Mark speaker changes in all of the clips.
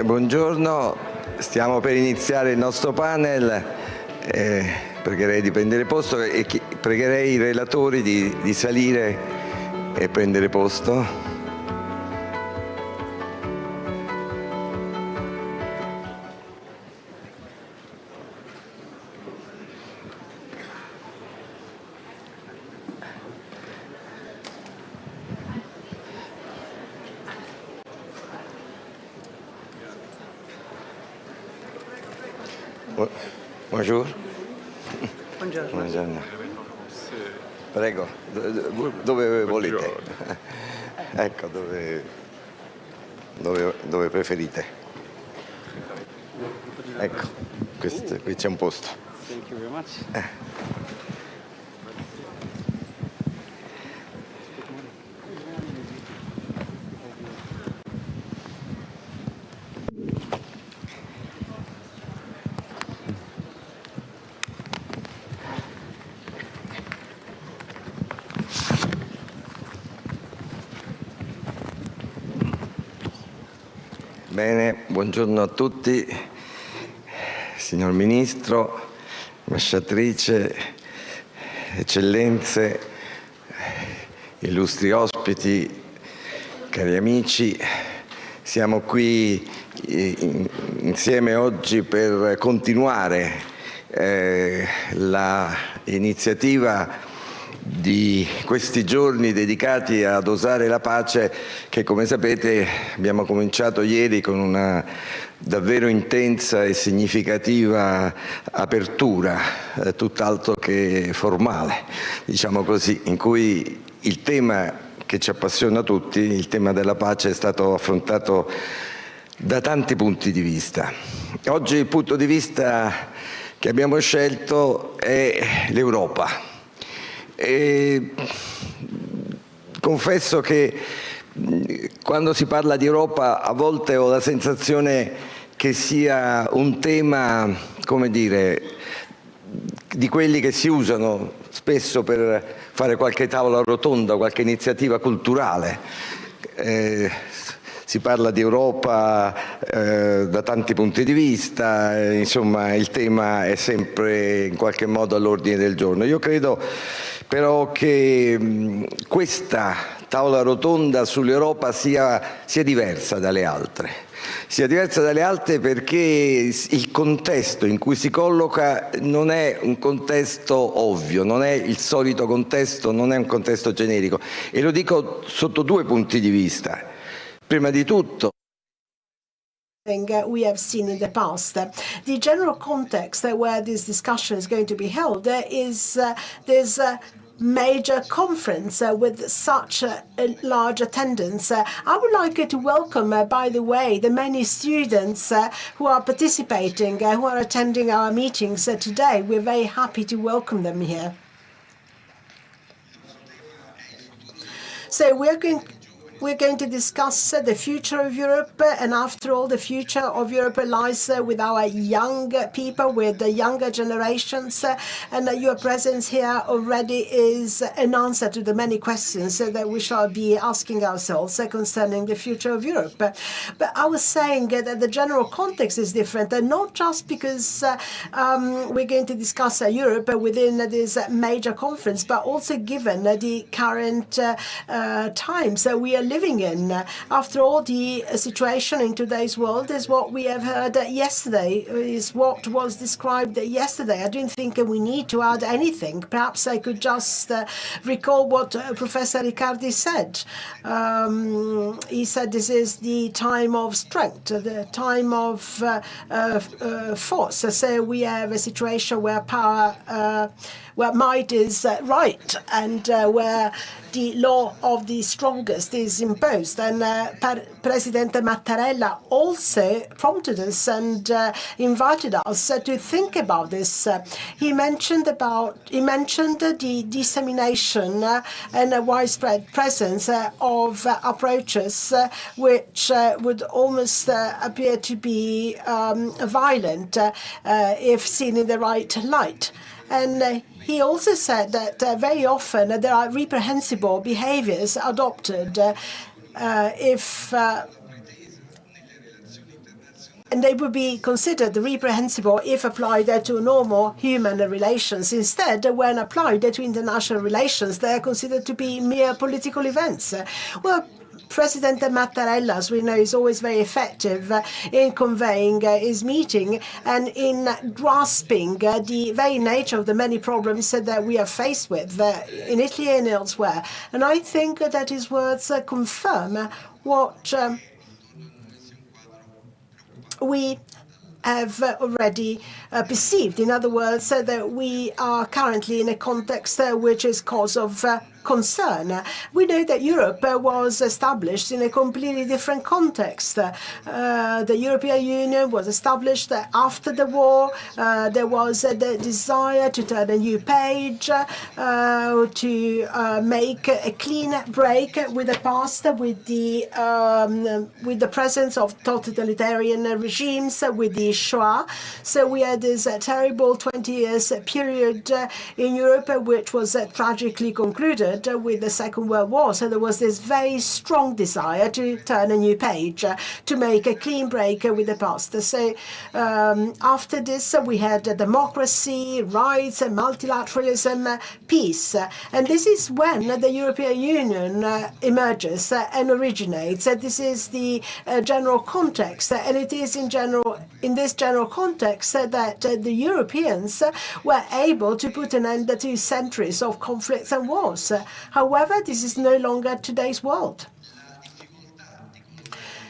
Speaker 1: Buongiorno, stiamo per iniziare il nostro panel. Pregherei di prendere posto e pregherei i relatori di salire e prendere posto. Buongiorno.
Speaker 2: Buongiorno.
Speaker 1: Buongiorno. Prego, dove volete? Ecco, dove preferite. Ecco, qui c'è un posto.
Speaker 2: Thank you very much.
Speaker 1: Bene, buongiorno a tutti, signor Ministro, ambasciatrice, eccellenze, illustri ospiti, cari amici. Siamo qui insieme oggi per continuare l'iniziativa di questi giorni dedicati ad osare la pace, che come sapete abbiamo cominciato ieri con una davvero intensa e significativa apertura, tutt'altro che formale, diciamo così, in cui il tema che ci appassiona tutti, il tema della pace, è stato affrontato da tanti punti di vista. Oggi il punto di vista che abbiamo scelto è l'Europa. E confesso che quando si parla di Europa a volte ho la sensazione che sia un tema, come dire, di quelli che si usano spesso per fare qualche tavola rotonda, qualche iniziativa culturale. Si parla di Europa da tanti punti di vista, insomma il tema è sempre in qualche modo all'ordine del giorno. Io credo però che questa tavola rotonda sull'Europa sia diversa dalle altre. Sia diversa dalle altre perché il contesto in cui si colloca non è un contesto ovvio, non è il solito contesto, non è un contesto generico. E lo dico sotto due punti di vista. Prima di tutto,
Speaker 3: we have seen in the past. The general context where this discussion is going to be held is this major conference with such a large attendance. I would like to welcome, by the way, the many students who are participating, who are attending our meetings today. We're very happy to welcome them here. So we're going we're going to discuss the future of Europe, and after all, the future of Europe lies with our young people, with the younger generations, and your presence here already is an answer to the many questions that we shall be asking ourselves concerning the future of Europe. But I was saying that the general context is different, and not just because we're going to discuss Europe within this major conference, but also given the current times that we are living in. After all, the situation in today's world is what we have heard yesterday, is what was described yesterday. I don't think we need to add anything. Perhaps I could just recall what Professor Riccardi said. He said this is the time of strength, the time of force. So we have a situation where power, where might is right, and where the law of the strongest is imposed. And President Mattarella also prompted us and invited us to think about this. He mentioned the dissemination and a widespread presence of approaches which would almost appear to be violent if seen in the right light. And he also said that very often there are reprehensible behaviors adopted and they would be considered reprehensible if applied to normal human relations. Instead, when applied to international relations, they are considered to be mere political events. Well, President Mattarella, as we know, is always very effective in conveying his meeting and in grasping the very nature of the many problems that we are faced with in Italy and elsewhere. And I think that his words confirm what we have already perceived. In other words, that we are currently in a context which is cause of concern. We know that Europe was established in a completely different context. The European Union was established after the war. There was the desire to turn a new page, to make a clean break with the past, with the presence of totalitarian regimes, with the Shoah. So we had this terrible 20 years period in Europe, which was tragically concluded with the Second World War. So there was this very strong desire to turn a new page, to make a clean break with the past. So after this, we had democracy, rights, multilateralism, peace. And this is when the European Union emerges and originates. This is the general context. And it is in this general context that the Europeans were able to put an end to centuries of conflicts and wars. However, this is no longer today's world.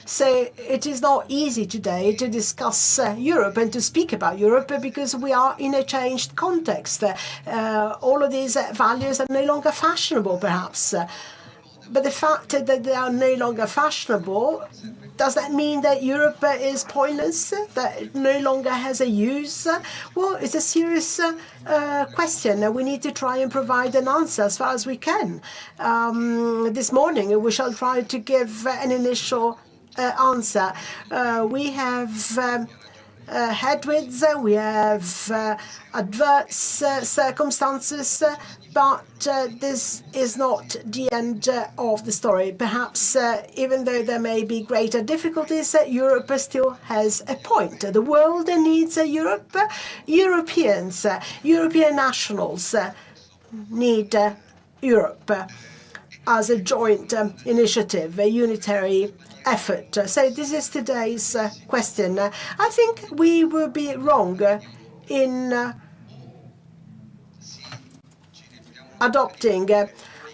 Speaker 3: So it is not easy today to discuss Europe and to speak about Europe because we are in a changed context. All of these values are no longer fashionable, perhaps. But the fact that they are no longer fashionable, does that mean that Europe is pointless, that it no longer has a use? Well, it's a serious question. We need to try and provide an answer as far as we can. This morning, we shall try to give an initial answer. We have headwinds, we have adverse circumstances, but this is not the end of the story. Perhaps even though there may be greater difficulties, Europe still has a point. The world needs Europe. Europeans, European nationals need Europe as a joint initiative, a unitary effort. So this is today's question. I think we will be wrong in adopting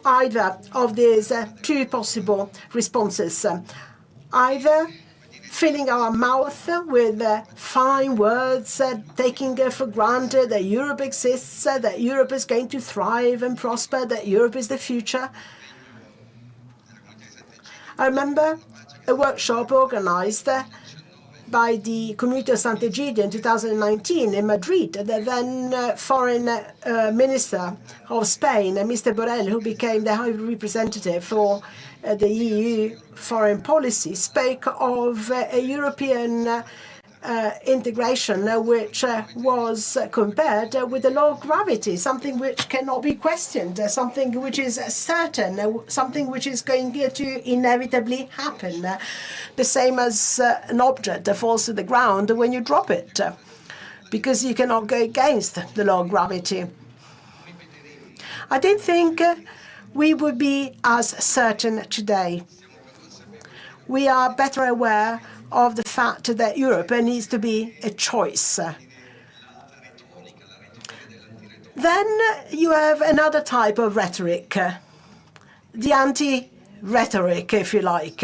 Speaker 3: either of these two possible responses. Either filling our mouth with fine words, taking for granted that Europe exists, that Europe is going to thrive and prosper, that Europe is the future. I remember a workshop organized by the Community of Sant'Egidio in 2019 in Madrid, the then Foreign Minister of Spain, Mr. Borrell, who became the High Representative for the EU foreign policy, spoke of a European integration which was compared with the law of gravity, something which cannot be questioned, something which is certain, something which is going to inevitably happen. The same as an object that falls to the ground when you drop it, because you cannot go against the law of gravity. I don't think we would be as certain today. We are better aware of the fact that Europe needs to be a choice. Then you have another type of rhetoric, the anti-rhetoric, if you like.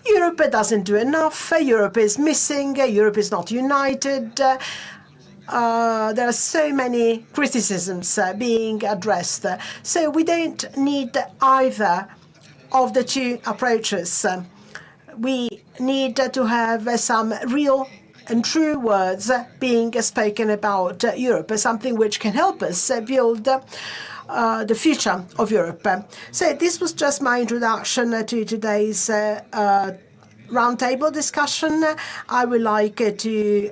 Speaker 3: Europe doesn't do enough, Europe is missing, Europe is not united. There are so many criticisms being addressed. So we don't need either of the two approaches. We need to have some real and true words being spoken about Europe, something which can help us build the future of Europe. So this was just my introduction to today's roundtable discussion. I would like to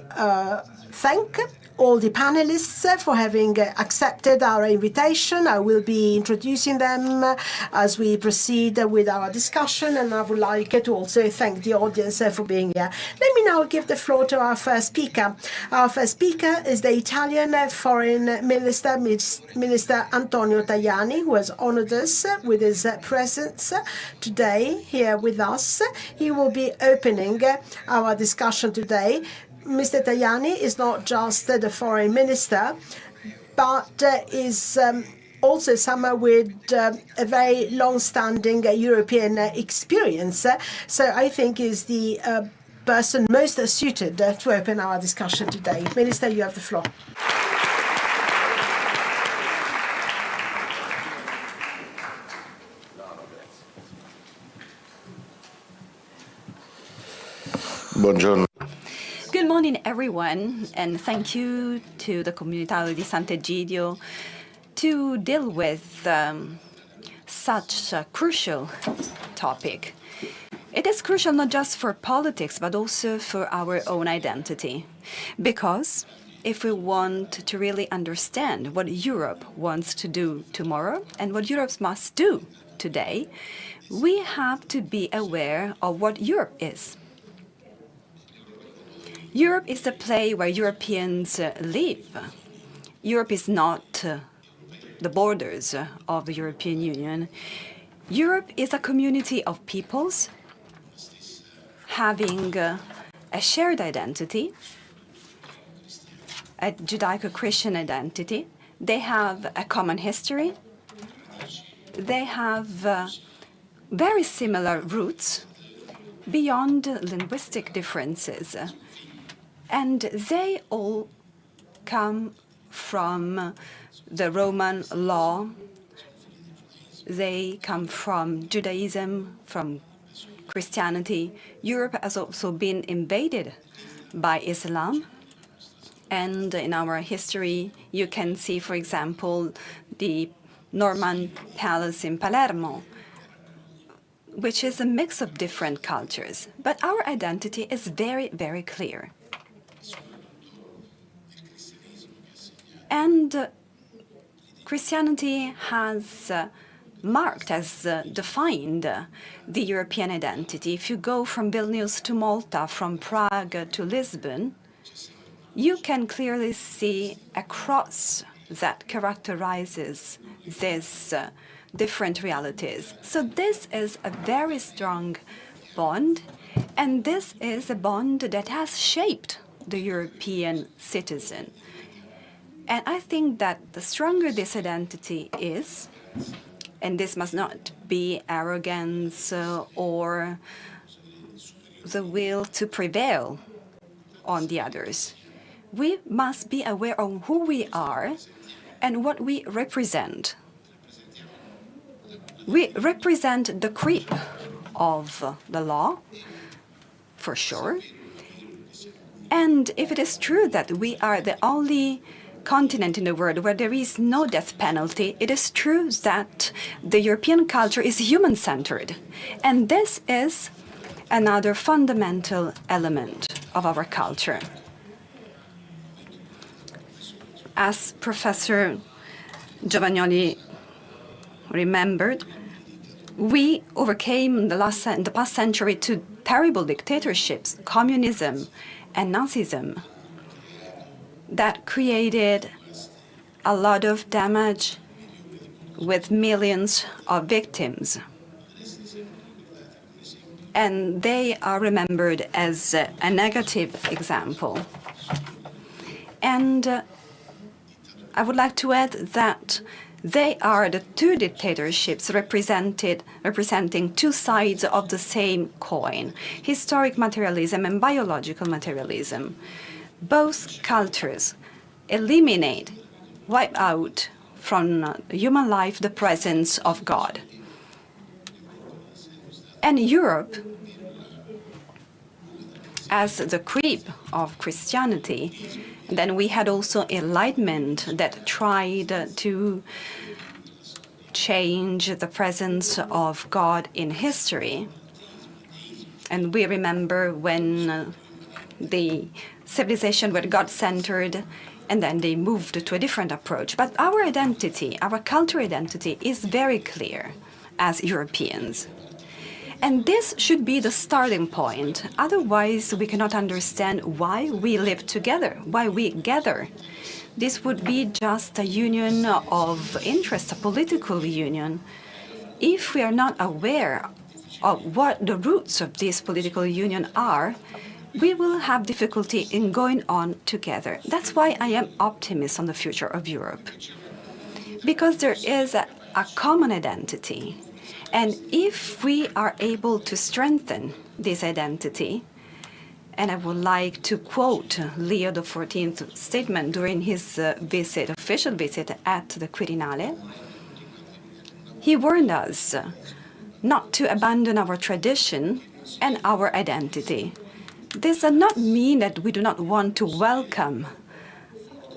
Speaker 3: thank all the panelists for having accepted our invitation. I will be introducing them as we proceed with our discussion, and I would like to also thank the audience for being here. Let me now give the floor to our first speaker. Our first speaker is the Italian Foreign Minister, Minister Antonio Tajani, who has honored us with his presence today here with us. He will be opening our discussion today. Mr. Tajani is not just the foreign minister, but is also someone with a very long-standing European experience. So I think is the person most suited to open our discussion today. Minister, you have the floor.
Speaker 4: Buongiorno.
Speaker 5: Good morning, everyone, and thank you to the Comunità di Sant'Egidio to deal with such a crucial topic. It is crucial not just for politics, but also for our own identity. Because if we want to really understand what Europe wants to do tomorrow and what Europe must do today, we have to be aware of what Europe is. Europe is a place where Europeans live. Europe is not the borders of the European Union. Europe is a community of peoples having a shared identity, a Judaico-Christian identity. They have a common history. They have very similar roots beyond linguistic differences. And they all come from the Roman law. They come from Judaism, from Christianity. Europe has also been invaded by Islam. And in our history, you can see, for example, the Norman Palace in Palermo, which is a mix of different cultures. But our identity is very, very clear. And Christianity has marked, has defined the European identity. If you go from Vilnius to Malta, from Prague to Lisbon, you can clearly see a cross that characterizes these different realities. So this is a very strong bond, and this is a bond that has shaped the European citizen. And I think that the stronger this identity is, and this must not be arrogance or the will to prevail on the others. We must be aware of who we are and what we represent. We represent the creep of the law, for sure. And if it is true that we are the only continent in the world where there is no death penalty, it is true that the European culture is human-centered. And this is another fundamental element of our culture. As Professor Giovagnoli remembered, we overcame in the past century two terrible dictatorships, communism and Nazism, that created a lot of damage with millions of victims. And they are remembered as a negative example. And I would like to add that they are the two dictatorships representing two sides of the same coin, historic materialism and biological materialism. Both cultures eliminate, wipe out from human life the presence of God. And Europe, as the creep of Christianity, then we had also Enlightenment that tried to change the presence of God in history. And we remember when the civilization were God-centered, and then they moved to a different approach. But our identity, our cultural identity, is very clear as Europeans. And this should be the starting point. Otherwise, we cannot understand why we live together, why we gather. This would be just a union of interest, a political union. If we are not aware of what the roots of this political union are, we will have difficulty in going on together. That's why I am optimist on the future of Europe. Because there is a common identity. And if we are able to strengthen this identity, and I would like to quote Leo XIV's statement during his official visit at the Quirinale, he warned us not to abandon our tradition and our identity. This does not mean that we do not want to welcome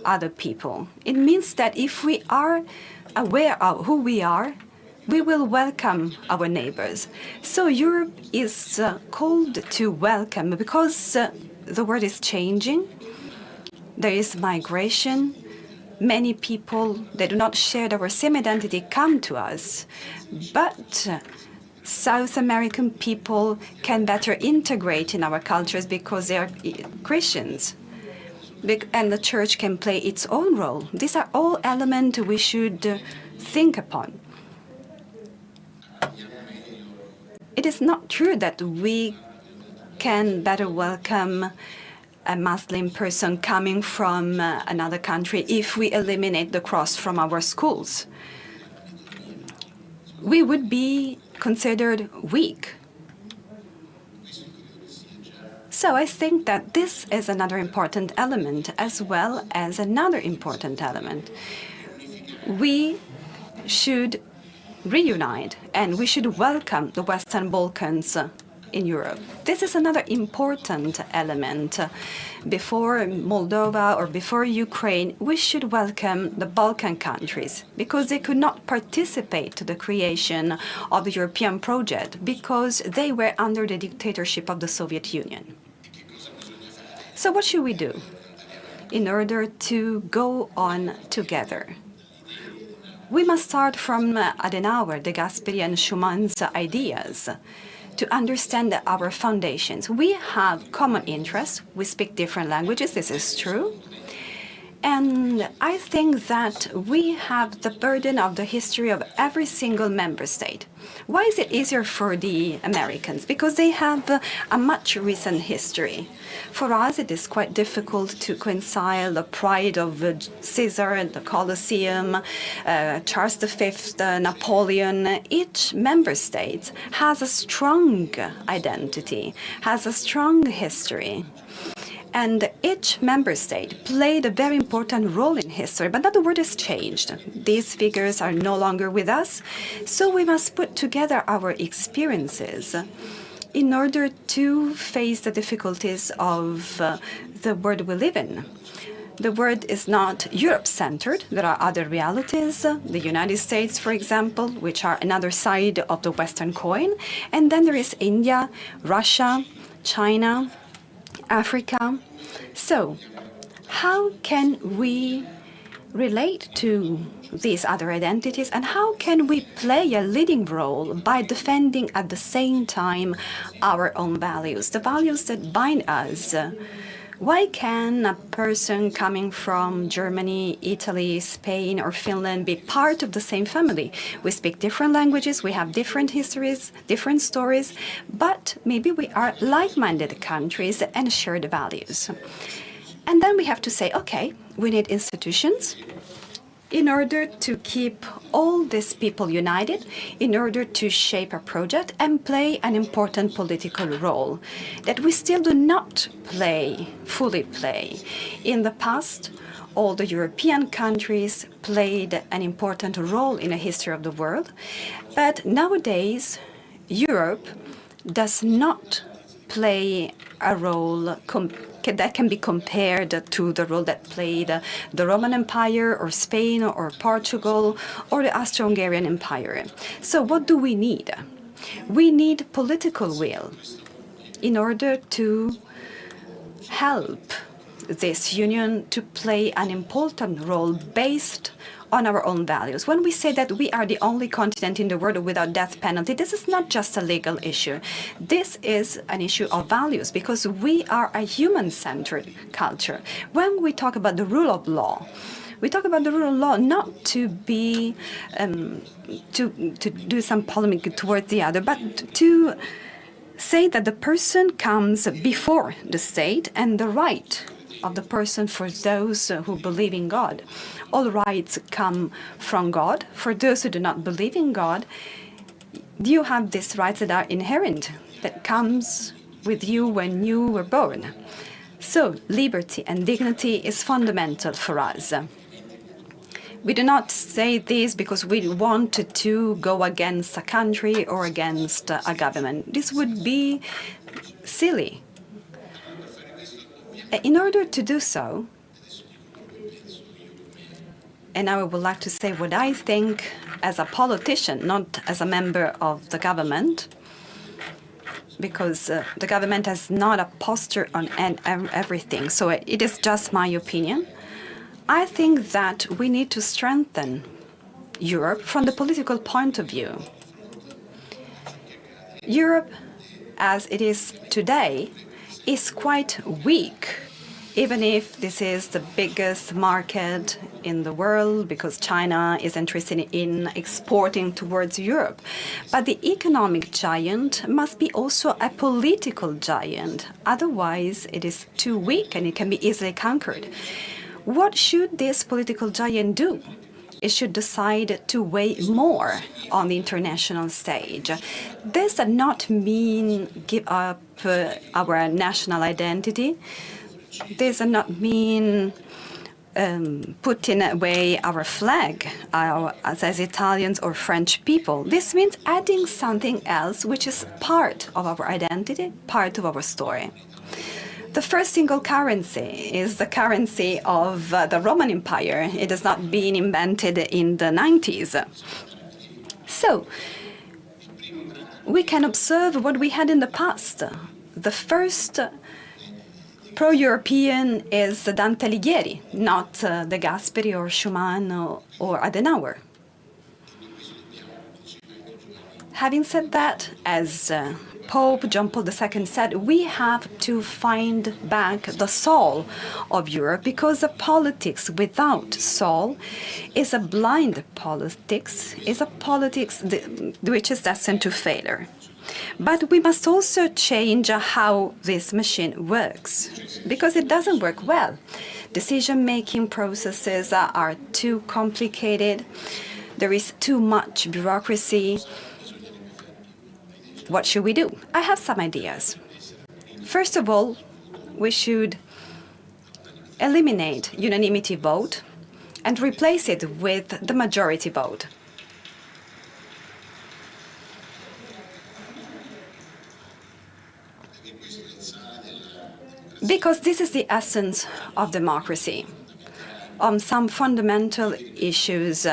Speaker 5: other people. It means that if we are aware of who we are, we will welcome our neighbors. So Europe is called to welcome because the world is changing. There is migration. Many people that do not share our same identity come to us. But South American people can better integrate in our cultures because they are Christians. And the church can play its own role. These are all elements we should think upon. It is not true that we can better welcome a Muslim person coming from another country if we eliminate the cross from our schools. We would be considered weak. So I think that this is another important element, as well as another important element. We should reunite, and we should welcome the Western Balkans in Europe. This is another important element. Before Moldova or before Ukraine, we should welcome the Balkan countries because they could not participate to the creation of the European project because they were under the dictatorship of the Soviet Union. So what should we do in order to go on together? We must start from Adenauer, De Gasperi, and Schumann's ideas to understand our foundations. We have common interests. We speak different languages. This is true. And I think that we have the burden of the history of every single member state. Why is it easier for the Americans? Because they have a much recent history. For us, it is quite difficult to reconcile the pride of Caesar and the Colosseum, Charles V, Napoleon. Each member state has a strong identity, has a strong history. And each member state played a very important role in history, but now the world has changed. These figures are no longer with us, so we must put together our experiences in order to face the difficulties of the world we live in. The world is not Europe-centered. There are other realities, the United States, for example, which are another side of the Western coin. And then there is India, Russia, China, Africa. So how can we relate to these other identities, and how can we play a leading role by defending at the same time our own values, the values that bind us? Why can a person coming from Germany, Italy, Spain, or Finland be part of the same family? We speak different languages, we have different histories, different stories, but maybe we are like-minded countries and share the values. And then we have to say, okay, we need institutions in order to keep all these people united, in order to shape a project and play an important political role that we still do not fully play. In the past, all the European countries played an important role in the history of the world, but nowadays, Europe does not play a role that can be compared to the role that played the Roman Empire or Spain or Portugal or the Austro-Hungarian Empire. So what do we need? We need political will in order to help this union to play an important role based on our own values. When we say that we are the only continent in the world without death penalty, this is not just a legal issue. This is an issue of values, because we are a human-centered culture. When we talk about the rule of law, we talk about the rule of law not to be to do some polemic towards the other, but to say that the person comes before the state and the right of the person for those who believe in God. All rights come from God. For those who do not believe in God, you have these rights that are inherent, that comes with you when you were born. So liberty and dignity is fundamental for us. We do not say this because we want to go against a country or against a government. This would be silly. In order to do so, and I would like to say what I think as a politician, not as a member of the government, because the government has not a posture on everything, so it is just my opinion. I think that we need to strengthen Europe from the political point of view. Europe, as it is today, is quite weak, even if this is the biggest market in the world, because China is interested in exporting towards Europe. But the economic giant must be also a political giant. Otherwise, it is too weak and it can be easily conquered. What should this political giant do? It should decide to weigh more on the international stage. This does not mean give up our national identity. This does not mean putting away our flag as Italians or French people. This means adding something else which is part of our identity, part of our story. The first single currency is the currency of the Roman Empire. It has not been invented in the 90s. So we can observe what we had in the past. The first pro-European is Dante Alighieri, not De Gasperi or Schumann or Adenauer. Having said that, as Pope John Paul II said, we have to find back the soul of Europe, because the politics without soul is a blind politics, is a politics which is destined to failure. But we must also change how this machine works, because it doesn't work well. Decision-making processes are too complicated. There is too much bureaucracy. What should we do? I have some ideas. First of all, we should eliminate unanimity vote and replace it with the majority vote. Because this is the essence of democracy. On some fundamental issues,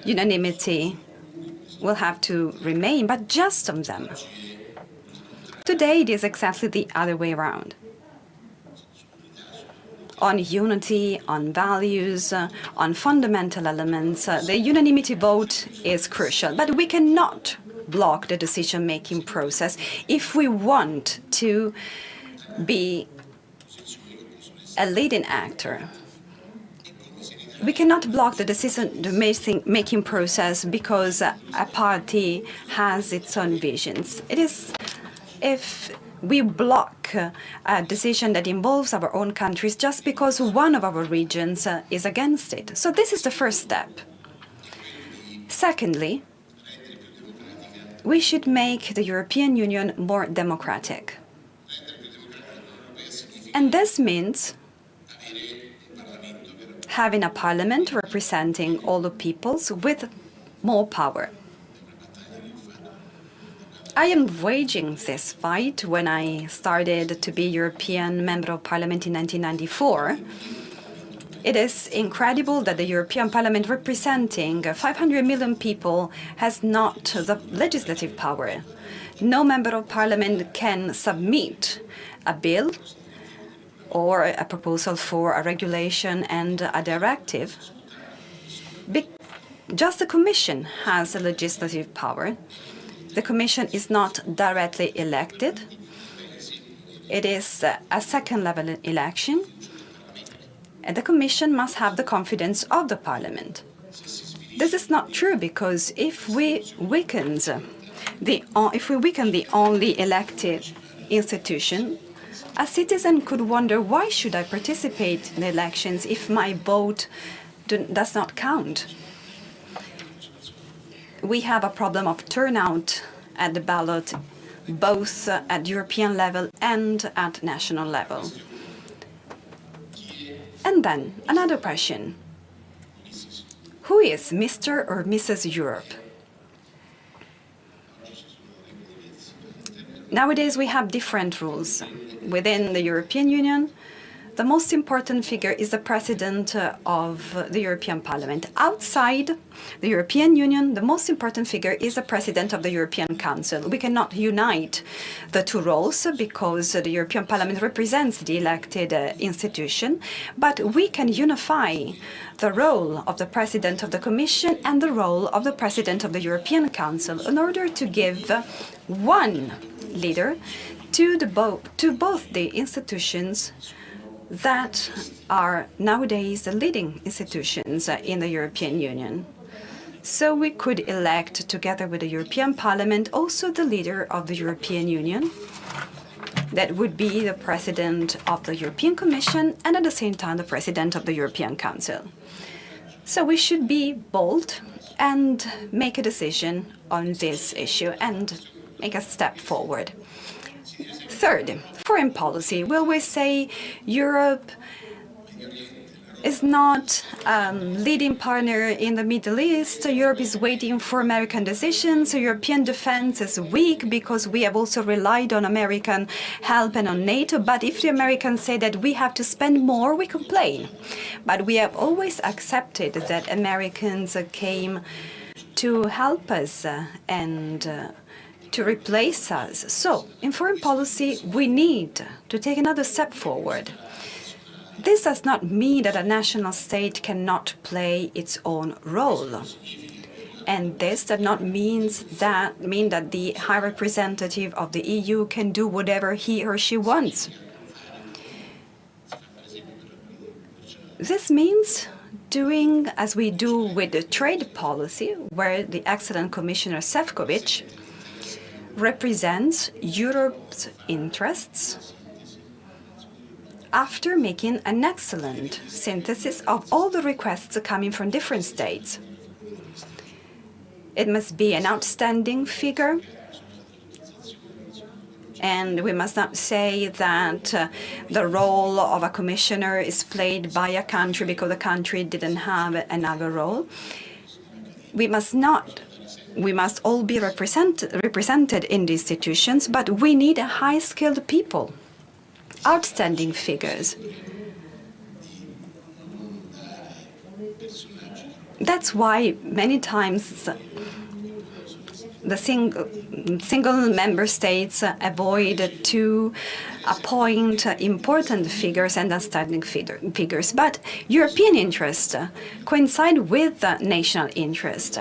Speaker 5: unanimity will have to remain, but just on them. Today, it is exactly the other way around. On unity, on values, on fundamental elements, the unanimity vote is crucial. But we cannot block the decision-making process if we want to be a leading actor. We cannot block the decision-making process because a party has its own visions. It is if we block a decision that involves our own countries just because one of our regions is against it. So this is the first step. Secondly, we should make the European Union more democratic. And this means having a parliament representing all the peoples with more power. I am waging this fight when I started to be European Member of Parliament in 1994. It is incredible that the European Parliament representing 500 million people has not the legislative power. No Member of Parliament can submit a bill or a proposal for a regulation and a directive. Just the Commission has a legislative power. The Commission is not directly elected. It is a second-level election, and the Commission must have the confidence of the Parliament. This is not true because if we weaken the only elected institution, a citizen could wonder, why should I participate in the elections if my vote does not count? We have a problem of turnout at the ballot, both at European level and at national level. And then another question. Who is Mr. or Mrs. Europe? Nowadays we have different rules. Within the European Union, the most important figure is the President of the European Parliament. Outside the European Union, the most important figure is the President of the European Council. We cannot unite the two roles because the European Parliament represents the elected institution, but we can unify the role of the President of the Commission and the role of the President of the European Council in order to give one leader to both the institutions that are nowadays the leading institutions in the European Union. So we could elect, together with the European Parliament, also the leader of the European Union. That would be the President of the European Commission and at the same time the President of the European Council. So we should be bold and make a decision on this issue and make a step forward. Third, foreign policy. We always say Europe is not a leading partner in the Middle East. Europe is waiting for American decisions. European defense is weak because we have also relied on American help and on NATO. But if the Americans say that we have to spend more, we complain. But we have always accepted that Americans came to help us and to replace us. So, in foreign policy, we need to take another step forward. This does not mean that a national state cannot play its own role. And this does not mean that the High Representative of the EU can do whatever he or she wants. This means doing as we do with the trade policy, where the excellent Commissioner Šefčovič represents Europe's interests after making an excellent synthesis of all the requests coming from different states. It must be an outstanding figure, and we must not say that the role of a commissioner is played by a country because the country didn't have another role. We must all be represented in the institutions, but we need high-skilled people. outstanding figures. That's why many times the single member states avoid to appoint important figures and outstanding figures. But European interests coincide with national interest.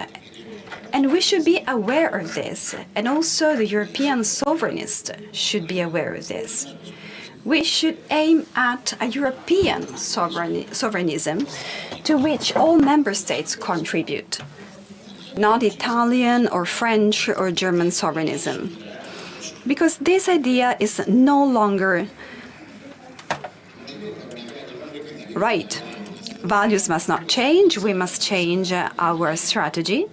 Speaker 5: And we should be aware of this. And also the European sovereignist should be aware of this. We should aim at a European sovereignism to which all member states contribute, not Italian or French or German sovereignism. Because this idea is no longer right. Values must not change. We must change our strategy.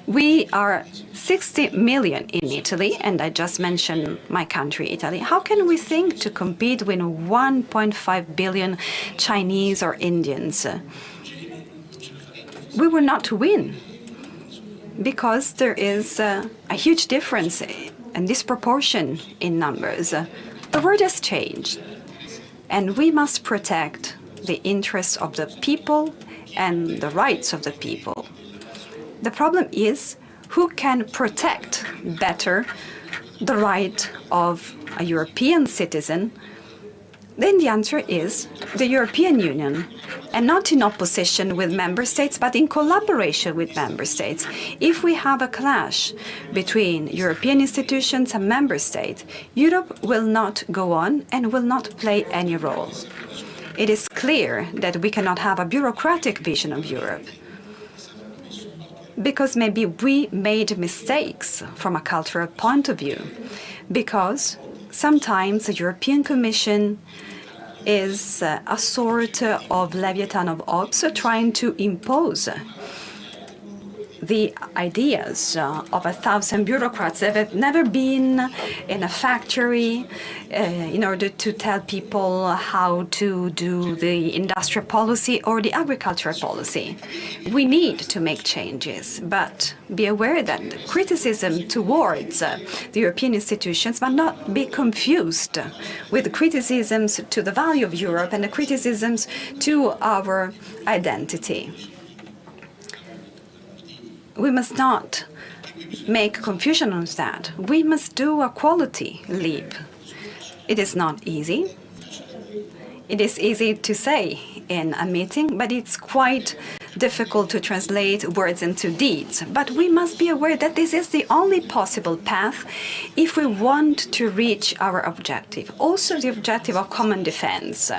Speaker 5: We are 60 million in Italy, and I just mentioned my country, Italy. How can we think to compete with 1.5 billion Chinese or Indians? We will not win because there is a huge difference and disproportion in numbers. The world has changed, and we must protect the interests of the people and the rights of the people. The problem is who can protect better the right of a European citizen. Then the answer is the European Union, and not in opposition with member states, but in collaboration with member states. If we have a clash between European institutions and member states, Europe will not go on and will not play any role. It is clear that we cannot have a bureaucratic vision of Europe, because maybe we made mistakes from a cultural point of view, because sometimes the European Commission is a sort of Leviathan of Ops trying to impose the ideas of 1,000 bureaucrats that have never been in a factory in order to tell people how to do the industrial policy or the agricultural policy. We need to make changes, but be aware that the criticism towards the European institutions must not be confused with the criticisms to the value of Europe and the criticisms to our identity. We must not make confusion on that. We must do a quality leap. It is not easy. It is easy to say in a meeting, but it's quite difficult to translate words into deeds. But we must be aware that this is the only possible path if we want to reach our objective, also the objective of common defense.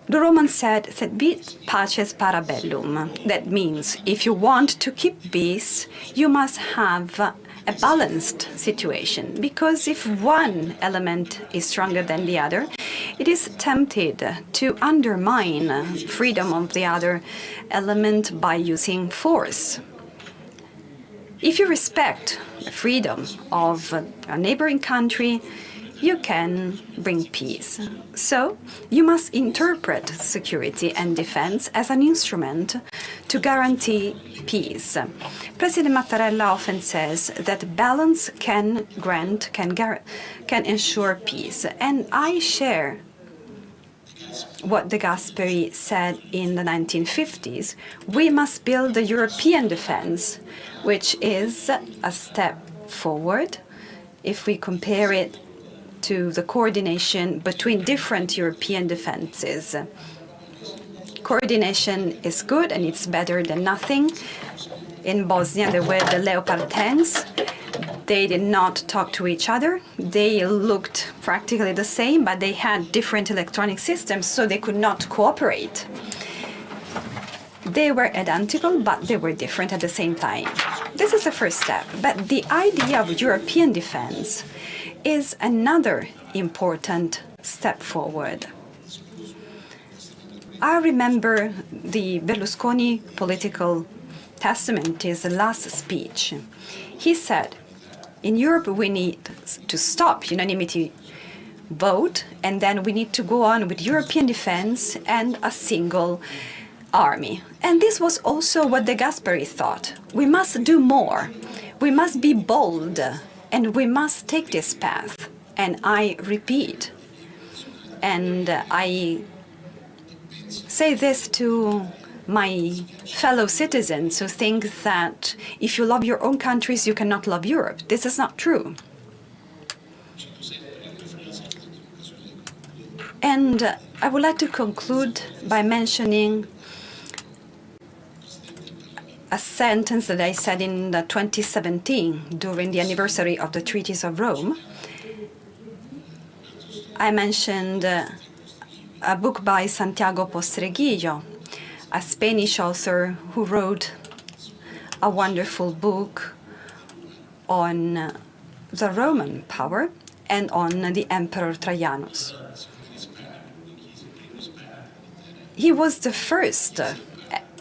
Speaker 5: The Romans said, "Sed vit paces para bellum." That means if you want to keep peace, you must have a balanced situation. Because if one element is stronger than the other, it is tempted to undermine freedom of the other element by using force. If you respect the freedom of a neighboring country, you can bring peace. So you must interpret security and defense as an instrument to guarantee peace. President Mattarella often says that balance can ensure peace. And I share what De Gasperi said in the 1950s. We must build a European defense, which is a step forward if we compare it to the coordination between different European defenses. Coordination is good and it's better than nothing. In Bosnia, there were the Leopard tanks. They did not talk to each other. They looked practically the same, but they had different electronic systems, so they could not cooperate. They were identical, but they were different at the same time. This is the first step. But the idea of European defense is another important step forward. I remember the Berlusconi political testament, his last speech. He said, in Europe we need to stop unanimity vote, and then we need to go on with European defense and a single army. And this was also what De Gasperi thought. We must do more. We must be bold. And we must take this path. And I repeat, And I say this to my fellow citizens who think that if you love your own countries, you cannot love Europe. This is not true. And I would like to conclude by mentioning a sentence that I said in 2017 during the anniversary of the Treaties of Rome. I mentioned a book by Sant'Egidio, a Spanish author who wrote a wonderful book on the Roman power and on the Emperor Trajanus. He was the first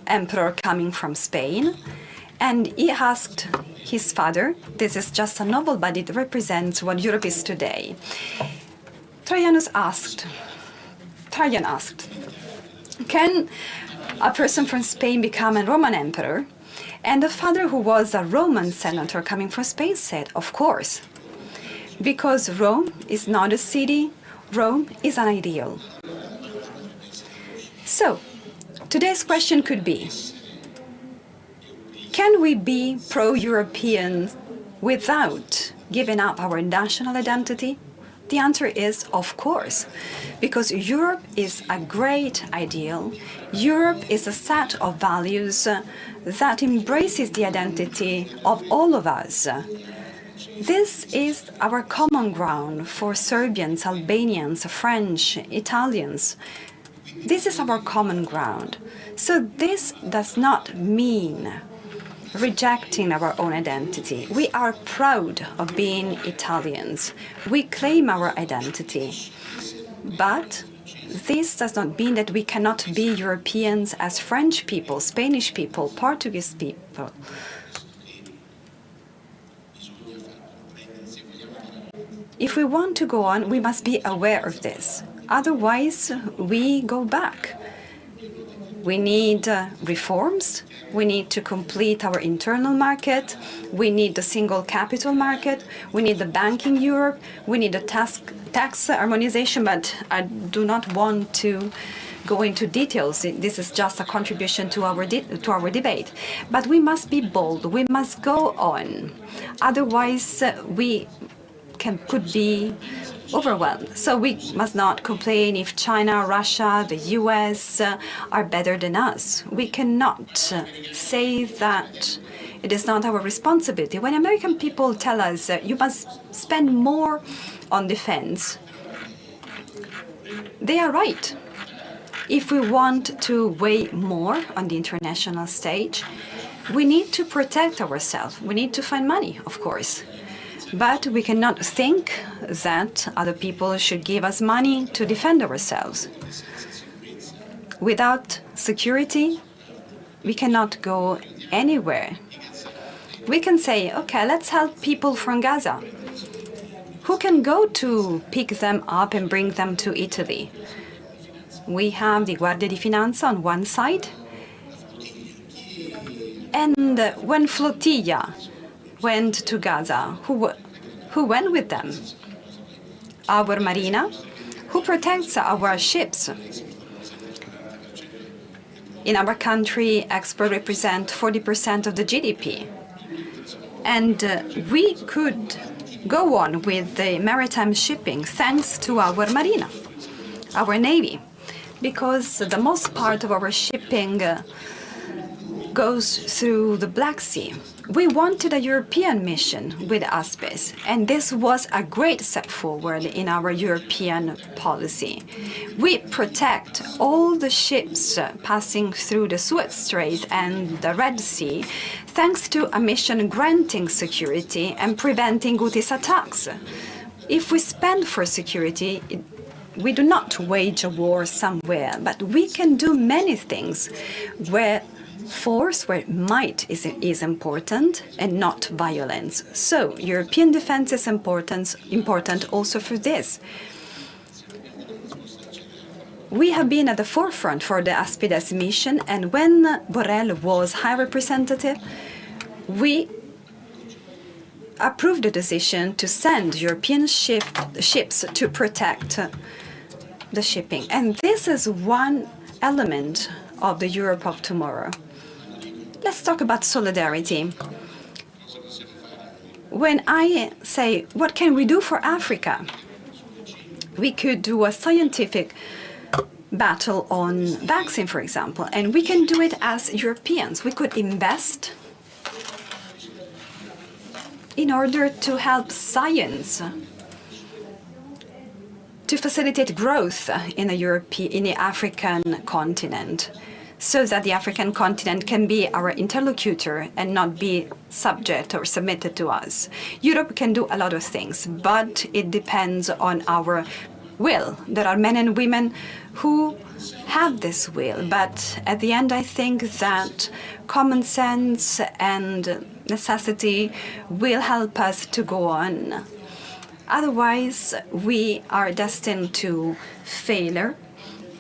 Speaker 5: emperor coming from Spain, and he asked his father, this is just a novel, but it represents what Europe is today. Trajan asked, can a person from Spain become a Roman emperor? And the father, who was a Roman senator coming from Spain, said, of course, because Rome is not a city, Rome is an ideal. So, today's question could be, can we be pro-European without giving up our national identity? The answer is, of course, because Europe is a great ideal. Europe is a set of values that embraces the identity of all of us. This is our common ground for Serbians, Albanians, French, Italians. This is our common ground. So this does not mean rejecting our own identity. We are proud of being Italians. We claim our identity. But this does not mean that we cannot be Europeans as French people, Spanish people, Portuguese people. If we want to go on, we must be aware of this. Otherwise, we go back. We need reforms. We need to complete our internal market. We need the single capital market. We need the banking Europe. We need the tax harmonization, but I do not want to go into details. This is just a contribution to our debate. But we must be bold. We must go on. Otherwise, we could be overwhelmed. So we must not complain if China, Russia, the US are better than us. We cannot say that it is not our responsibility. When American people tell us you must spend more on defense, they are right. If we want to weigh more on the international stage, we need to protect ourselves. We need to find money, of course. But we cannot think that other people should give us money to defend ourselves. Without security, we cannot go anywhere. We can say, okay, let's help people from Gaza. Who can go to pick them up and bring them to Italy? We have the Guardia di Finanza on one side. And when Flotilla went to Gaza, who went with them? Our Marina, who protects our ships. In our country, exports represent 40% of the GDP. And we could go on with the maritime shipping thanks to our Marina, our Navy, because the most part of our shipping goes through the Black Sea. We wanted a European mission with ASPES, and this was a great step forward in our European policy. We protect all the ships passing through the Suez Strait and the Red Sea, thanks to a mission granting security and preventing Houthis attacks. If we spend for security, we do not wage a war somewhere, but we can do many things where force, where might is important and not violence. So European defense is important also for this. We have been at the forefront for the ASPIDES mission, and when Borrell was High Representative, we approved the decision to send European ships to protect the shipping. And this is one element of the Europe of tomorrow. Let's talk about solidarity. When I say, what can we do for Africa? We could do a scientific battle on vaccine, for example, and we can do it as Europeans. We could invest in order to help science to facilitate growth in the African continent, so that the African continent can be our interlocutor and not be subject or submitted to us. Europe can do a lot of things, but it depends on our will. There are men and women who have this will, but at the end I think that common sense and necessity will help us to go on. Otherwise, we are destined to failure.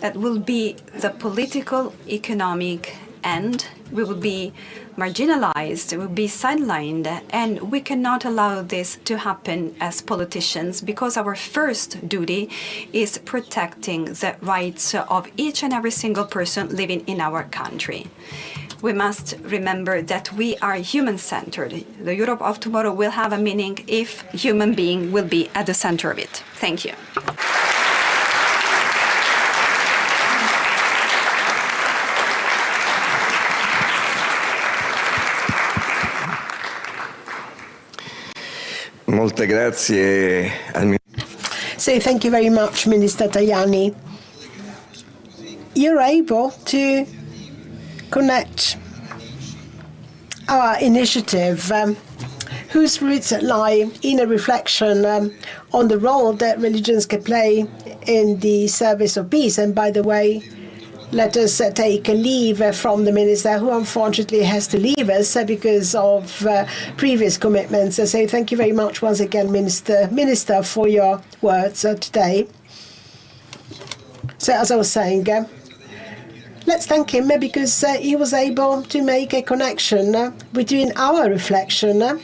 Speaker 5: That will be the political, economic end. We will be marginalized, we will be sidelined, and we cannot allow this to happen as politicians, because our first duty is protecting the rights of each and every single person living in our country. We must remember that we are human-centered. The Europe of tomorrow will have a meaning if human being will be at the center of it. Thank you.
Speaker 1: Molte grazie al
Speaker 3: So thank you very much, Minister Tajani. You're able to connect our initiative, whose roots lie in a reflection on the role that religions can play in the service of peace. And by the way, let us take a leave from the minister, who unfortunately has to leave us because of previous commitments. So thank you very much once again, Minister, for your words today. So as I was saying, let's thank him because he was able to make a connection between our reflection.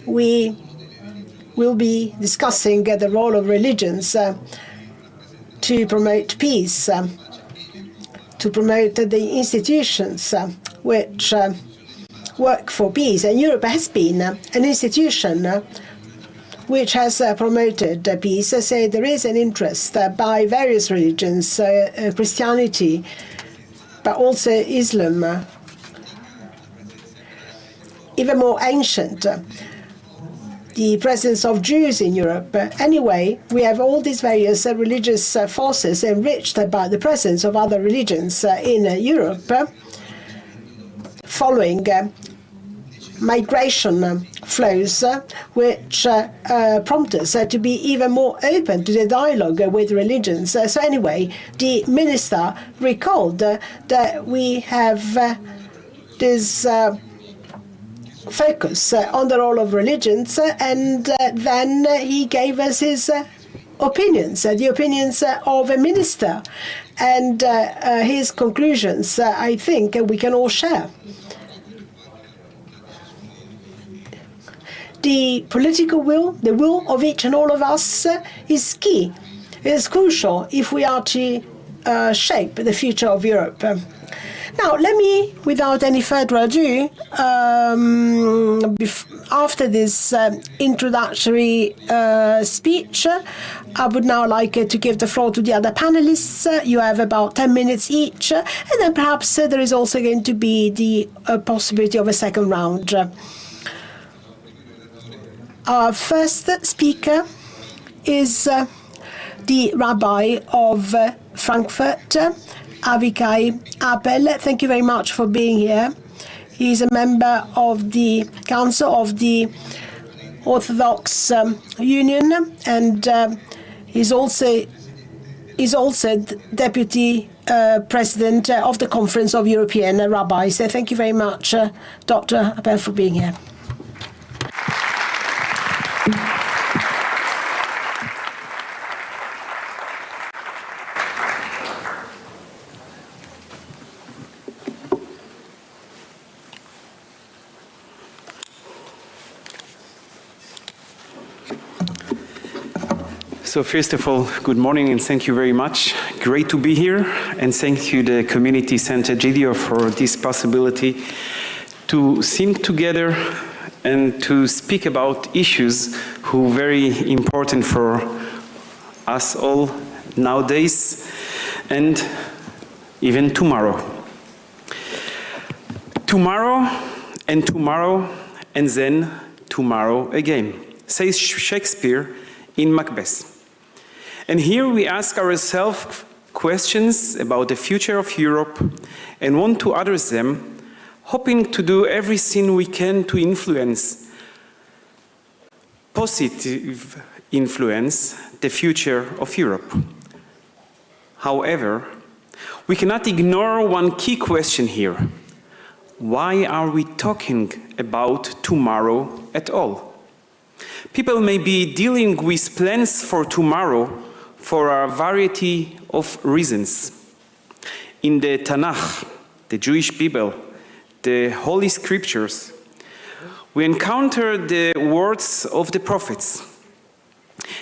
Speaker 3: We will be discussing the role of religions to promote peace, to promote the institutions which work for peace. And Europe has been an institution which has promoted peace. So there is an interest by various religions, Christianity, but also Islam, even more ancient, the presence of Jews in Europe. Anyway, we have all these various religious forces enriched by the presence of other religions in Europe, following migration flows, which prompt us to be even more open to the dialogue with religions. So anyway, the minister recalled that we have this focus on the role of religions, and then he gave us his opinions, the opinions of a minister, and his conclusions, I think we can all share. The political will, the will of each and all of us, is key. It is crucial if we are to shape the future of Europe. Now, let me, without any further ado, after this introductory speech, I would now like to give the floor to the other panelists. You have about 10 minutes each, and then perhaps there is also going to be the possibility of a second round. Our first speaker is the Rabbi of Frankfurt, Avikai Appel. Thank you very much for being here. He's a member of the Council of the Orthodox Union, and he's also Deputy President of the Conference of European Rabbis. So thank you very much, Dr. Appel, for being here.
Speaker 2: So first of all, good morning and thank you very much. Great to be here, and thank you the community Sant'Egidio for this possibility to think together and to speak about issues who are very important for us all nowadays and even tomorrow. Tomorrow and tomorrow and then tomorrow again, says Shakespeare in Macbeth. And here we ask ourselves questions about the future of Europe and want to address them, hoping to do everything we can to influence, positive influence, the future of Europe. However, we cannot ignore one key question here. Why are we talking about tomorrow at all? People may be dealing with plans for tomorrow for a variety of reasons. In the Tanakh, the Jewish Bible, the Holy Scriptures, we encounter the words of the prophets.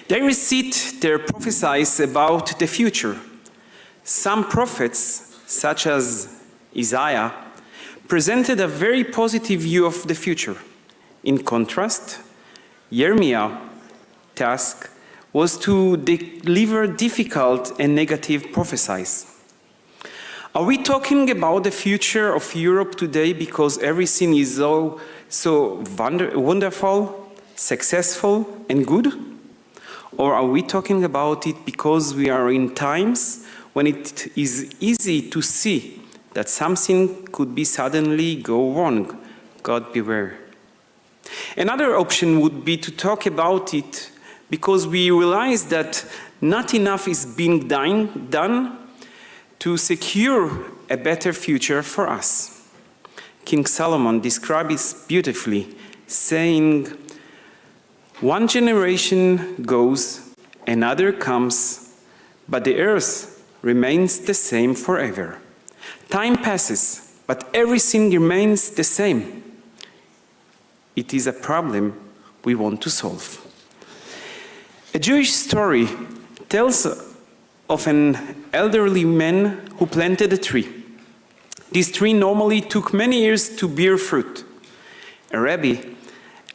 Speaker 2: They recite their prophecies about the future. Some prophets, such as Isaiah, presented a very positive view of the future. In contrast, Jeremiah's task was to deliver difficult and negative prophecies. Are we talking about the future of Europe today because everything is so wonderful, successful, and good? Or are we talking about it because we are in times when it is easy to see that something could be suddenly go wrong? God beware. Another option would be to talk about it because we realize that not enough is being done to secure a better future for us. King Solomon describes it beautifully, saying, "One generation goes, another comes, but the earth remains the same forever. Time passes, but everything remains the same." It is a problem we want to solve. A Jewish story tells of an elderly man who planted a tree. This tree normally took many years to bear fruit. A rabbi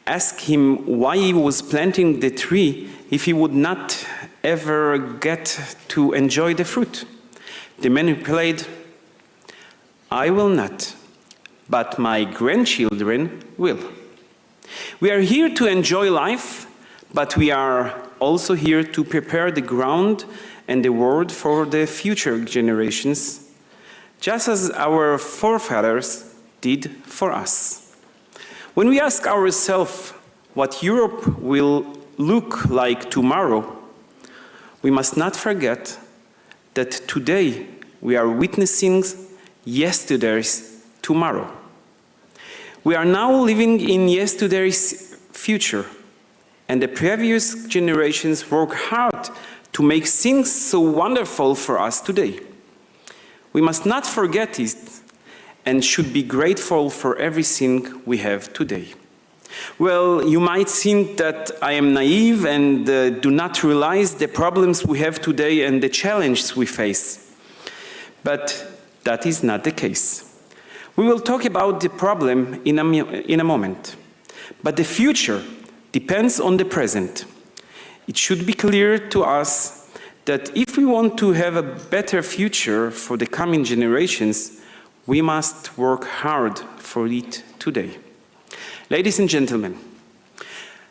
Speaker 2: asked him why he was planting the tree if he would not ever get to enjoy the fruit. The man replied, "I will not, but my grandchildren will." We are here to enjoy life, but we are also here to prepare the ground and the world for the future generations, just as our forefathers did for us. When we ask ourselves what Europe will look like tomorrow, we must not forget that today we are witnessing yesterday's tomorrow. We are now living in yesterday's future, and the previous generations worked hard to make things so wonderful for us today. We must not forget it and should be grateful for everything we have today. Well, you might think that I am naive and do not realize the problems we have today and the challenges we face. But that is not the case. We will talk about the problem in a moment. But the future depends on the present. It should be clear to us that if we want to have a better future for the coming generations, we must work hard for it today. Ladies and gentlemen,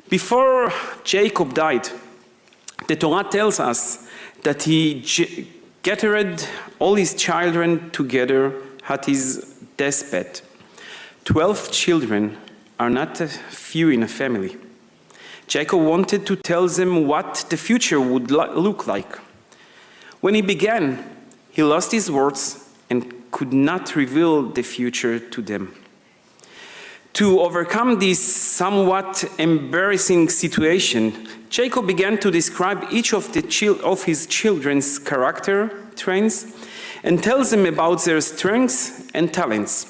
Speaker 2: before Jacob died, the Torah tells us that he gathered all his children together at his deathbed. 12 children are not a few in a family. Jacob wanted to tell them what the future would look like. When he began, he lost his words and could not reveal the future to them. To overcome this somewhat embarrassing situation, Jacob began to describe each of his children's character traits and tells them about their strengths and talents.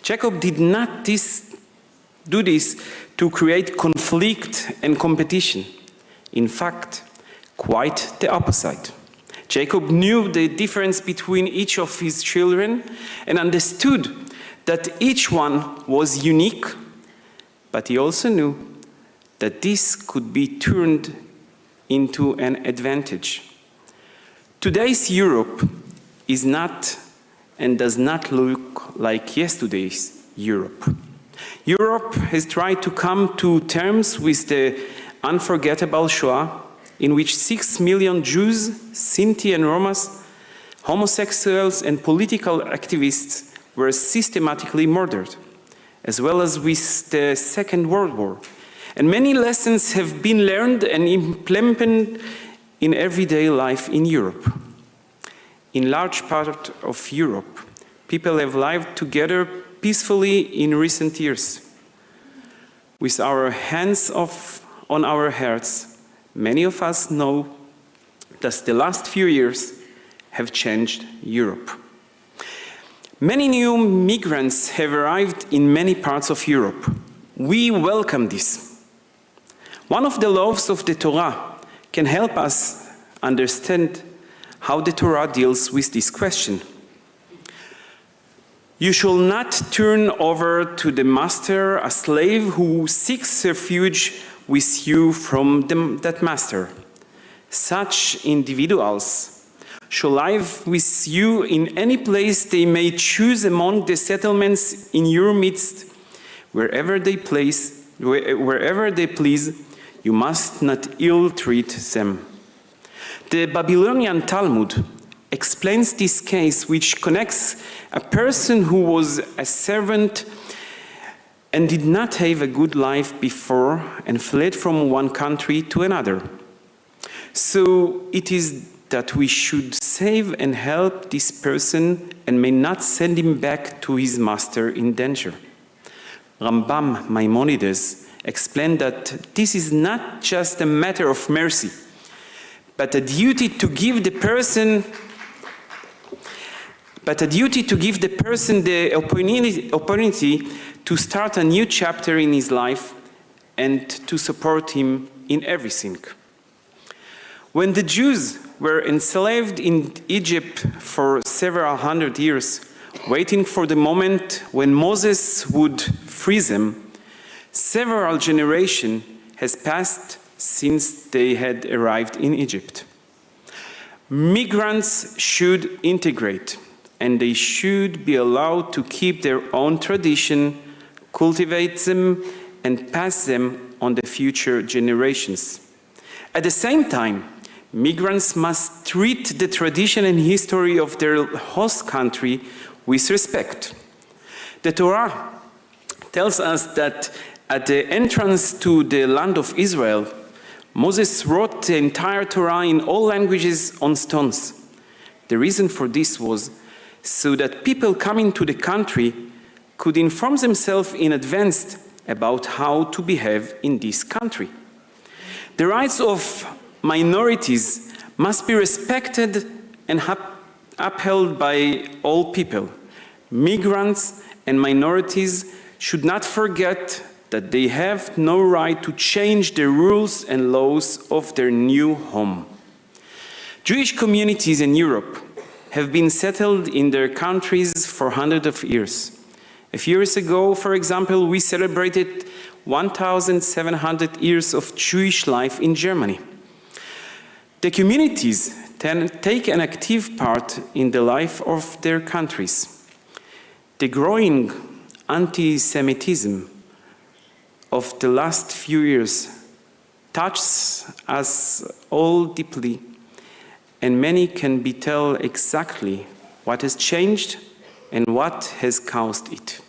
Speaker 2: Jacob did not do this to create conflict and competition. In fact, Quite the opposite. Jacob knew the difference between each of his children and understood that each one was unique, but he also knew that this could be turned into an advantage. Today's Europe is not and does not look like yesterday's Europe. Europe has tried to come to terms with the unforgettable Shoah, in which 6 million Jews, Sinti and Romas, homosexuals and political activists were systematically murdered, as well as with the Second World War. And many lessons have been learned and implemented in everyday life in Europe. In large part of Europe, people have lived together peacefully in recent years. With our hands on our hearts, many of us know that the last few years have changed Europe. Many new migrants have arrived in many parts of Europe. We welcome this. One of the laws of the Torah can help us understand how the Torah deals with this question. You shall not turn over to the master a slave who seeks refuge with you from that master. Such individuals shall live with you in any place they may choose among the settlements in your midst. Wherever they please, you must not ill-treat them. The Babylonian Talmud explains this case, which connects a person who was a servant and did not have a good life before and fled from one country to another. So it is that we should save and help this person and may not send him back to his master in danger. Rambam Maimonides explained that this is not just a matter of mercy, but a duty to give the person the opportunity to start a new chapter in his life and to support him in everything. When the Jews were enslaved in Egypt for several hundred years, waiting for the moment when Moses would free them, several generations has passed since they had arrived in Egypt. Migrants should integrate, and they should be allowed to keep their own tradition, cultivate them, and pass them on the future generations. At the same time, migrants must treat the tradition and history of their host country with respect. The Torah tells us that at the entrance to the land of Israel, Moses wrote the entire Torah in all languages on stones. The reason for this was so that people coming to the country could inform themselves in advance about how to behave in this country. The rights of minorities must be respected and upheld by all people. Migrants and minorities should not forget that they have no right to change the rules and laws of their new home. Jewish communities in Europe have been settled in their countries for hundreds of years. A few years ago, for example, we celebrated 1,700 years of Jewish life in Germany. The communities take an active part in the life of their countries. The growing anti-Semitism of the last few years touches us all deeply, and many can tell exactly what has changed and what has caused it.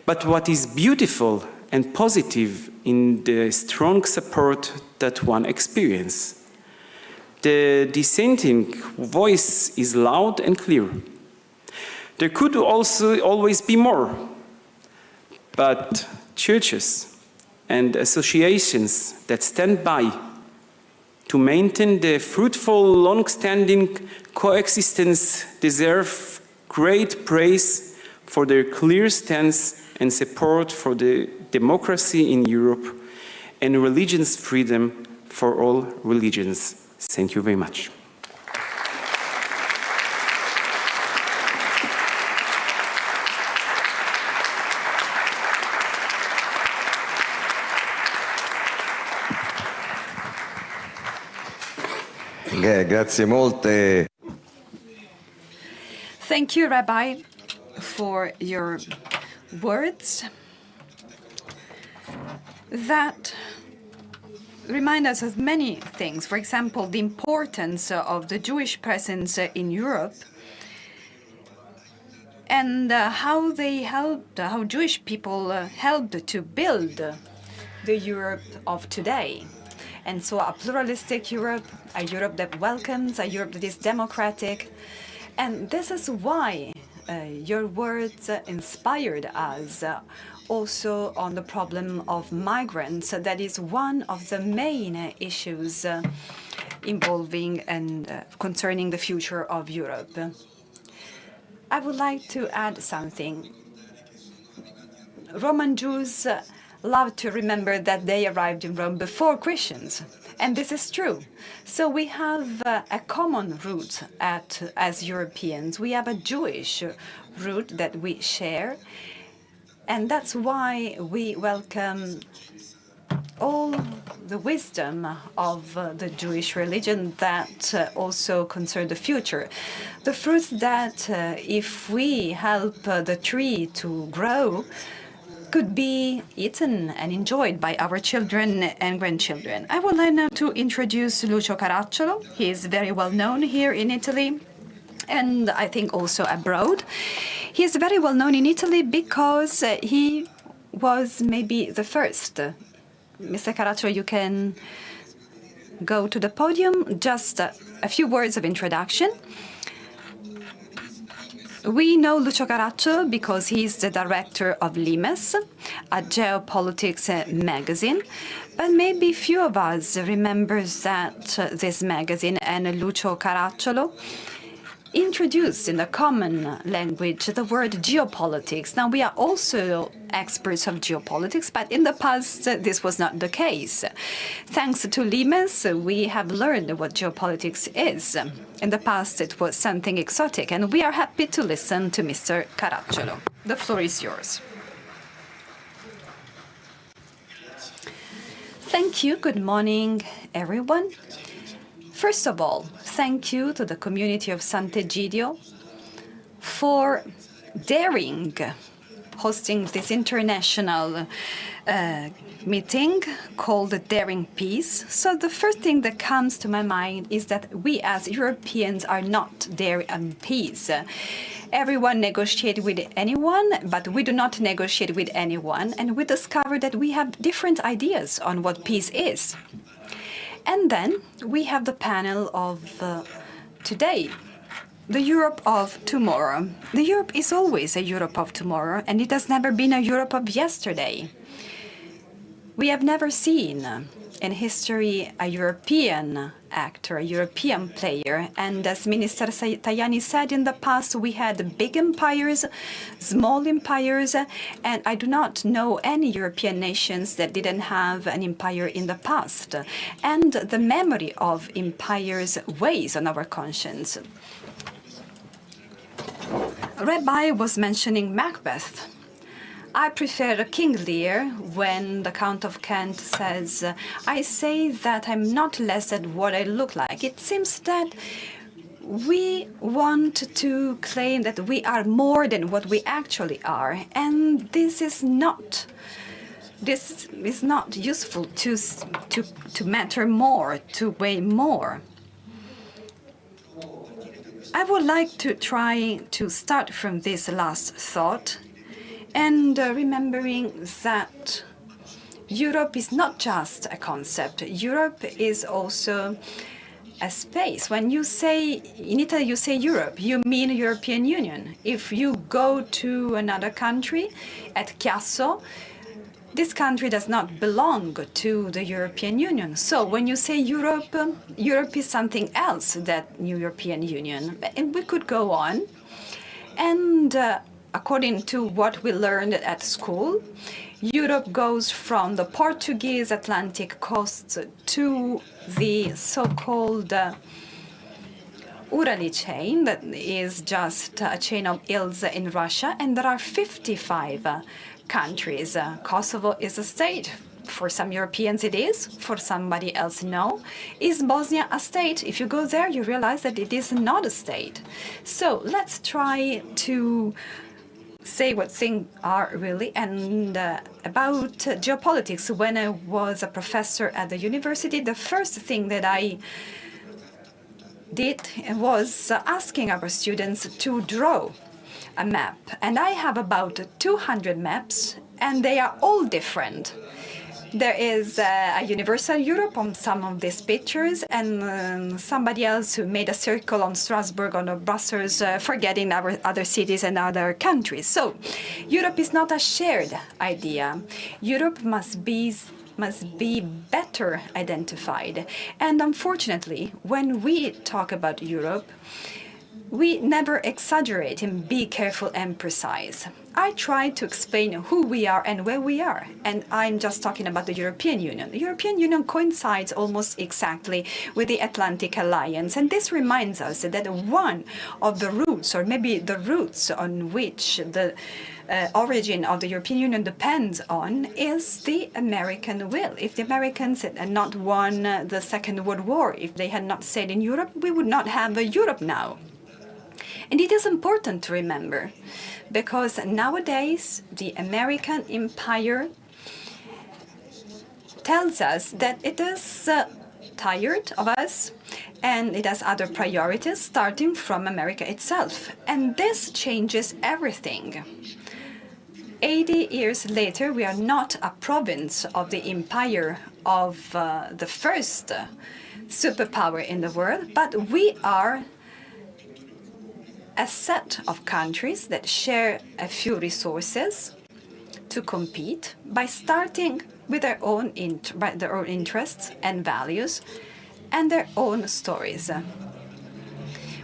Speaker 2: But what is beautiful and positive in the strong support that one experiences. The dissenting voice is loud and clear. There could also always be more, but churches and associations that stand by to maintain the fruitful, long-standing coexistence deserve great praise for their clear stance and support for the democracy in Europe and religion's freedom for all religions. Thank you very much.
Speaker 1: Grazie molte.
Speaker 5: Thank you, Rabbi, for your words that remind us of many things. For example, the importance of the Jewish presence in Europe and how Jewish people helped to build the Europe of today. And so a pluralistic Europe, a Europe that welcomes, a Europe that is democratic. And this is why your words inspired us also on the problem of migrants. That is one of the main issues involving and concerning the future of Europe. I would like to add something. Roman Jews love to remember that they arrived in Rome before Christians. And this is true. So we have a common root as Europeans. We have a Jewish root that we share. And that's why we welcome all the wisdom of the Jewish religion that also concern the future. The fruits that if we help the tree to grow, could be eaten and enjoyed by our children and grandchildren. I would like now to introduce Lucio Caracciolo. He is very well known here in Italy and I think also abroad. He is very well known in Italy because he was maybe the first. Mr. Caracciolo, you can go to the podium. Just a few words of introduction. We know Lucio Caracciolo because he's the director of Limes, a geopolitics magazine. But maybe few of us remembers that this magazine and Lucio Caracciolo introduced in the common language the word geopolitics. Now, we are also experts of geopolitics, but in the past, this was not the case. Thanks to Limes, we have learned what geopolitics is. In the past, it was something exotic, and we are happy to listen to Mr. Caracciolo. The floor is yours. Thank you. Good morning, everyone. First of all, thank you to the community of Sant'Egidio for daring hosting this international meeting called Daring Peace. So the first thing that comes to my mind is that we as Europeans are not daring peace. Everyone negotiates with anyone, but we do not negotiate with anyone. And we discover that we have different ideas on what peace is. And then we have the panel of today, the Europe of tomorrow. The Europe is always a Europe of tomorrow, and it has never been a Europe of yesterday. We have never seen in history a European actor, a European player. And as Minister Tajani said, in the past we had big empires, small empires, and I do not know any European nations that didn't have an empire in the past. And the memory of empires weighs on our conscience. Rabbi was mentioning Macbeth. I prefer King Lear when the Count of Kent says, I say that I'm not less than what I look like. It seems that we want to claim that we are more than what we actually are. And this is not useful to matter more, to weigh more. I would like to try to start from this last thought and remembering that Europe is not just a concept. Europe is also a space. When you say, in Italy you say Europe, you mean European Union. If you go to another country, at Chiasso, this country does not belong to the European Union. So when you say Europe, Europe is something else than European Union. And we could go on. And according to what we learned at school, Europe goes from the Portuguese Atlantic coast to the so-called Urali chain, that is just a chain of hills in Russia, and there are 55 countries. Kosovo is a state. For some Europeans it is, for somebody else no. Is Bosnia a state? If you go there, you realize that it is not a state. So let's try to say what things are really. And about geopolitics, when I was a professor at the university, the first thing that I did was asking our students to draw a map. And I have about 200 maps, and they are all different. There is a universal Europe on some of these pictures, and somebody else who made a circle on Strasbourg or Brussels, forgetting our other cities and other countries. So Europe is not a shared idea. Europe must be better identified. And unfortunately, when we talk about Europe, we never exaggerate and be careful and precise. I try to explain who we are and where we are, and I'm just talking about the European Union. The European Union coincides almost exactly with the Atlantic Alliance, and this reminds us that one of the roots, or maybe the roots on which the origin of the European Union depends on, is the American will. If the Americans had not won the Second World War, if they had not stayed in Europe, we would not have a Europe now. And it is important to remember, because nowadays the American empire tells us that it is tired of us and it has other priorities starting from America itself. And this changes everything. 80 years later, we are not a province of the empire of the first superpower in the world, but we are a set of countries that share a few resources to compete by starting with their own interests and values and their own stories.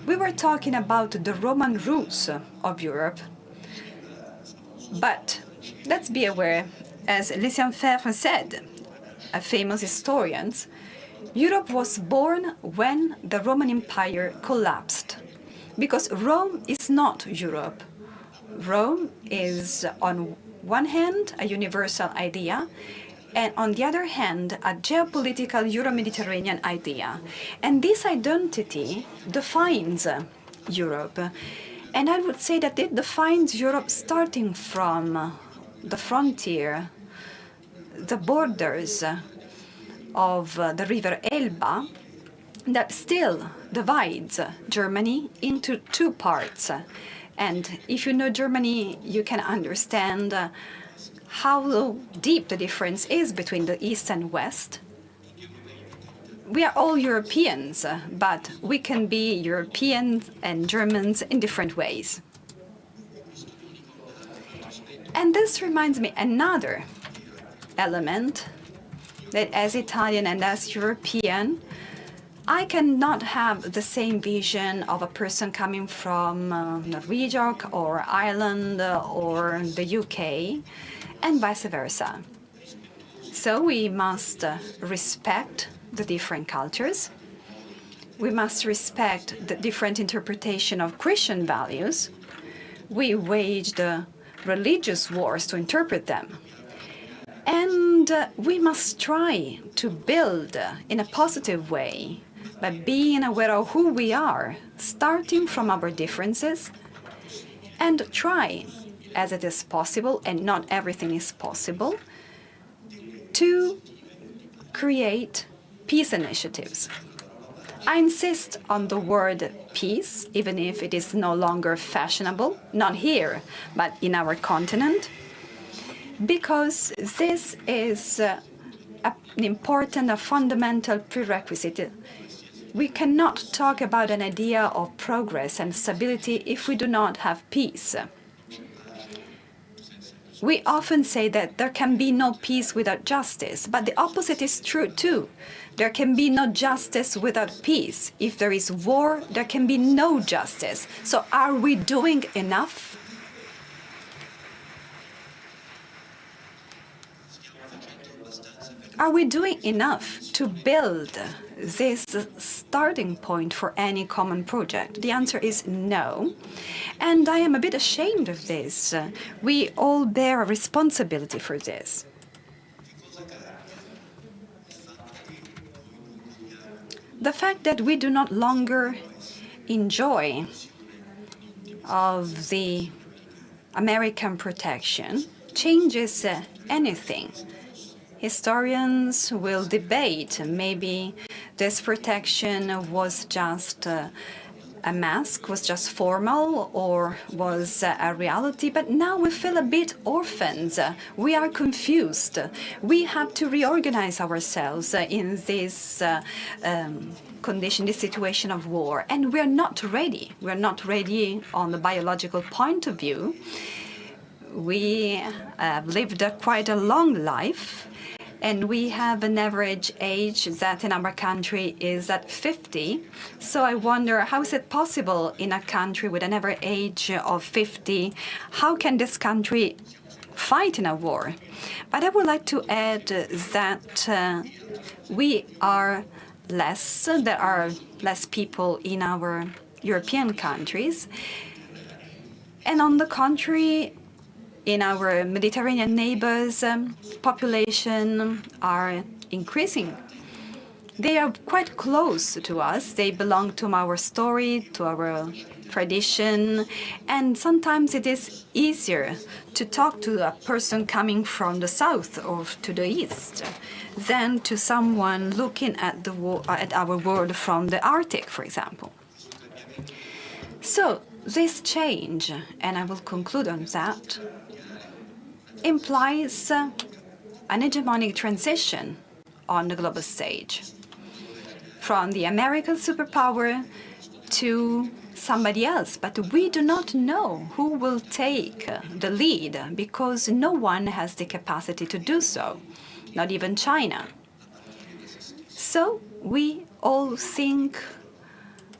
Speaker 5: We were talking about the Roman roots of Europe, but let's be aware, as Lucien Febvre said, a famous historian, Europe was born when the Roman Empire collapsed. Because Rome is not Europe. Rome is, on one hand, a universal idea, and on the other hand, a geopolitical Euro-Mediterranean idea. And this identity defines Europe. And I would say that it defines Europe starting from the frontier, the borders of the river Elba, that still divides Germany into two parts. And if you know Germany, you can understand how deep the difference is between the East and West. We are all Europeans, but we can be Europeans and Germans in different ways. And this reminds me another element that as Italian and as European, I cannot have the same vision of a person coming from Norwegia or Ireland or the UK, and vice versa. So we must respect the different cultures. We must respect the different interpretation of Christian values. We waged religious wars to interpret them. And we must try to build in a positive way by being aware of who we are, starting from our differences, and try, as it is possible, and not everything is possible, to create peace initiatives. I insist on the word peace, even if it is no longer fashionable, not here, but in our continent, because this is an important, a fundamental prerequisite. We cannot talk about an idea of progress and stability if we do not have peace. We often say that there can be no peace without justice, but the opposite is true too. There can be no justice without peace. If there is war, there can be no justice. So are we doing enough? Are we doing enough to build this starting point for any common project? The answer is no. And I am a bit ashamed of this. We all bear a responsibility for this. The fact that we do not longer enjoy of the American protection changes anything. Historians will debate maybe this protection was just a mask, was just formal, or was a reality. But now we feel a bit orphans. We are confused. We have to reorganize ourselves in this condition, this situation of war. And we're not ready. We're not ready on the biological point of view. We have lived quite a long life. And we have an average age that in our country is at 50. So I wonder, how is it possible in a country with an average age of 50? How can this country fight in a war? But I would like to add that we are less, there are less people in our European countries. And on the contrary, in our Mediterranean neighbors, population are increasing. They are quite close to us. They belong to our story, to our tradition, and sometimes it is easier to talk to a person coming from the south or to the east than to someone looking at our world from the Arctic, for example. So this change, and I will conclude on that, implies an hegemonic transition on the global stage, from the American superpower to somebody else. But we do not know who will take the lead, because no one has the capacity to do so, not even China. So we all think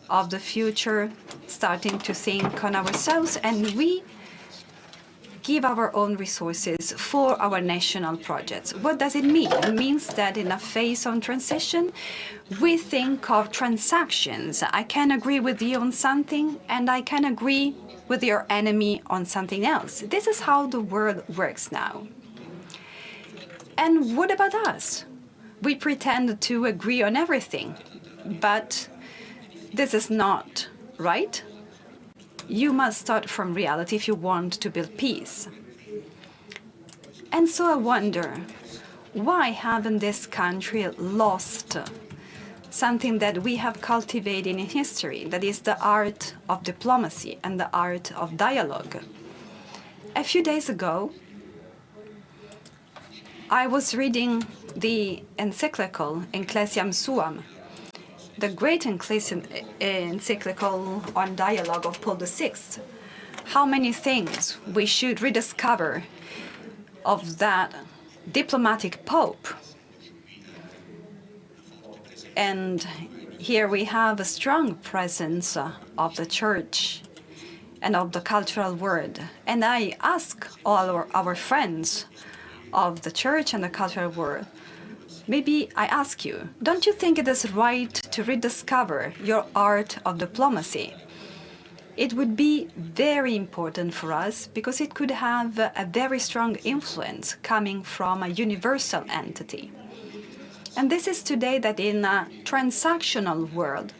Speaker 5: of the future, starting to think on ourselves, and we give our own resources for our national projects. What does it mean? It means that in a phase of transition, we think of transactions. I can agree with you on something, and I can agree with your enemy on something else. This is how the world works now. And what about us? We pretend to agree on everything, but this is not right. You must start from reality if you want to build peace. And so I wonder, why haven't this country lost something that we have cultivated in history, that is the art of diplomacy and the art of dialogue? A few days ago, I was reading the encyclical Ecclesiam Suam, the great encyclical on dialogue of Paul VI. How many things we should rediscover of that diplomatic pope. And here we have a strong presence of the church and of the cultural world. And I ask all our friends of the church and the cultural world, maybe I ask you, don't you think it is right to rediscover your art of diplomacy? It would be very important for us because it could have a very strong influence coming from a universal entity. And this is today that in a transactional world,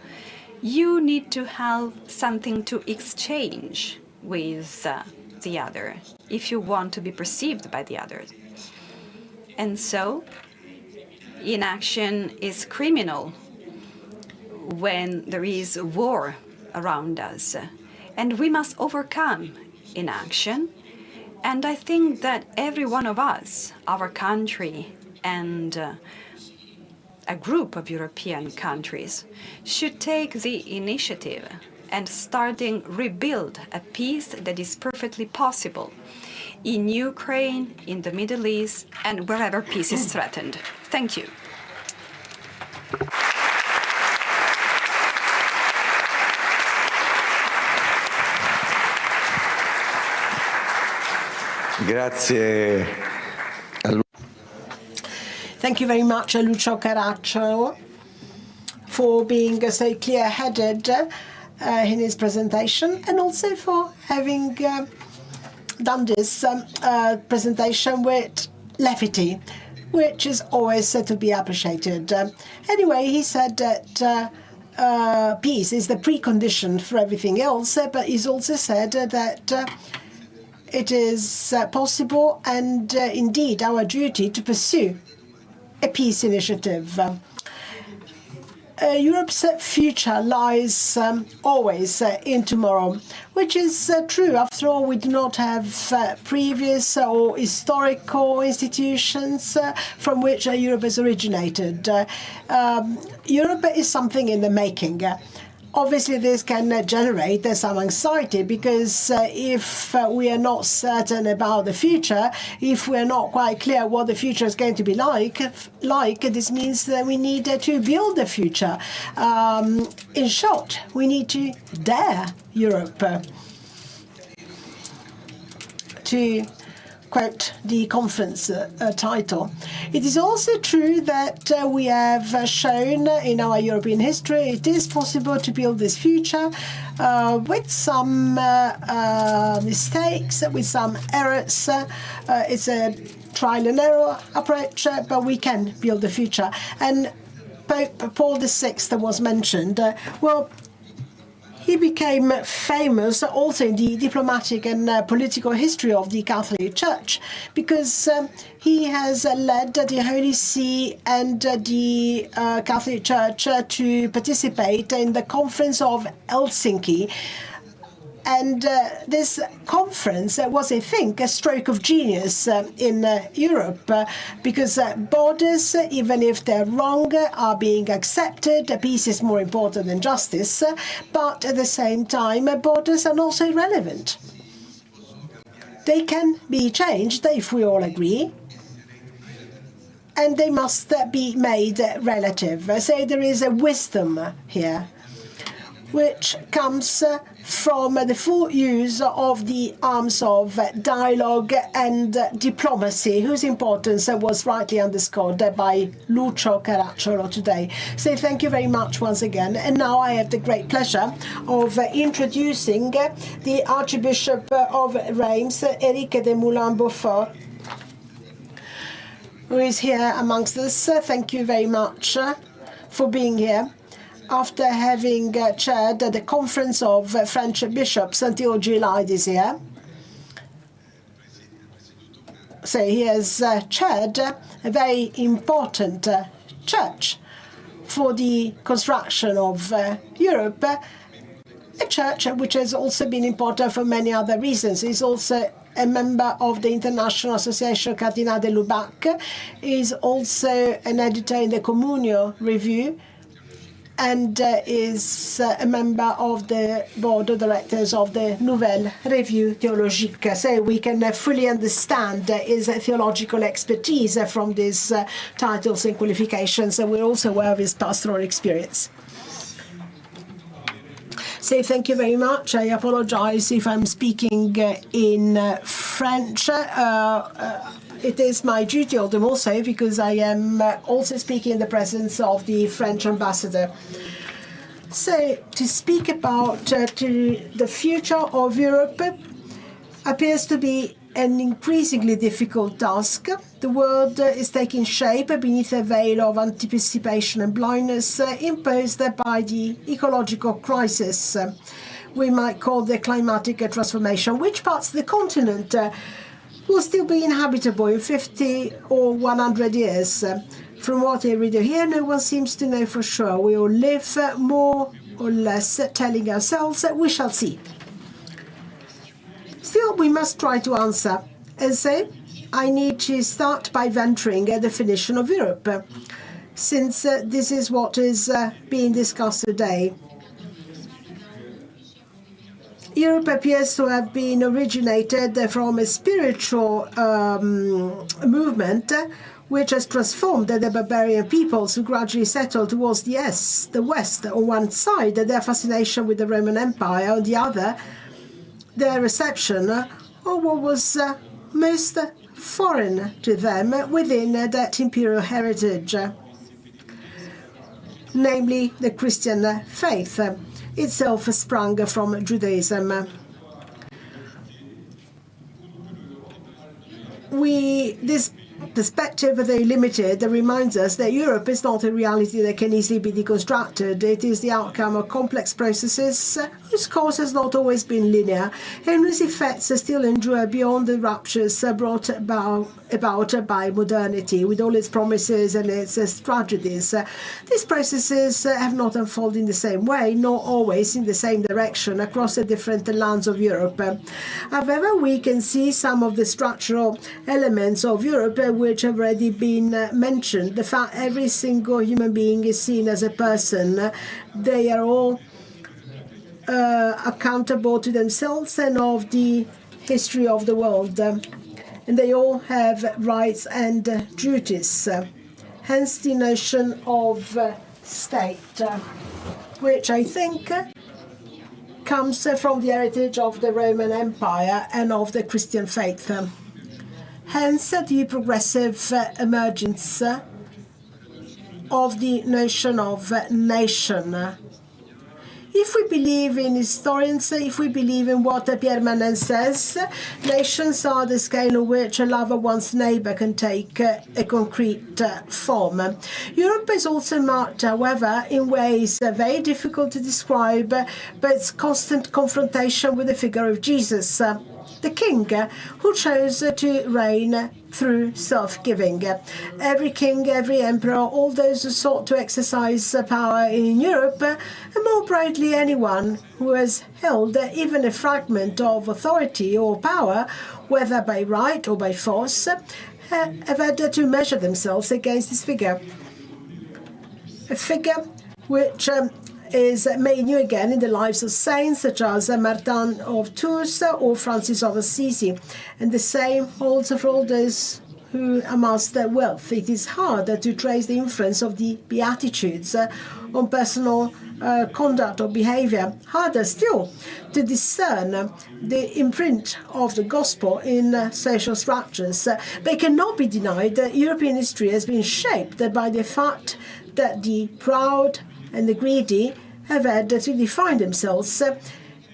Speaker 5: you need to have something to exchange with the other if you want to be perceived by the other. And so, inaction is criminal when there is war around us. And we must overcome inaction. And I think that every one of us, our country and a group of European countries, should take the initiative and starting rebuild a peace that is perfectly possible in Ukraine, in the Middle East, and wherever peace is threatened. Thank you.
Speaker 1: Grazie.
Speaker 3: Thank you very much, Lucio Caracciolo, for being so clear-headed in his presentation, and also for having done this presentation with levity, which is always to be appreciated. Anyway, he said that peace is the precondition for everything else, but he's also said that it is possible and indeed our duty to pursue a peace initiative. Europe's future lies always in tomorrow, which is true. After all, we do not have previous or historical institutions from which Europe has originated. Europe is something in the making. Obviously, this can generate some anxiety because if we are not certain about the future, if we are not quite clear what the future is going to be like, this means that we need to build the future. In short, we need to dare Europe. To quote the conference title. It is also true that we have shown in our European history it is possible to build this future with some mistakes, with some errors. It's a trial and error approach, but we can build the future. And Pope Paul VI was mentioned. Well, he became famous also in the diplomatic and political history of the Catholic Church because he has led the Holy See and the Catholic Church to participate in the Conference of Helsinki. And this conference was, I think, a stroke of genius in Europe because borders, even if they're wrong, are being accepted. Peace is more important than justice. But at the same time, borders are also irrelevant. They can be changed if we all agree. And they must be made relative. So there is a wisdom here, which comes from the full use of the arms of dialogue and diplomacy, whose importance was rightly underscored by Lucio Caracciolo today. So thank you very much once again. And now I have the great pleasure of introducing the Archbishop of Reims, Éric de Moulin-Beaufort, who is here amongst us. Thank you very much for being here. After having chaired the Conference of French Bishops until July this year. So he has chaired a very important church for the construction of Europe, a church which has also been important for many other reasons. He's also a member of the International Association Cardinal de Lubac. He's also an editor in the Communio Review, and is a member of the board of directors of the Nouvelle Revue Théologique. So we can fully understand his theological expertise from these titles and qualifications, and we're also aware of his pastoral experience. So thank you very much. I apologize if I'm speaking in French. It is my duty also because I am also speaking in the presence of the French ambassador. So to speak about the future of Europe appears to be an increasingly difficult task. The world is taking shape beneath a veil of anticipation and blindness imposed by the ecological crisis we might call the climatic transformation. Which parts of the continent will still be inhabitable in 50 or 100 years? From what I read here, no one seems to know for sure. We all live more or less telling ourselves that we shall see. Still, we must try to answer. And so, I need to start by venturing a definition of Europe, since this is what is being discussed today. Europe appears to have been originated from a spiritual movement which has transformed the barbarian peoples who gradually settled towards the West. On one side, their fascination with the Roman Empire, on the other, their reception of what was most foreign to them within that imperial heritage, namely the Christian faith, itself sprung from Judaism. This perspective, though limited, reminds us that Europe is not a reality that can easily be deconstructed. It is the outcome of complex processes whose course has not always been linear and whose effects still endure beyond the ruptures brought about by modernity, with all its promises and its tragedies. These processes have not unfolded in the same way, nor always in the same direction across the different lands of Europe. However, we can see some of the structural elements of Europe which have already been mentioned. The fact every single human being is seen as a person. They are all accountable to themselves and of the history of the world. And they all have rights and duties. Hence the notion of state, which I think comes from the heritage of the Roman Empire and of the Christian faith. Hence the progressive emergence of the notion of nation. If we believe in historians, if we believe in what Pierre Manin says, nations are the scale on which a love of one's neighbour can take a concrete form. Europe is also marked, however, in ways very difficult to describe by its constant confrontation with the figure of Jesus, the king who chose to reign through self-giving. Every king, every emperor, all those who sought to exercise power in Europe, and more broadly anyone who has held even a fragment of authority or power, whether by right or by force, have had to measure themselves against this figure. A figure which is made new again in the lives of saints such as Martin of Tours or Francis of Assisi. And the same holds for all those who amassed their wealth. It is hard to trace the influence of the Beatitudes on personal conduct or behavior. Harder still to discern the imprint of the gospel in social structures. But it cannot be denied that European history has been shaped by the fact that the proud and the greedy have had to define themselves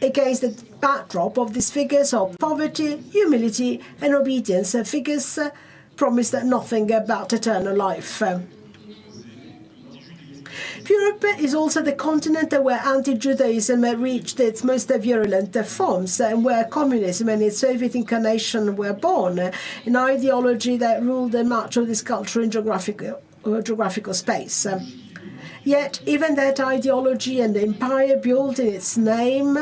Speaker 3: against the backdrop of these figures of poverty, humility, and obedience, figures promised nothing but eternal life. Europe is also the continent where anti-Judaism reached its most virulent forms, and where communism and its Soviet incarnation were born, an ideology that ruled much of this cultural and geographical space. Yet even that ideology and the empire built in its name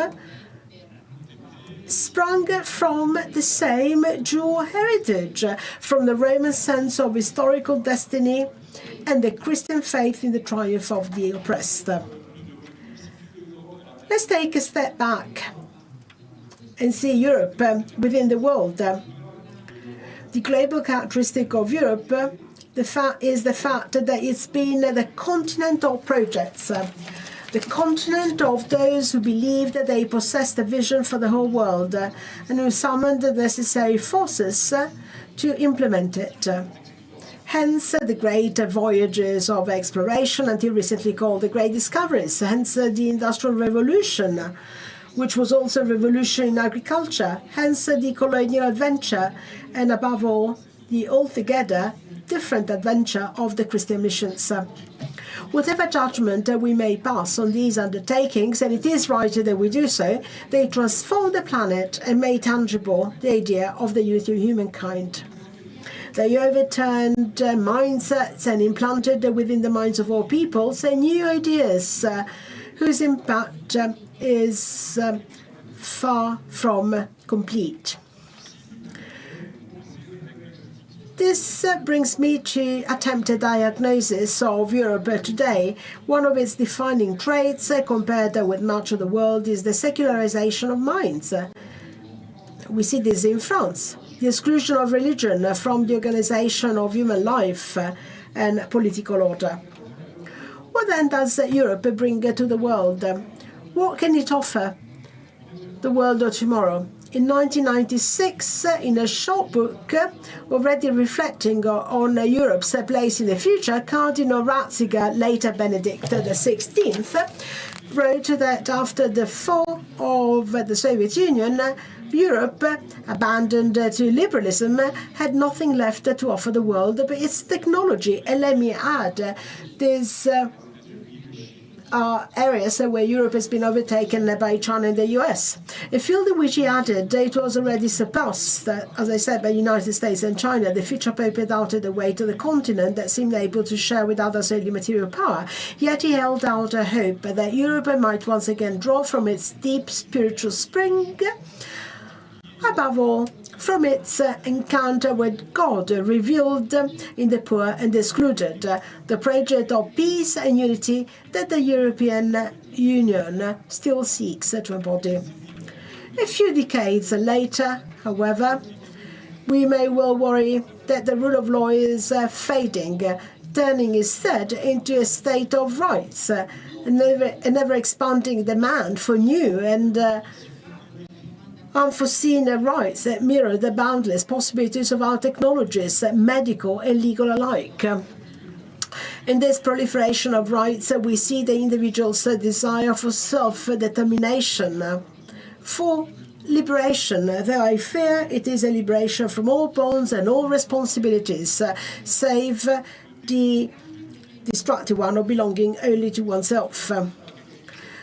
Speaker 3: sprung from the same dual heritage, from the Roman sense of historical destiny and the Christian faith in the triumph of the oppressed. Let's take a step back and see Europe within the world. The global characteristic of Europe is the fact that it's been the continent of projects, the continent of those who believed that they possessed a vision for the whole world and who summoned the necessary forces to implement it. Hence the great voyages of exploration, until recently called the Great Discoveries, hence the Industrial Revolution, which was also a revolution in agriculture, hence the colonial adventure, and above all, the altogether different adventure of the Christian missions. Whatever judgment we may pass on these undertakings, and it is right that we do so, they transformed the planet and made tangible the idea of the unity of humankind. They overturned mindsets and implanted within the minds of all peoples new ideas whose impact is far from complete. This brings me to attempt a diagnosis of Europe today. One of its defining traits, compared with much of the world, is the secularization of minds. We see this in France, the exclusion of religion from the organization of human life and political order. What then does Europe bring to the world? What can it offer the world of tomorrow? in 1996, in a short book, already reflecting on Europe's place in the future, Cardinal Ratzinger, later Benedict XVI, wrote that after the fall of the Soviet Union, Europe, abandoned to liberalism, had nothing left to offer the world but its technology. And let me add, these are areas where Europe has been overtaken by China and the US. A field in which he added it was already surpassed, as I said, by the United States and China. The future Pope had doubted the way to the continent that seemed able to share with others only material power. Yet he held out a hope that Europe might once again draw from its deep spiritual spring, above all, from its encounter with God, revealed in the poor and excluded, the project of peace and unity that the European Union still seeks to embody. A few decades later, however, we may well worry that the rule of law is fading, turning instead into a state of rights, a never-expanding demand for new and unforeseen rights that mirror the boundless possibilities of our technologies, medical and legal alike. In this proliferation of rights, we see the individual's desire for self-determination, for liberation, though I fear it is a liberation from all bonds and all responsibilities, save the destructive one of belonging only to oneself.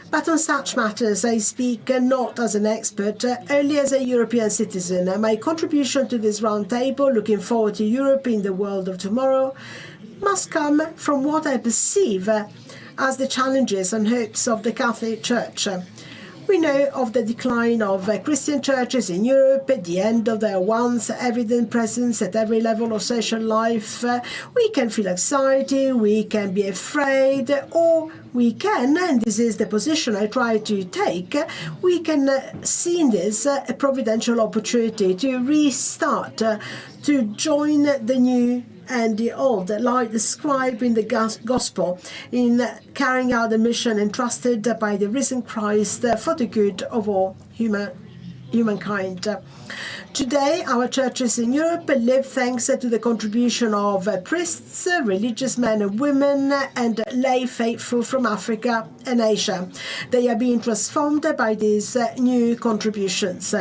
Speaker 3: But on such matters, I speak not as an expert, only as a European citizen. My contribution to this round table, looking forward to Europe in the world of tomorrow, must come from what I perceive as the challenges and hopes of the Catholic Church. We know of the decline of Christian churches in Europe, the end of their once evident presence at every level of social life. We can feel anxiety, we can be afraid, or we can, and this is the position I try to take, we can see in this a providential opportunity to restart, to join the new and the old, like described in the Gospel, in carrying out the mission entrusted by the risen Christ for the good of all humankind. Today, our churches in Europe live thanks to the contribution of priests, religious men and women, and lay faithful from Africa and Asia. They are being transformed by these new contributions.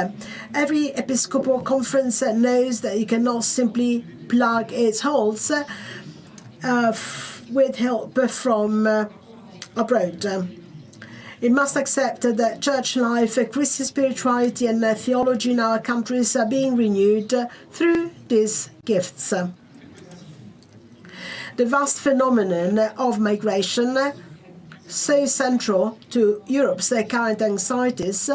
Speaker 3: Every episcopal conference knows that you cannot simply plug its holes with help from abroad. It must accept that church life, Christian spirituality and theology in our countries are being renewed through these gifts. The vast phenomenon of migration, so central to Europe's current anxieties,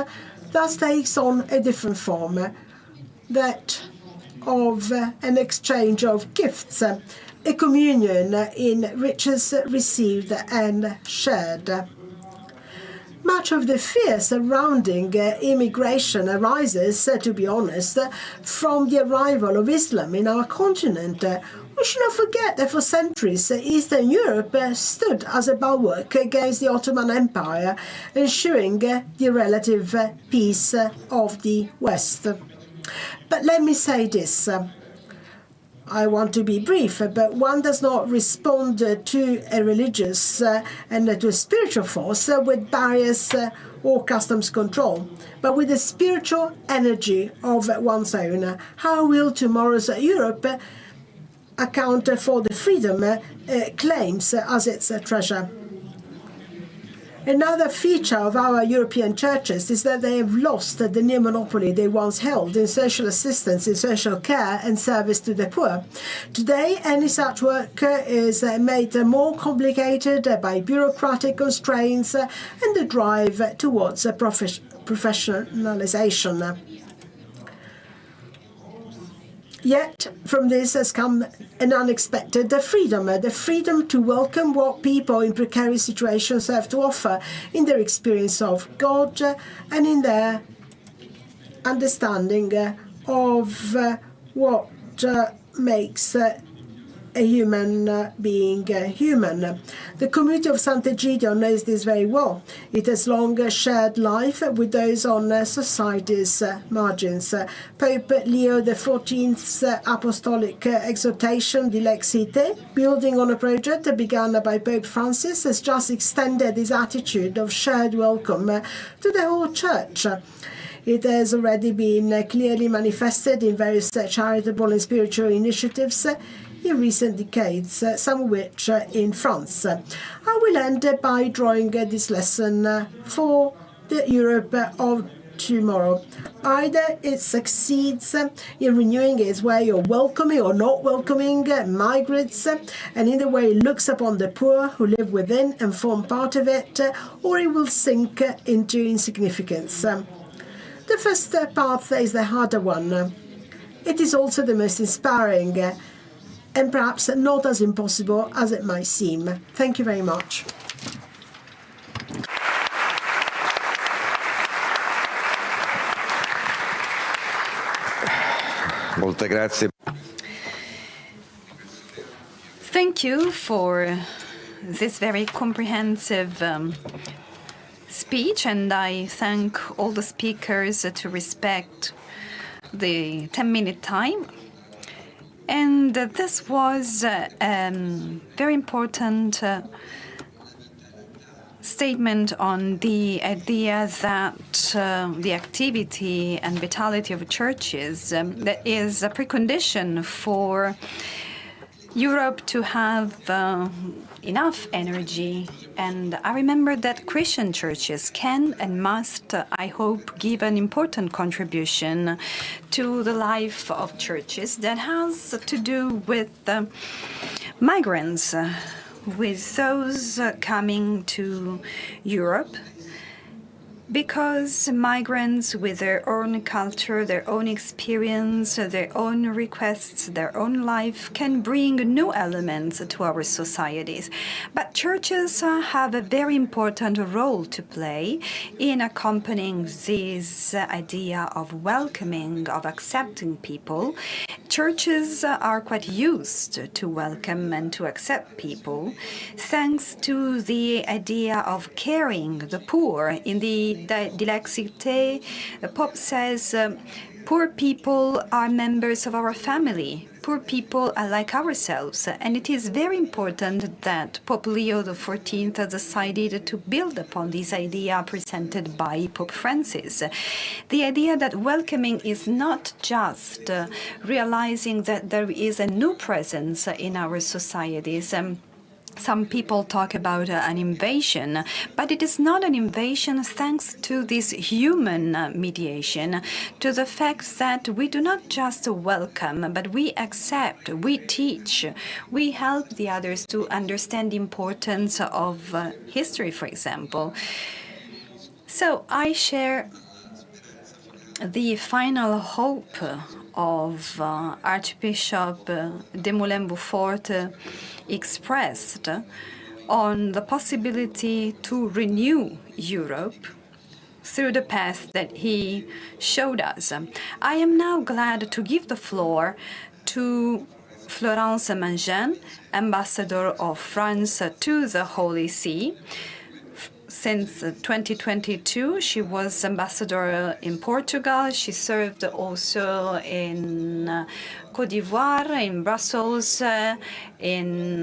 Speaker 3: thus takes on a different form, that of an exchange of gifts, a communion in riches received and shared. Much of the fear surrounding immigration arises, to be honest, from the arrival of Islam in our continent. We should not forget that for centuries, Eastern Europe stood as a bulwark against the Ottoman Empire, ensuring the relative peace of the West. But let me say this. I want to be brief, but one does not respond to a religious and to a spiritual force with barriers or customs control, but with the spiritual energy of one's own. How will tomorrow's Europe account for the freedom it claims as its treasure? Another feature of our European churches is that they have lost the near monopoly they once held in social assistance, in social care and service to the poor. Today, any such work is made more complicated by bureaucratic constraints and the drive towards professionalization. Yet from this has come an unexpected freedom, the freedom to welcome what people in precarious situations have to offer in their experience of God and in their understanding of what makes a human being human. The community of Sant'Egidio knows this very well. It has long shared life with those on society's margins. Pope Leo XIV's apostolic exhortation, Dilexite, building on a project begun by Pope Francis, has just extended this attitude of shared welcome to the whole Church. It has already been clearly manifested in various charitable and spiritual initiatives in recent decades, some of which in France. I will end by drawing this lesson for the Europe of tomorrow. Either it succeeds in renewing its way of welcoming or not welcoming migrants, and in the way it looks upon the poor who live within and form part of it, or it will sink into insignificance. The first path is the harder one. It is also the most inspiring and perhaps not as impossible as it might seem. Thank you very much.
Speaker 1: Molte grazie.
Speaker 5: Thank you for this very comprehensive speech, and I thank all the speakers to respect the 10-minute time. And this was a very important statement on the idea that the activity and vitality of churches that is a precondition for Europe to have enough energy. And I remember that Christian churches can and must, I hope, give an important contribution to the life of churches that has to do with migrants, with those coming to Europe, because migrants with their own culture, their own experience, their own requests, their own life can bring new elements to our societies. But churches have a very important role to play in accompanying this idea of welcoming, of accepting people. Churches are quite used to welcome and to accept people, thanks to the idea of caring the poor. In the Dilexite, the Pope says, poor people are members of our family. Poor people are like ourselves. And it is very important that Pope Leo XIV decided to build upon this idea presented by Pope Francis. The idea that welcoming is not just realizing that there is a new presence in our societies. Some people talk about an invasion, but it is not an invasion thanks to this human mediation, to the fact that we do not just welcome, but we accept, we teach, we help the others to understand the importance of history, for example. So I share the final hope of Archbishop de Moulin-Beaufort expressed on the possibility to renew Europe through the path that he showed us. I am now glad to give the floor to Florence Mangin, Ambassador of France to the Holy See. Since 2022, she was ambassador in Portugal. She served also in Côte d'Ivoire, in Brussels, in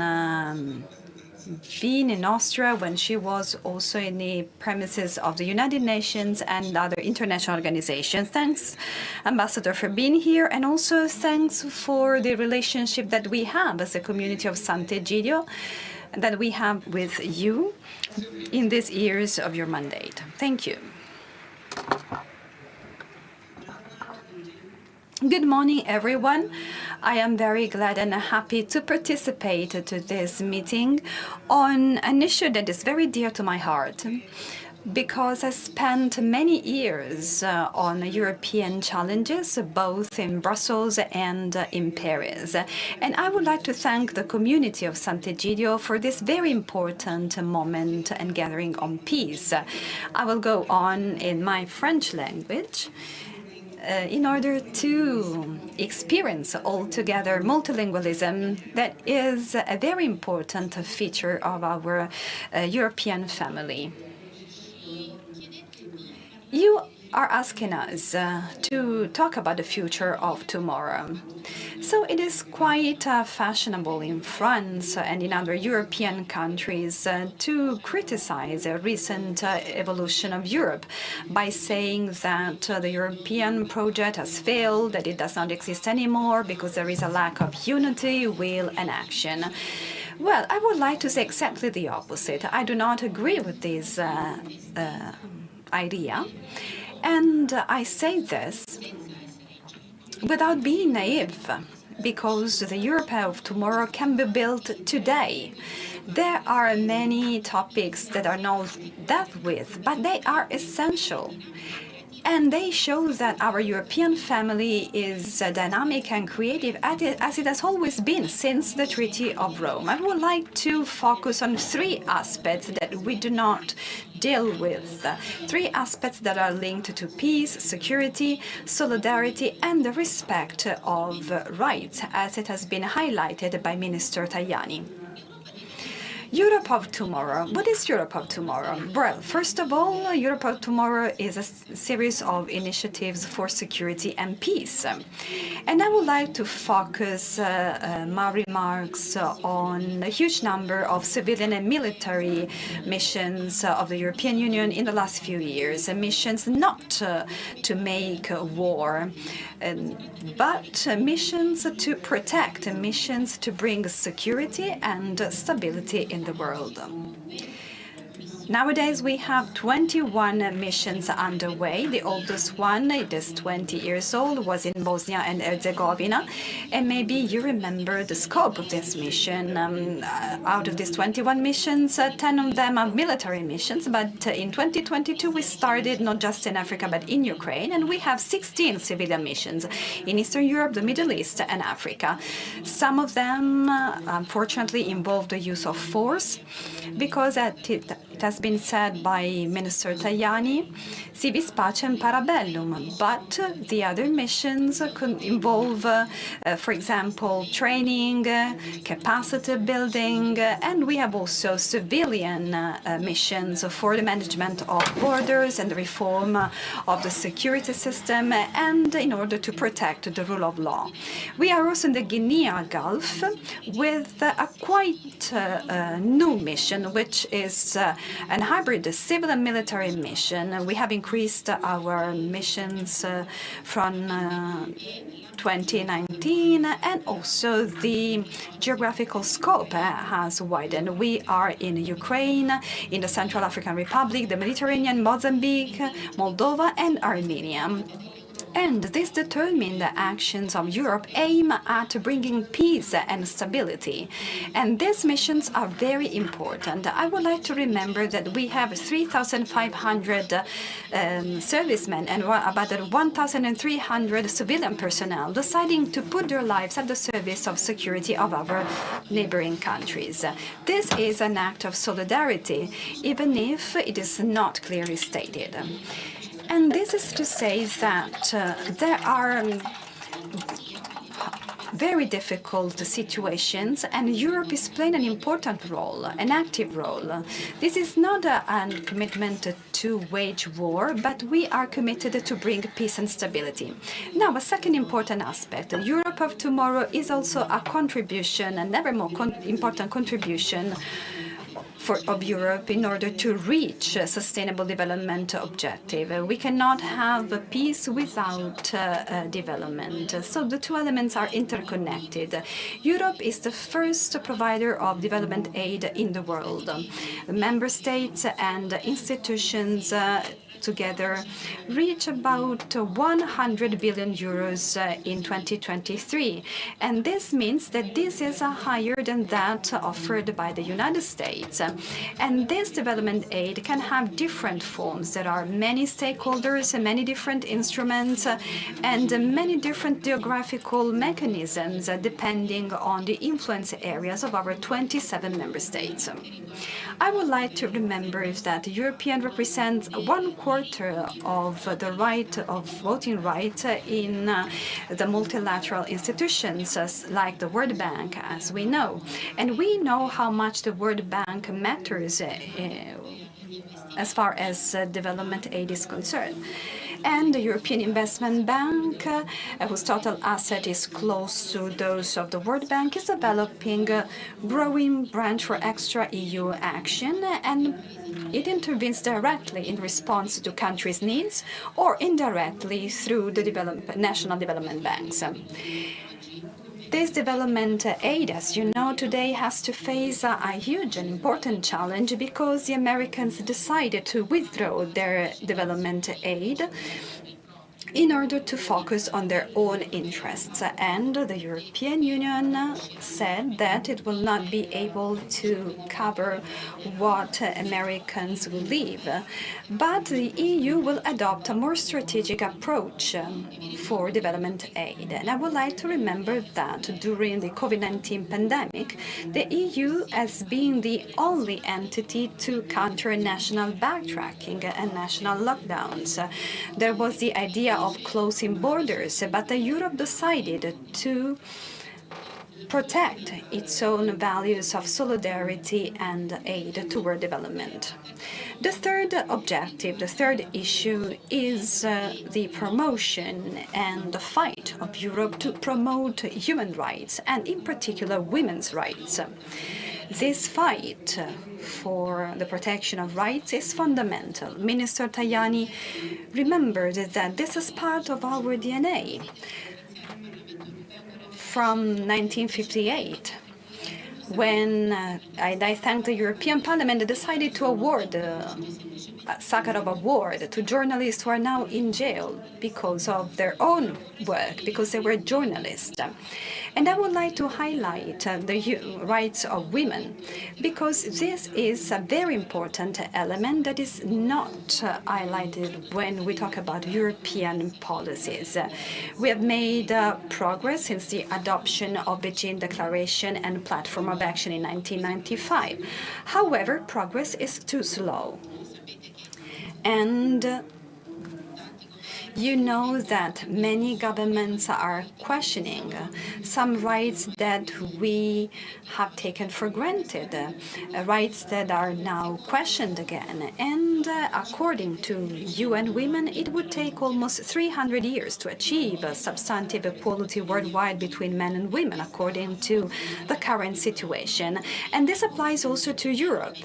Speaker 5: Wien, in Austria, when she was also in the premises of the United Nations and other international organizations. Thanks, Ambassador, for being here, and also thanks for the relationship that we have as a community of Sant'Egidio, that we have with you in these years of your mandate. Thank you. Good morning, everyone. I am very glad and happy to participate to this meeting on an issue that is very dear to my heart, because I spent many years on European challenges, both in Brussels and in Paris. And I would like to thank the community of Sant'Egidio for this very important moment and gathering on peace. I will go on in my French language. in order to experience altogether multilingualism that is a very important feature of our European family. You are asking us to talk about the future of tomorrow. So it is quite fashionable in France and in other European countries to criticize a recent evolution of Europe by saying that the European project has failed, that it does not exist anymore because there is a lack of unity, will, and action. Well, I would like to say exactly the opposite. I do not agree with this idea. And I say this without being naive, because the Europe of tomorrow can be built today. There are many topics that are not dealt with, but they are essential. And they show that our European family is dynamic and creative as it has always been since the Treaty of Rome. I would like to focus on three aspects that we do not deal with. Three aspects that are linked to peace, security, solidarity, and the respect of rights, as it has been highlighted by Minister Tajani. Europe of tomorrow. What is Europe of tomorrow? Well, first of all, Europe of tomorrow is a series of initiatives for security and peace. And I would like to focus my remarks on a huge number of civilian and military missions of the European Union in the last few years. Missions not to make war, but missions to protect, missions to bring security and stability in the world. Nowadays, we have 21 missions underway. The oldest one, it is 20 years old, was in Bosnia and Herzegovina. And maybe you remember the scope of this mission. Out of these 21 missions, 10 of them are military missions. But in 2022, we started not just in Africa, but in Ukraine. And we have 16 civilian missions in Eastern Europe, the Middle East, and Africa. Some of them, unfortunately, involve the use of force, because it has been said by Minister Tajani, si vis pacem para bellum. But the other missions could involve, for example, training, capacity building, and we have also civilian missions for the management of borders and the reform of the security system, and in order to protect the rule of law. We are also in the Guinea Gulf with a quite new mission, which is an hybrid civil and military mission. We have increased our missions from 2019, and also the geographical scope has widened. We are in Ukraine, in the Central African Republic, the Mediterranean, Mozambique, Moldova, and Armenia. And this determined the actions of Europe aim at bringing peace and stability. And these missions are very important. I would like to remember that we have 3,500 servicemen and about 1,300 civilian personnel deciding to put their lives at the service of security of our neighboring countries. This is an act of solidarity, even if it is not clearly stated. And this is to say that there are very difficult situations, and Europe is playing an important role, an active role. This is not a commitment to wage war, but we are committed to bring peace and stability. Now, a second important aspect, Europe of tomorrow is also a contribution, a never more important contribution of Europe in order to reach a sustainable development objective. We cannot have peace without development. So the two elements are interconnected. Europe is the first provider of development aid in the world. Member states and institutions together reach about 100 billion euros in 2023. And this means that this is higher than that offered by the United States. And this development aid can have different forms. There are many stakeholders, many different instruments, and many different geographical mechanisms depending on the influence areas of our 27 member states. I would like to remember that the European represents 1/4 of the right of voting right in the multilateral institutions, like the World Bank, as we know. And we know how much the World Bank matters as far as development aid is concerned. And the European Investment Bank, whose total asset is close to those of the World Bank, is developing a growing branch for extra EU action, and it intervenes directly in response to countries' needs or indirectly through the national development banks. This development aid, as you know, today has to face a huge and important challenge because the Americans decided to withdraw their development aid in order to focus on their own interests. And the European Union said that it will not be able to cover what Americans will leave. But the EU will adopt a more strategic approach for development aid. And I would like to remember that during the COVID-19 pandemic, the EU has been the only entity to counter national backtracking and national lockdowns. There was the idea of closing borders, but Europe decided to protect its own values of solidarity and aid toward development. The third objective, the third issue, is the promotion and the fight of Europe to promote human rights, and in particular women's rights. This fight for the protection of rights is fundamental. Minister Tajani remembered that this is part of our DNA from 1958, when I thank the European Parliament that decided to award Sakharov Award to journalists who are now in jail because of their own work, because they were journalists. And I would like to highlight the rights of women, because this is a very important element that is not highlighted when we talk about European policies. We have made progress since the adoption of the Beijing Declaration and Platform of Action in 1995. However, progress is too slow. And you know that many governments are questioning some rights that we have taken for granted, rights that are now questioned again. And according to UN Women, it would take almost 300 years to achieve substantive equality worldwide between men and women, according to the current situation. And this applies also to Europe.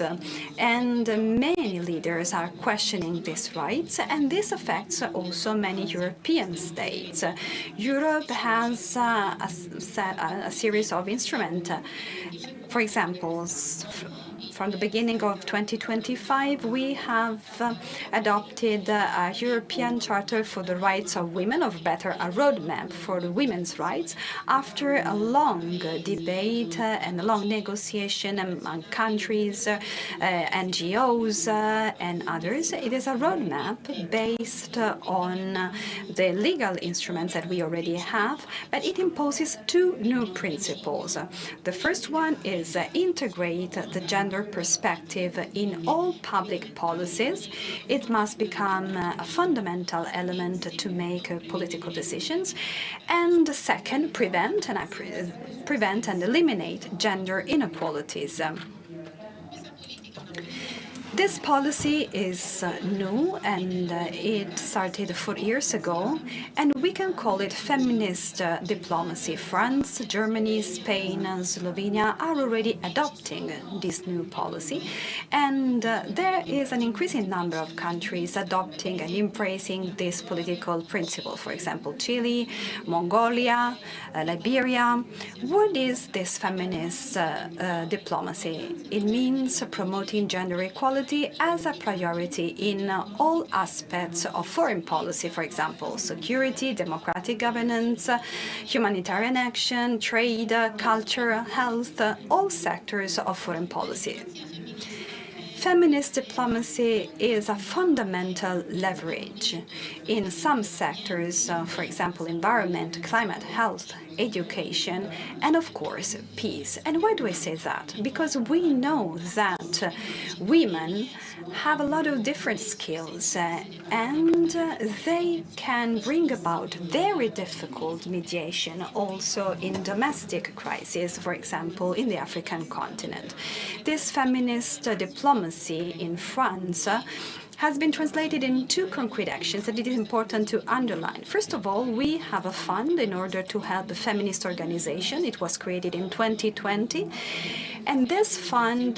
Speaker 5: And many leaders are questioning these rights, and this affects also many European states. Europe has a series of instruments. For example, from the beginning of 2025, we have adopted a European Charter for the Rights of Women, or better, a roadmap for the women's rights, after a long debate and a long negotiation among countries, NGOs, and others. It is a roadmap based on the legal instruments that we already have, but it imposes two new principles. The first one is integrate the gender perspective in all public policies. It must become a fundamental element to make political decisions. And second, prevent and eliminate gender inequalities. This policy is new, and it started 4 years ago, and we can call it feminist diplomacy. France, Germany, Spain, and Slovenia are already adopting this new policy, and there is an increasing number of countries adopting and embracing this political principle. For example, Chile, Mongolia, Liberia. What is this feminist diplomacy? It means promoting gender equality as a priority in all aspects of foreign policy, for example, security, democratic governance, humanitarian action, trade, culture, health, all sectors of foreign policy. Feminist diplomacy is a fundamental leverage in some sectors, for example, environment, climate, health, education, and of course, peace. And why do I say that? Because we know that women have a lot of different skills and they can bring about very difficult mediation also in domestic crises, for example, in the African continent. This feminist diplomacy in France has been translated in two concrete actions that it is important to underline. First of all, we have a fund in order to help a feminist organization. It was created in 2020. And this fund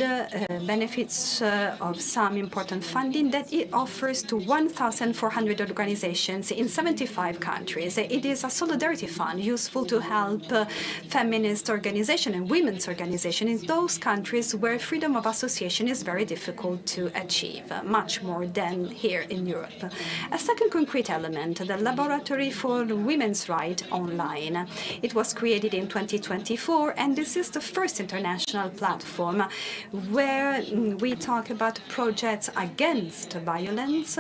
Speaker 5: benefits of some important funding that it offers to 1,400 organizations in 75 countries. It is a solidarity fund useful to help feminist organizations and women's organizations in those countries where freedom of association is very difficult to achieve, much more than here in Europe. A second concrete element, the Laboratory for Women's Rights Online. It was created in 2024, and this is the first international platform where we talk about projects against violence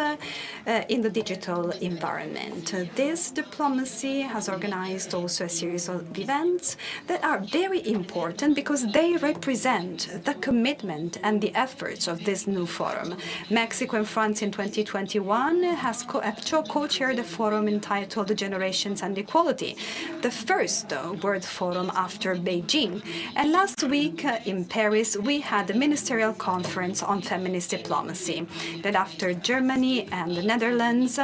Speaker 5: in the digital environment. This diplomacy has organized also a series of events that are very important because they represent the commitment and the efforts of this new forum. Mexico and France in 2021 has co-chaired a forum entitled Generations and Equality, the first World Forum after Beijing. And last week in Paris, we had the Ministerial Conference on Feminist Diplomacy, that after Germany and the Netherlands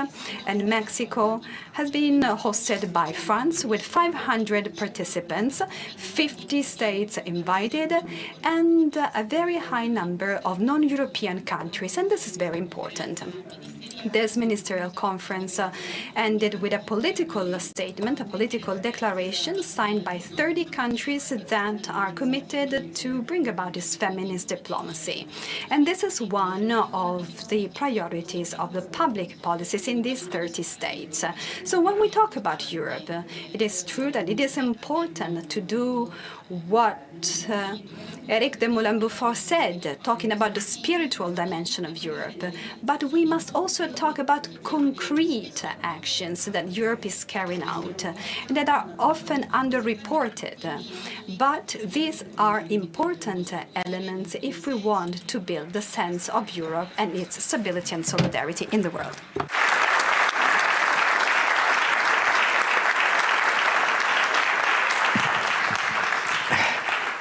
Speaker 5: and Mexico has been hosted by France with 500 participants, 50 states invited, and a very high number of non-European countries, and this is very important. This ministerial conference ended with a political statement, a political declaration signed by 30 countries that are committed to bring about this feminist diplomacy. And this is one of the priorities of the public policies in these 30 states. So when we talk about Europe, it is true that it is important to do what Éric de Moulin-Beaufort said, talking about the spiritual dimension of Europe. But we must also talk about concrete actions that Europe is carrying out that are often underreported. But these are important elements if we want to build the sense of Europe and its stability and solidarity in the world.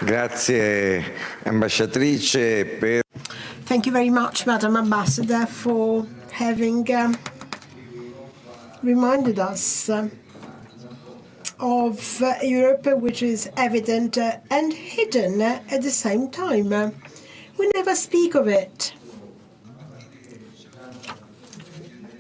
Speaker 1: Grazie, ambasciatrice, per...
Speaker 3: Thank you very much, Madam Ambassador, for having reminded us of Europe, which is evident and hidden at the same time. We never speak of it.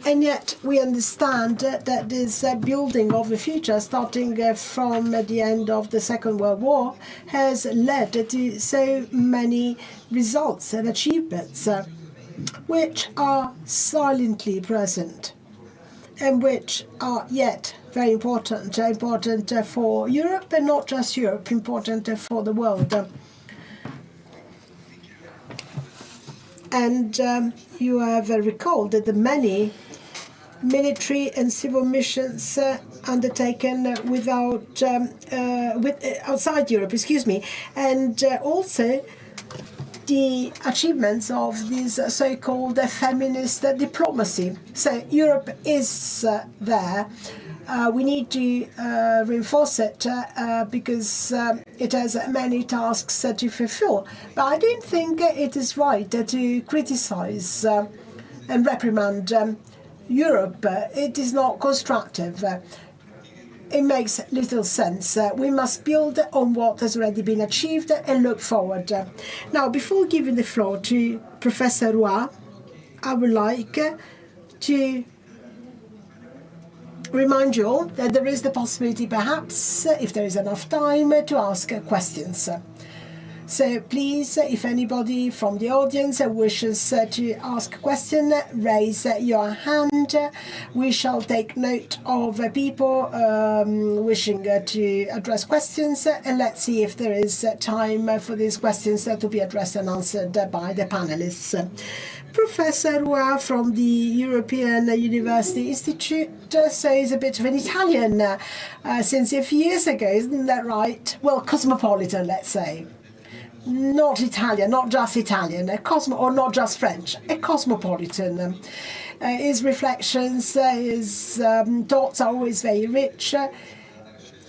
Speaker 3: And yet we understand that this building of the future, starting from the end of the Second World War, has led to so many results and achievements which are silently present and which are yet very important for Europe, and not just Europe, important for the world. And you have recalled that the many military and civil missions undertaken outside Europe, and also the achievements of this so-called feminist diplomacy. So Europe is there. We need to reinforce it because it has many tasks to fulfill. But I don't think it is right to criticize and reprimand Europe. It is not constructive. It makes little sense. We must build on what has already been achieved and look forward. Now, before giving the floor to Professor Roy, I would like to remind you all that there is the possibility, perhaps, if there is enough time, to ask questions. So please, if anybody from the audience wishes to ask a question, raise your hand. We shall take note of people wishing to address questions, and let's see if there is time for these questions to be addressed and answered by the panelists. Professor Roy from the European University Institute says a bit of an Italian since a few years ago, isn't that right? Well, cosmopolitan, let's say. Not Italian, not just Italian, or not just French, a cosmopolitan. His reflections, his thoughts are always very rich.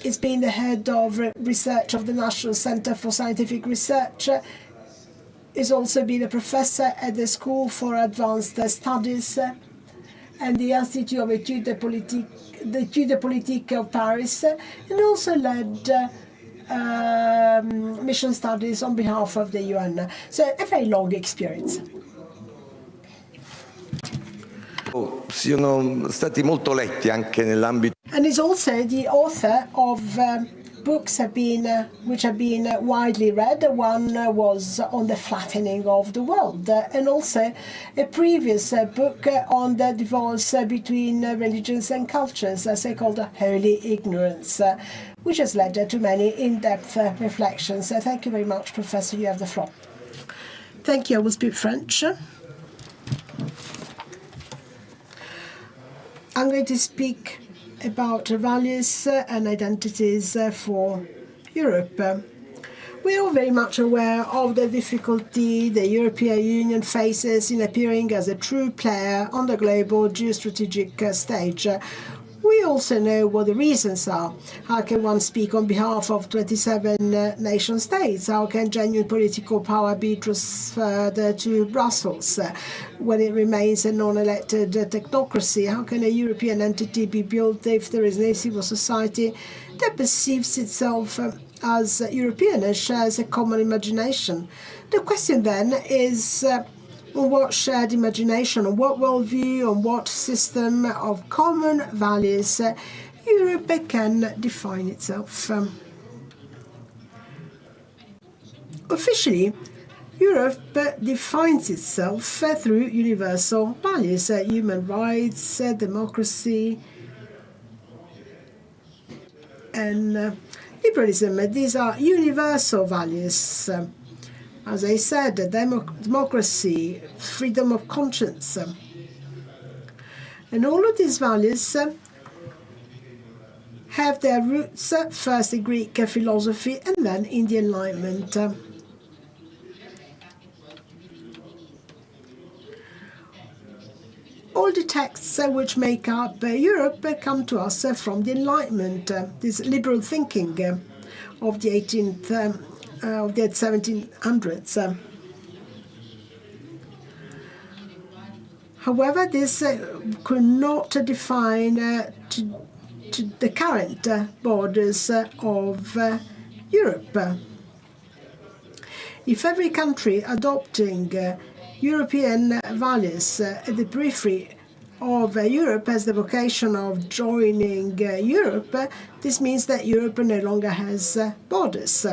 Speaker 3: He's been the head of research of the National Centre for Scientific Research. He's also been a professor at the School for Advanced Studies and the Institute of Études Politiques of Paris, and also led mission studies on behalf of the UN. So a very long experience.
Speaker 1: Siano stati molto letti anche nell'ambito.
Speaker 3: And is also the author of books which have been widely read. One was on the flattening of the world, and also a previous book on the divorce between religions and cultures, so-called Holy Ignorance, which has led to many in-depth reflections. So thank you very much, Professor. You have the floor. Thank you. I will speak French. I'm going to speak about values and identities for Europe. We are very much aware of the difficulty the European Union faces in appearing as a true player on the global geostrategic stage. We also know what the reasons are. How can one speak on behalf of 27 nation states? How can genuine political power be transferred to Brussels when it remains a non-elected technocracy? How can a European entity be built if there is no civil society that perceives itself as European and shares a common imagination? The question then is, on what shared imagination, on what worldview, on what system of common values Europe can define itself. Officially, Europe defines itself through universal values, human rights, democracy, and liberalism. These are universal values. As I said, democracy, freedom of conscience. And all of these values have their roots first in Greek philosophy and then in the Enlightenment. All the texts which make up Europe come to us from the Enlightenment, this liberal thinking of the 1700s. However, this could not define to the current borders of Europe. If every country adopting European values at the periphery of Europe has the vocation of joining Europe, this means that Europe no longer has borders.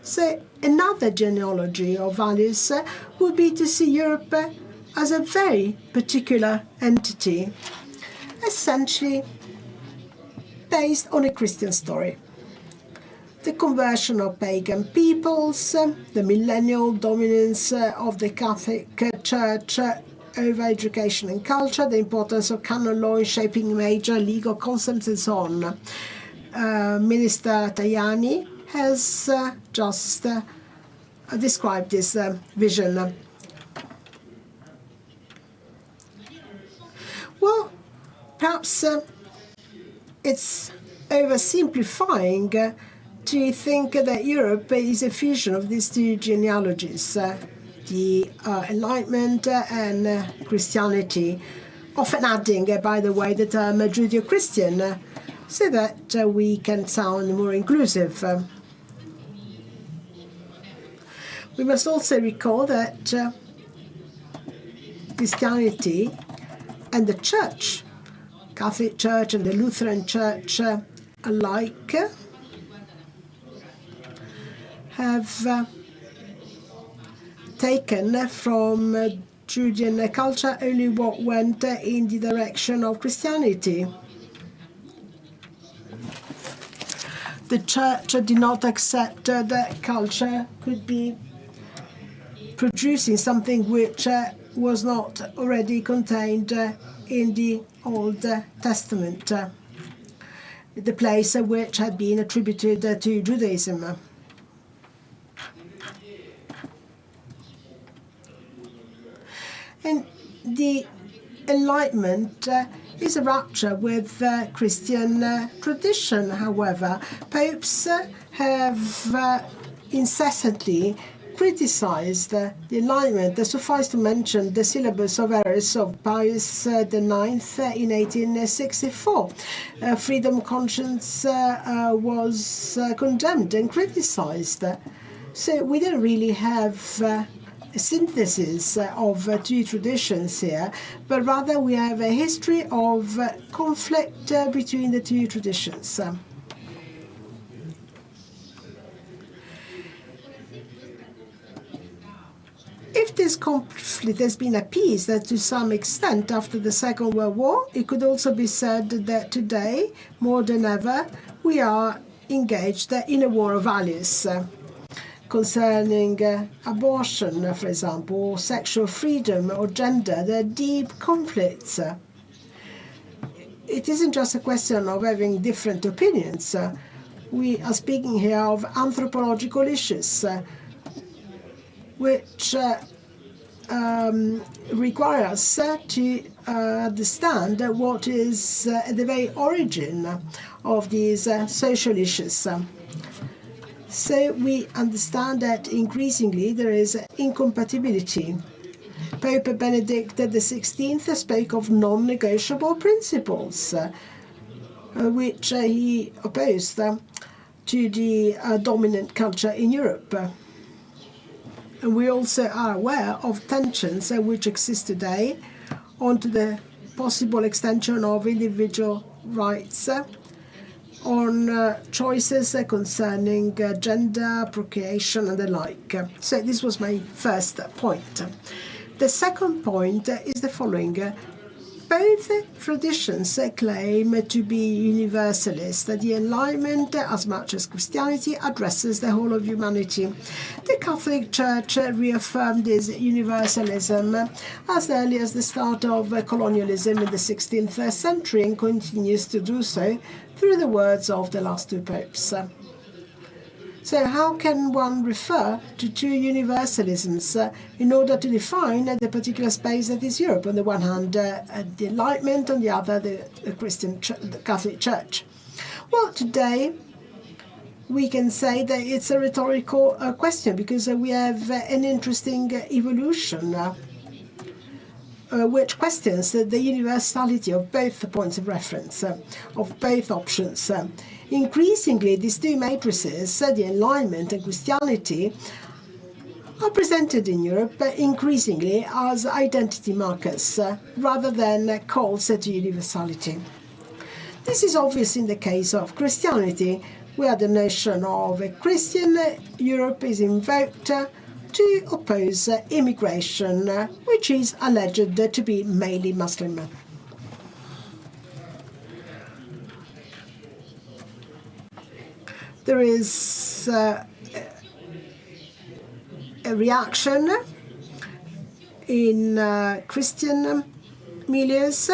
Speaker 3: So another genealogy of values would be to see Europe as a very particular entity, essentially based on a Christian story. The conversion of pagan peoples, the millennial dominance of the Catholic Church over education and culture, the importance of canon law in shaping major legal concepts, and so on. Minister Tajani has just described this vision. Well, perhaps it's oversimplifying to think that Europe is a fusion of these two genealogies, the Enlightenment and Christianity, often adding, by the way, the term Judeo-Christian, so that we can sound more inclusive. We must also recall that Christianity and the Church, Catholic Church and the Lutheran Church alike, have taken from Judean culture only what went in the direction of Christianity. The church did not accept that culture could be producing something which was not already contained in the Old Testament, the place which had been attributed to Judaism. And the Enlightenment is a rupture with Christian tradition, however. Popes have incessantly criticized the Enlightenment. Suffice to mention the syllabus of errors of Pius IX in 1864. Freedom of conscience was condemned and criticized. So we don't really have a synthesis of two traditions here, but rather we have a history of conflict between the two traditions. If this conflict has been appeased to some extent after the Second World War, it could also be said that today, more than ever, we are engaged in a war of values concerning abortion, for example, or sexual freedom or gender. There are deep conflicts. It isn't just a question of having different opinions. We are speaking here of anthropological issues which require us to understand what is at the very origin of these social issues. So we understand that increasingly there is incompatibility. Pope Benedict XVI spoke of non-negotiable principles, which he opposed to the dominant culture in Europe. And we also are aware of tensions which exist today onto the possible extension of individual rights on choices concerning gender, procreation, and the like. So this was my first point. The second point is the following. Both traditions claim to be universalist. The Enlightenment, as much as Christianity, addresses the whole of humanity. The Catholic Church reaffirmed this universalism as early as the start of colonialism in the 16th century and continues to do so through the words of the last two popes. So how can one refer to two universalisms in order to define the particular space that is Europe? On the one hand, the Enlightenment, on the other, the Catholic Church. Well, today we can say that it's a rhetorical question because we have an interesting evolution which questions the universality of both the points of reference, of both options. Increasingly, these two matrices, the Enlightenment and Christianity, are presented in Europe increasingly as identity markers rather than calls to universality. This is obvious in the case of Christianity, where the notion of a Christian Europe is invoked to oppose immigration, which is alleged to be mainly Muslim. There is a reaction in Christian milieus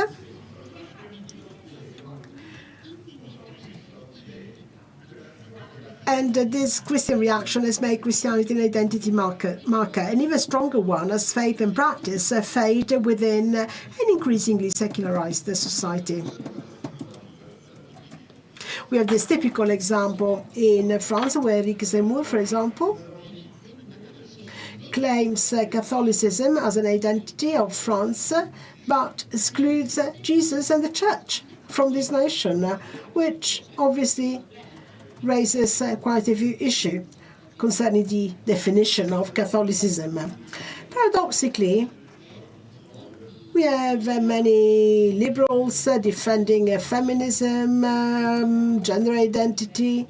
Speaker 3: and this Christian reaction has made Christianity an identity marker. An even stronger one as faith and practice fade within an increasingly secularized society. We have this typical example in France, where Eric Zemmour, for example, claims Catholicism as an identity of France, but excludes Jesus and the Church from this notion, which obviously raises quite a few issues concerning the definition of Catholicism. Paradoxically, we have many liberals defending feminism, gender identity,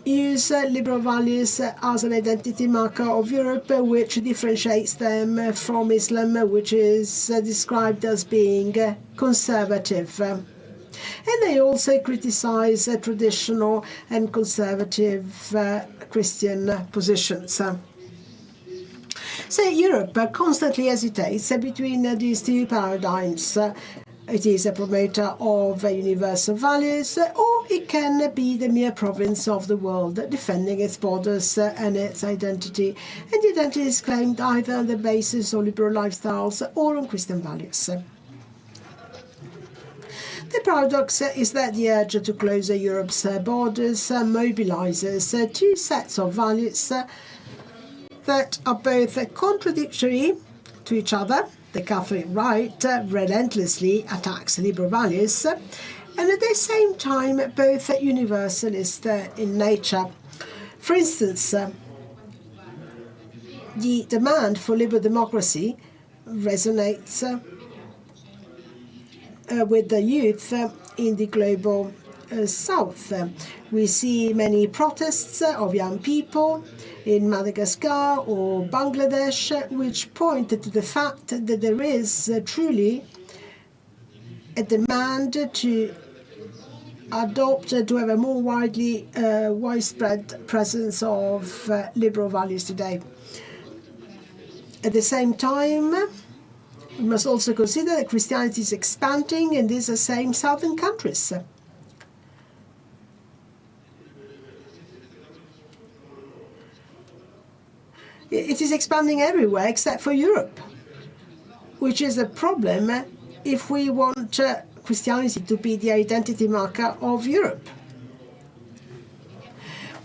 Speaker 3: use liberal values as an identity marker of Europe, which differentiates them from Islam, which is described as being conservative. And they also criticize traditional and conservative Christian positions. So Europe constantly hesitates between these two paradigms. It is a promoter of universal values, or it can be the mere province of the world, defending its borders and its identity. And the identity is claimed either on the basis of liberal lifestyles or on Christian values. The paradox is that the urge to close Europe's borders mobilizes two sets of values that are both contradictory to each other. The Catholic right relentlessly attacks liberal values, and at the same time both universalist in nature. For instance, the demand for liberal democracy resonates with the youth in the global south. We see many protests of young people in Madagascar or Bangladesh, which point to the fact that there is truly a demand to adopt, to have a more widespread presence of liberal values today. At the same time, we must also consider that Christianity is expanding in these same southern countries. It is expanding everywhere except for Europe, which is a problem if we want Christianity to be the identity marker of Europe.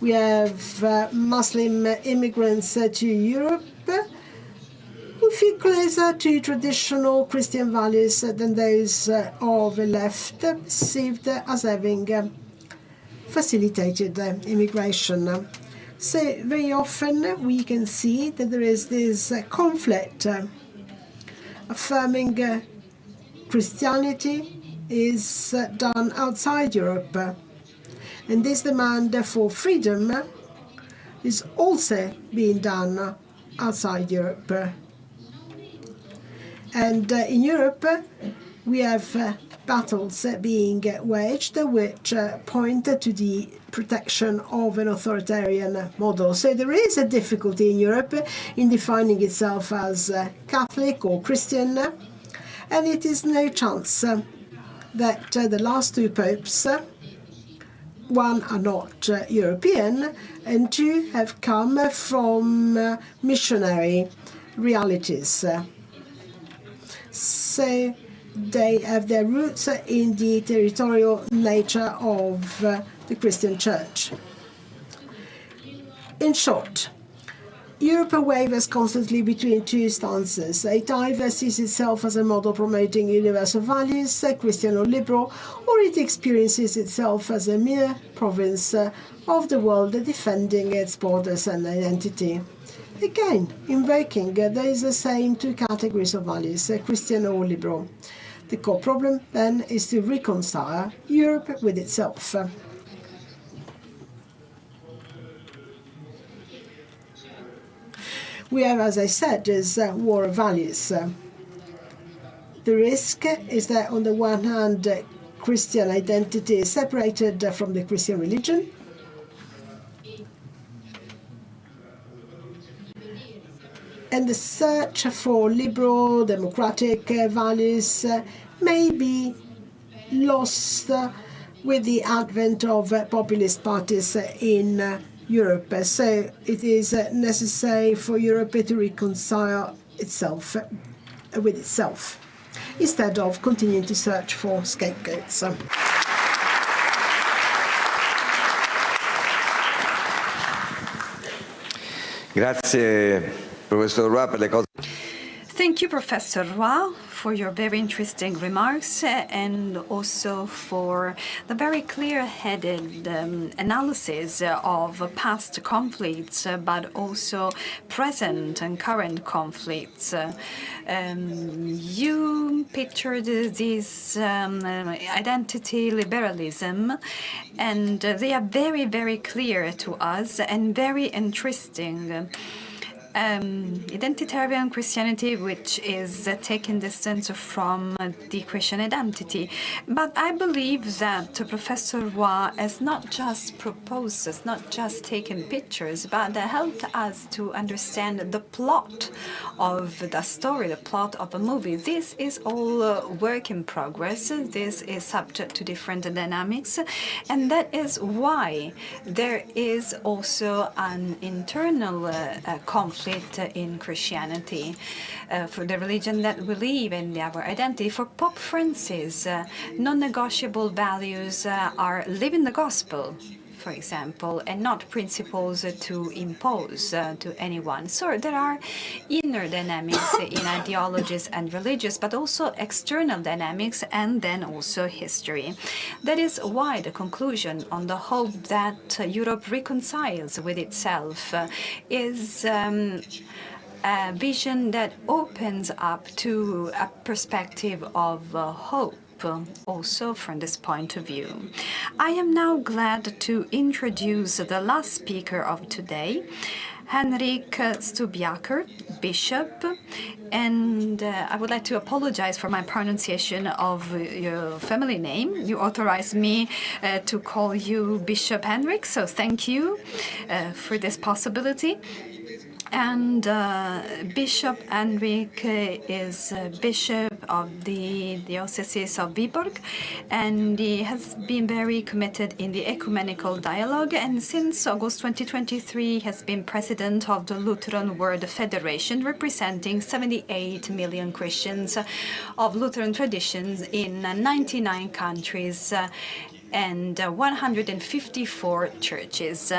Speaker 3: We have Muslim immigrants to Europe who feel closer to traditional Christian values than those of the left, perceived as having facilitated immigration. So very often we can see that there is this conflict affirming Christianity is done outside Europe, and this demand for freedom is also being done outside Europe. And in Europe we have battles being waged which point to the protection of an authoritarian model. So there is a difficulty in Europe in defining itself as Catholic or Christian, and it is no chance that the last two popes, one are not European and two have come from missionary realities. So they have their roots in the territorial nature of the Christian Church. In short, Europe wavers constantly between two stances. It either sees itself as a model promoting universal values, Christian or liberal, or it experiences itself as a mere province of the world defending its borders and identity. Again, invoking those same two categories of values, Christian or liberal. The core problem, then, is to reconcile Europe with itself. We have, as I said, this war of values. The risk is that, on the one hand, Christian identity is separated from the Christian religion. And the search for liberal, democratic values may be lost with the advent of populist parties in Europe. So it is necessary for Europe to reconcile itself with itself, instead of continuing to search for scapegoats.
Speaker 1: Grazie, Professor Roy, per le cose.
Speaker 5: Thank you, Professor Roy, for your very interesting remarks and also for the very clear-headed analysis of past conflicts, but also present and current conflicts. You pictured this identity liberalism, and they are very, very clear to us and very interesting. Identitarian Christianity, which is taking distance from the Christian identity. But I believe that Professor Roy has not just proposed, has not just taken pictures, but helped us to understand the plot of the story, the plot of a movie. This is all work in progress. This is subject to different dynamics. And that is why there is also an internal conflict in Christianity, for the religion that we live in, our identity. For Pope Francis, non-negotiable values are living the gospel, for example, and not principles to impose to anyone. So there are inner dynamics in ideologies and religious, but also external dynamics, and then also history. That is why the conclusion on the hope that Europe reconciles with itself is a vision that opens up to a perspective of hope, also from this point of view. I am now glad to introduce the last speaker of today, Henrik Stubiaker, Bishop, and I would like to apologize for my pronunciation of your family name. You authorized me to call you Bishop Henrik, so thank you for this possibility. And Bishop Henrik is Bishop of the Diocese of Viborg, and he has been very committed in the ecumenical dialogue, and since August 2023 has been president of the Lutheran World Federation, representing 78 million Christians of Lutheran traditions in 99 countries and 154 churches.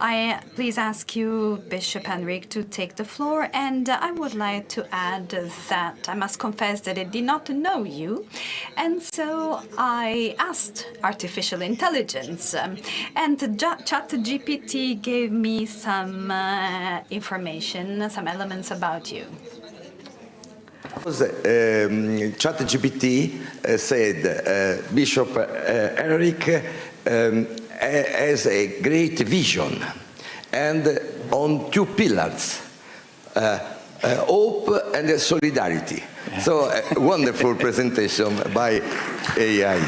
Speaker 5: I please ask you, Bishop Henrik, to take the floor, and I would like to add that I must confess that I did not know you, and so I asked artificial intelligence, and ChatGPT gave me some information, some elements about you.
Speaker 1: ChatGPT said Bishop Henrik has a great vision and on two pillars, hope and solidarity. So a wonderful presentation by AI.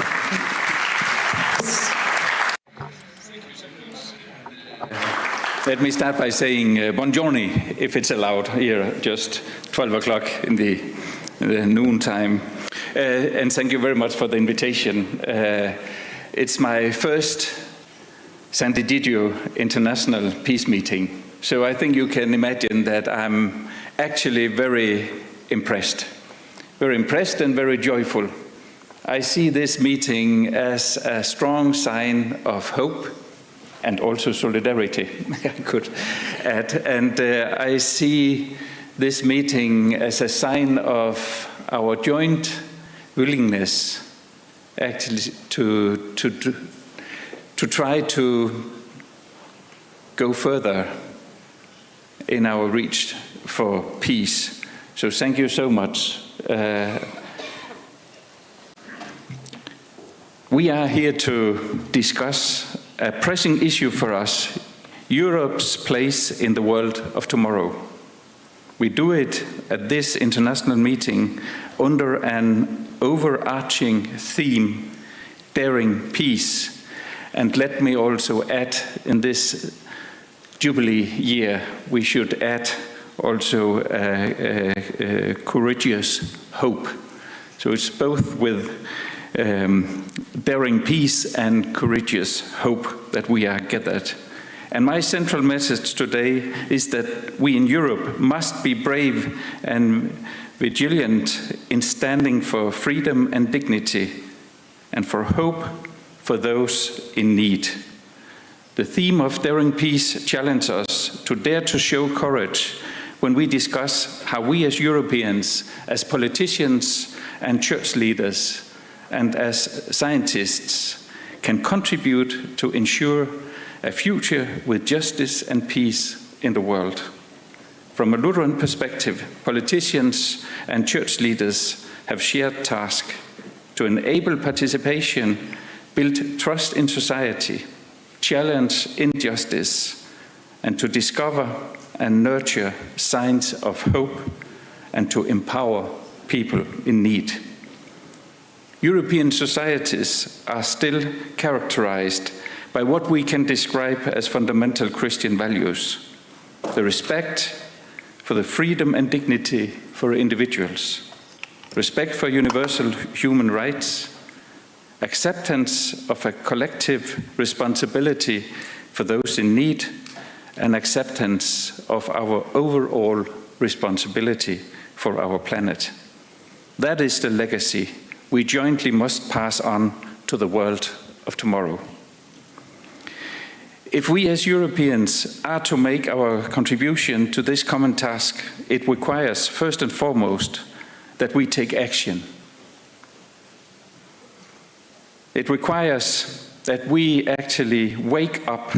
Speaker 6: Let me start by saying buongiorno, if it's allowed here, just 12 o'clock in the noon time. And thank you very much for the invitation. It's my first Sant'Egidio International Peace Meeting. So I think you can imagine that I'm actually very impressed and very joyful. I see this meeting as a strong sign of hope and also solidarity, I could add. And I see this meeting as a sign of our joint willingness actually to try to go further in our reach for peace. So thank you so much. We are here to discuss a pressing issue for us, Europe's place in the world of tomorrow. We do it at this international meeting under an overarching theme, daring peace. And let me also add, in this Jubilee year, we should add also courageous hope. So it's both with daring peace and courageous hope that we are gathered. And my central message today is that we in Europe must be brave and vigilant in standing for freedom and dignity and for hope for those in need. The theme of daring peace challenges us to dare to show courage when we discuss how we as Europeans, as politicians, and church leaders and as scientists can contribute to ensure a future with justice and peace in the world. From a Lutheran perspective, politicians and church leaders have shared tasks to enable participation, build trust in society, challenge injustice, and to discover and nurture signs of hope and to empower people in need. European societies are still characterized by what we can describe as fundamental Christian values: the respect for the freedom and dignity for individuals, respect for universal human rights, acceptance of a collective responsibility for those in need, and acceptance of our overall responsibility for our planet. That is the legacy we jointly must pass on to the world of tomorrow. If we as Europeans are to make our contribution to this common task, it requires, first and foremost, that we take action. It requires that we actually wake up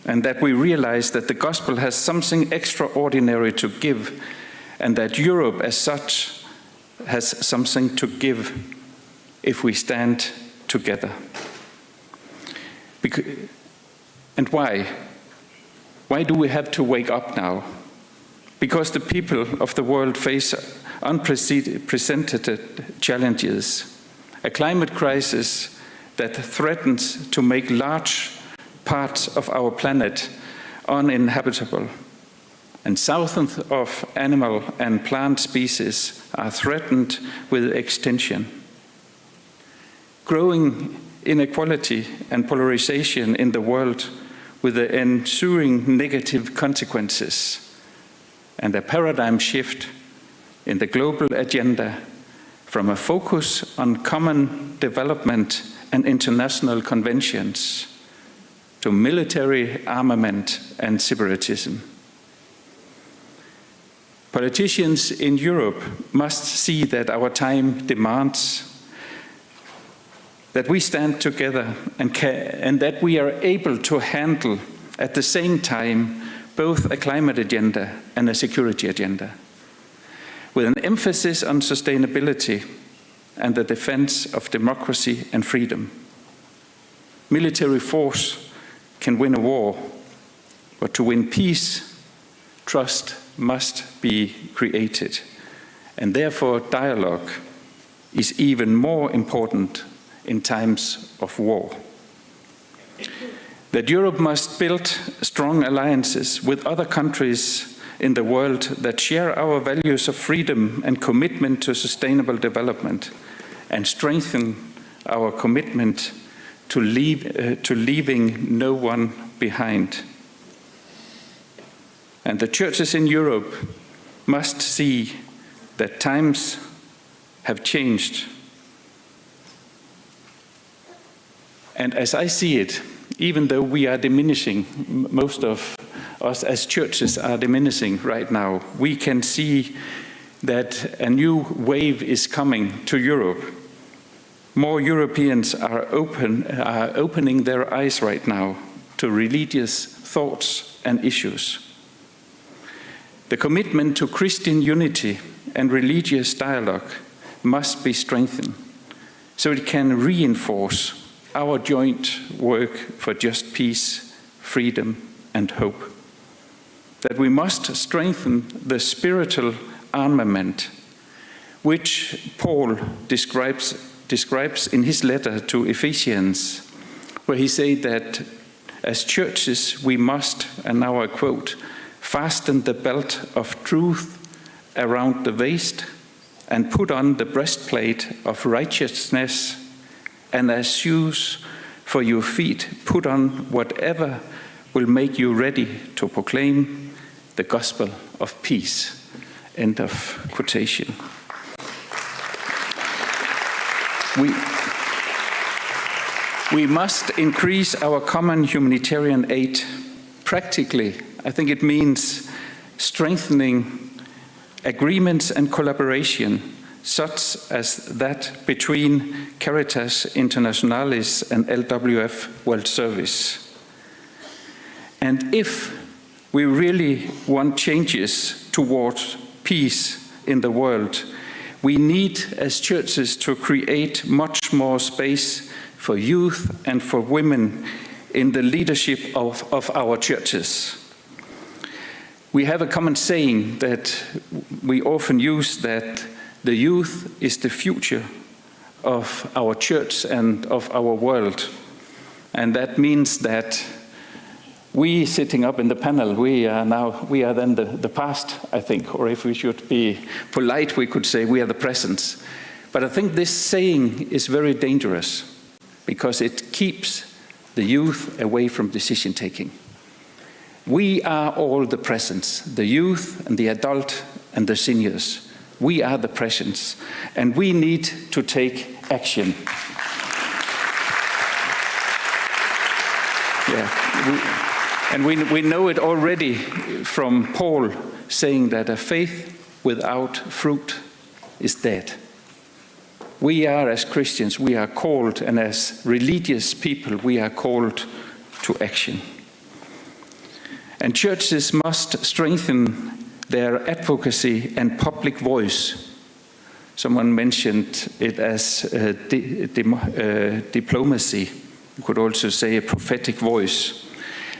Speaker 6: and that we realize that the gospel has something extraordinary to give, and that Europe as such has something to give if we stand together. And why? Why do we have to wake up now? Because the people of the world face unprecedented challenges. A climate crisis that threatens to make large parts of our planet uninhabitable. And thousands of animal and plant species are threatened with extinction. Growing inequality and polarization in the world with the ensuing negative consequences, and a paradigm shift in the global agenda from a focus on common development and international conventions to military armament and separatism. Politicians in Europe must see that our time demands that we stand together and that we are able to handle at the same time both a climate agenda and a security agenda, with an emphasis on sustainability and the defense of democracy and freedom. Military force can win a war, but to win peace, trust must be created, and therefore dialogue is even more important in times of war. That Europe must build strong alliances with other countries in the world that share our values of freedom and commitment to sustainable development, and strengthen our commitment to leaving no one behind. And the churches in Europe must see that times have changed. And as I see it, even though we are diminishing, most of us as churches are diminishing right now, we can see that a new wave is coming to Europe. More Europeans are opening their eyes right now to religious thoughts and issues. The commitment to Christian unity and religious dialogue must be strengthened so it can reinforce our joint work for just peace, freedom, and hope. That we must strengthen the spiritual armament, which Paul describes in his letter to Ephesians, where he said that as churches we must, and now I quote, fasten the belt of truth around the waist and put on the breastplate of righteousness, and as shoes for your feet, put on whatever will make you ready to proclaim the gospel of peace. End of quotation. We must increase our common humanitarian aid. Practically, I think it means strengthening agreements and collaboration such as that between Caritas Internationalis and LWF World Service. And if we really want changes towards peace in the world, we need as churches to create much more space for youth and for women in the leadership of our churches. We have a common saying that we often use, that the youth is the future of our church and of our world. And that means that we sitting up in the panel, we are then the past, I think, or if we should be polite, we could say we are the present. But I think this saying is very dangerous because it keeps the youth away from decision taking. We are all the presence, the youth and the adult and the seniors. We are the presence, and we need to take action. We know it already from Paul saying that a faith without fruit is dead. We are, as Christians, we are called, and as religious people, we are called to action. And churches must strengthen their advocacy and public voice. Someone mentioned it as diplomacy. You could also say a prophetic voice.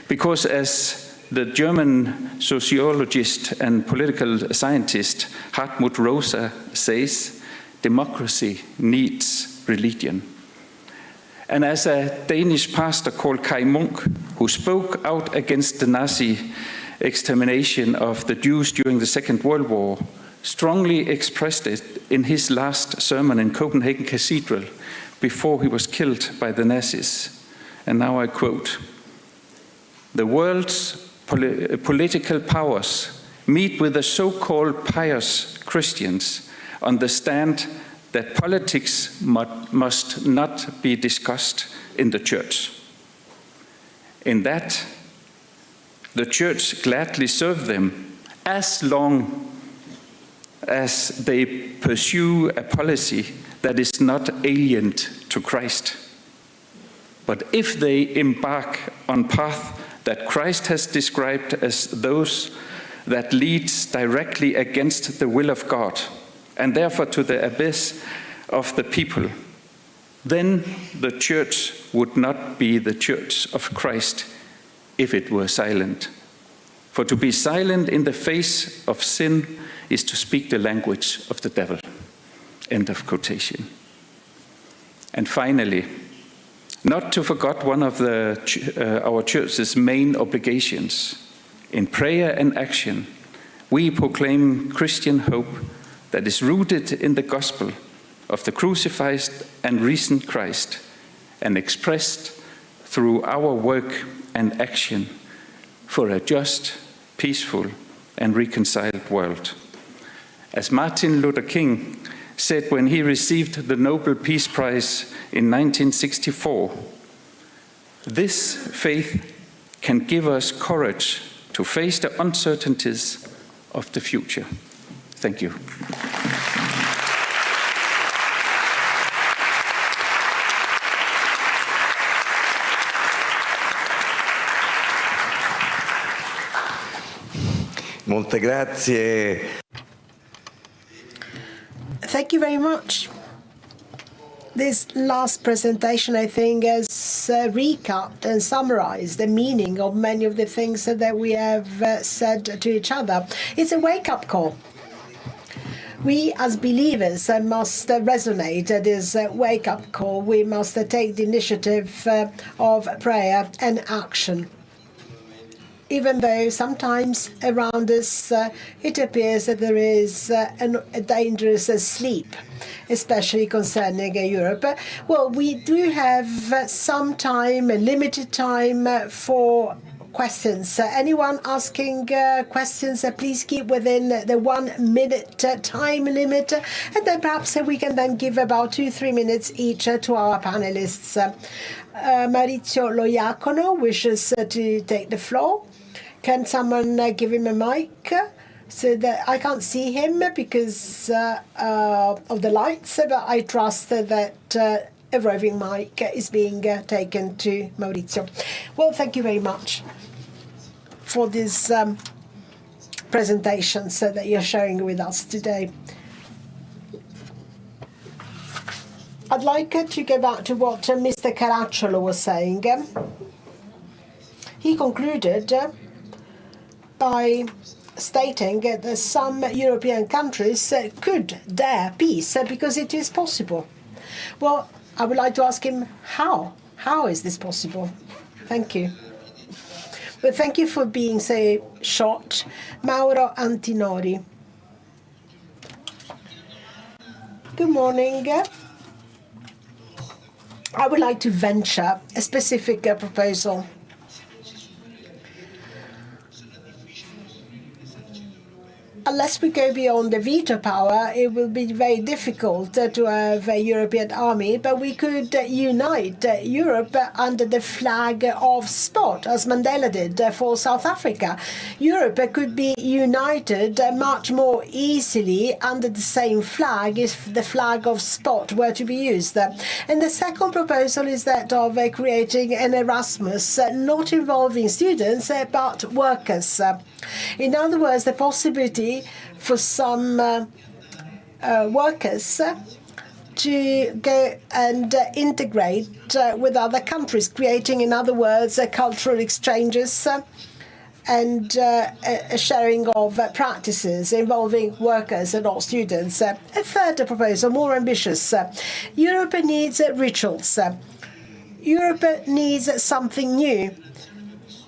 Speaker 6: Because as the German sociologist and political scientist Hartmut Rosa says, democracy needs religion. And as a Danish pastor called Kai Munk, who spoke out against the Nazi extermination of the Jews during the Second World War, strongly expressed it in his last sermon in Copenhagen Cathedral before he was killed by the Nazis. And now I quote, "The world's political powers meet with the so-called pious Christians, understand that politics must not be discussed in the church. In that, the church gladly serve them as long as they pursue a policy that is not alien to Christ. But if they embark on path that Christ has described as those that leads directly against the will of God, and therefore to the abyss of the people, then the church would not be the church of Christ if it were silent. For to be silent in the face of sin is to speak the language of the devil." End of quotation. And finally, not to forget one of our church's main obligations. In prayer and action, we proclaim Christian hope that is rooted in the gospel of the crucified and risen Christ, and expressed through our work and action for a just, peaceful, and reconciled world. As Martin Luther King said when he received the Nobel Peace Prize in 1964, "This faith can give us courage to face the uncertainties of the future." Thank you.
Speaker 1: Molte grazie.
Speaker 3: Thank you very much. This last presentation, I think, has recapped and summarized the meaning of many of the things that we have said to each other. It's a wake-up call. We as believers must resonate this wake-up call. We must take the initiative of prayer and action. Even though sometimes around us it appears that there is a dangerous sleep, especially concerning Europe. Well, we do have some time, a limited time for questions. Anyone asking questions, please keep within the 1 minute time limit, and then perhaps we can then give about 2-3 minutes each to our panelists. Maurizio Loiacono wishes to take the floor. Can someone give him a mic So that I can't see him because of the lights, but I trust that a roving mic is being taken to Maurizio. Well, thank you very much for this presentation that you're sharing with us today. I'd like to go back to what Mr. Caracciolo was saying. He concluded by stating that some European countries could dare peace because it is possible. Well, I would like to ask him how. How is this possible? Thank you. Well, thank you for being so short. Mauro Antinori. Good morning. I would like to venture a specific proposal. Unless we go beyond the veto power, it will be very difficult to have a European army, but we could unite Europe under the flag of sport, as Mandela did for South Africa. Europe could be united much more easily under the same flag if the flag of sport were to be used. And the second proposal is that of creating an Erasmus, not involving students, but workers. In other words, the possibility for some workers to go and integrate with other countries, creating, in other words, cultural exchanges and a sharing of practices involving workers and not students. A third proposal, more ambitious. Europe needs rituals. Europe needs something new.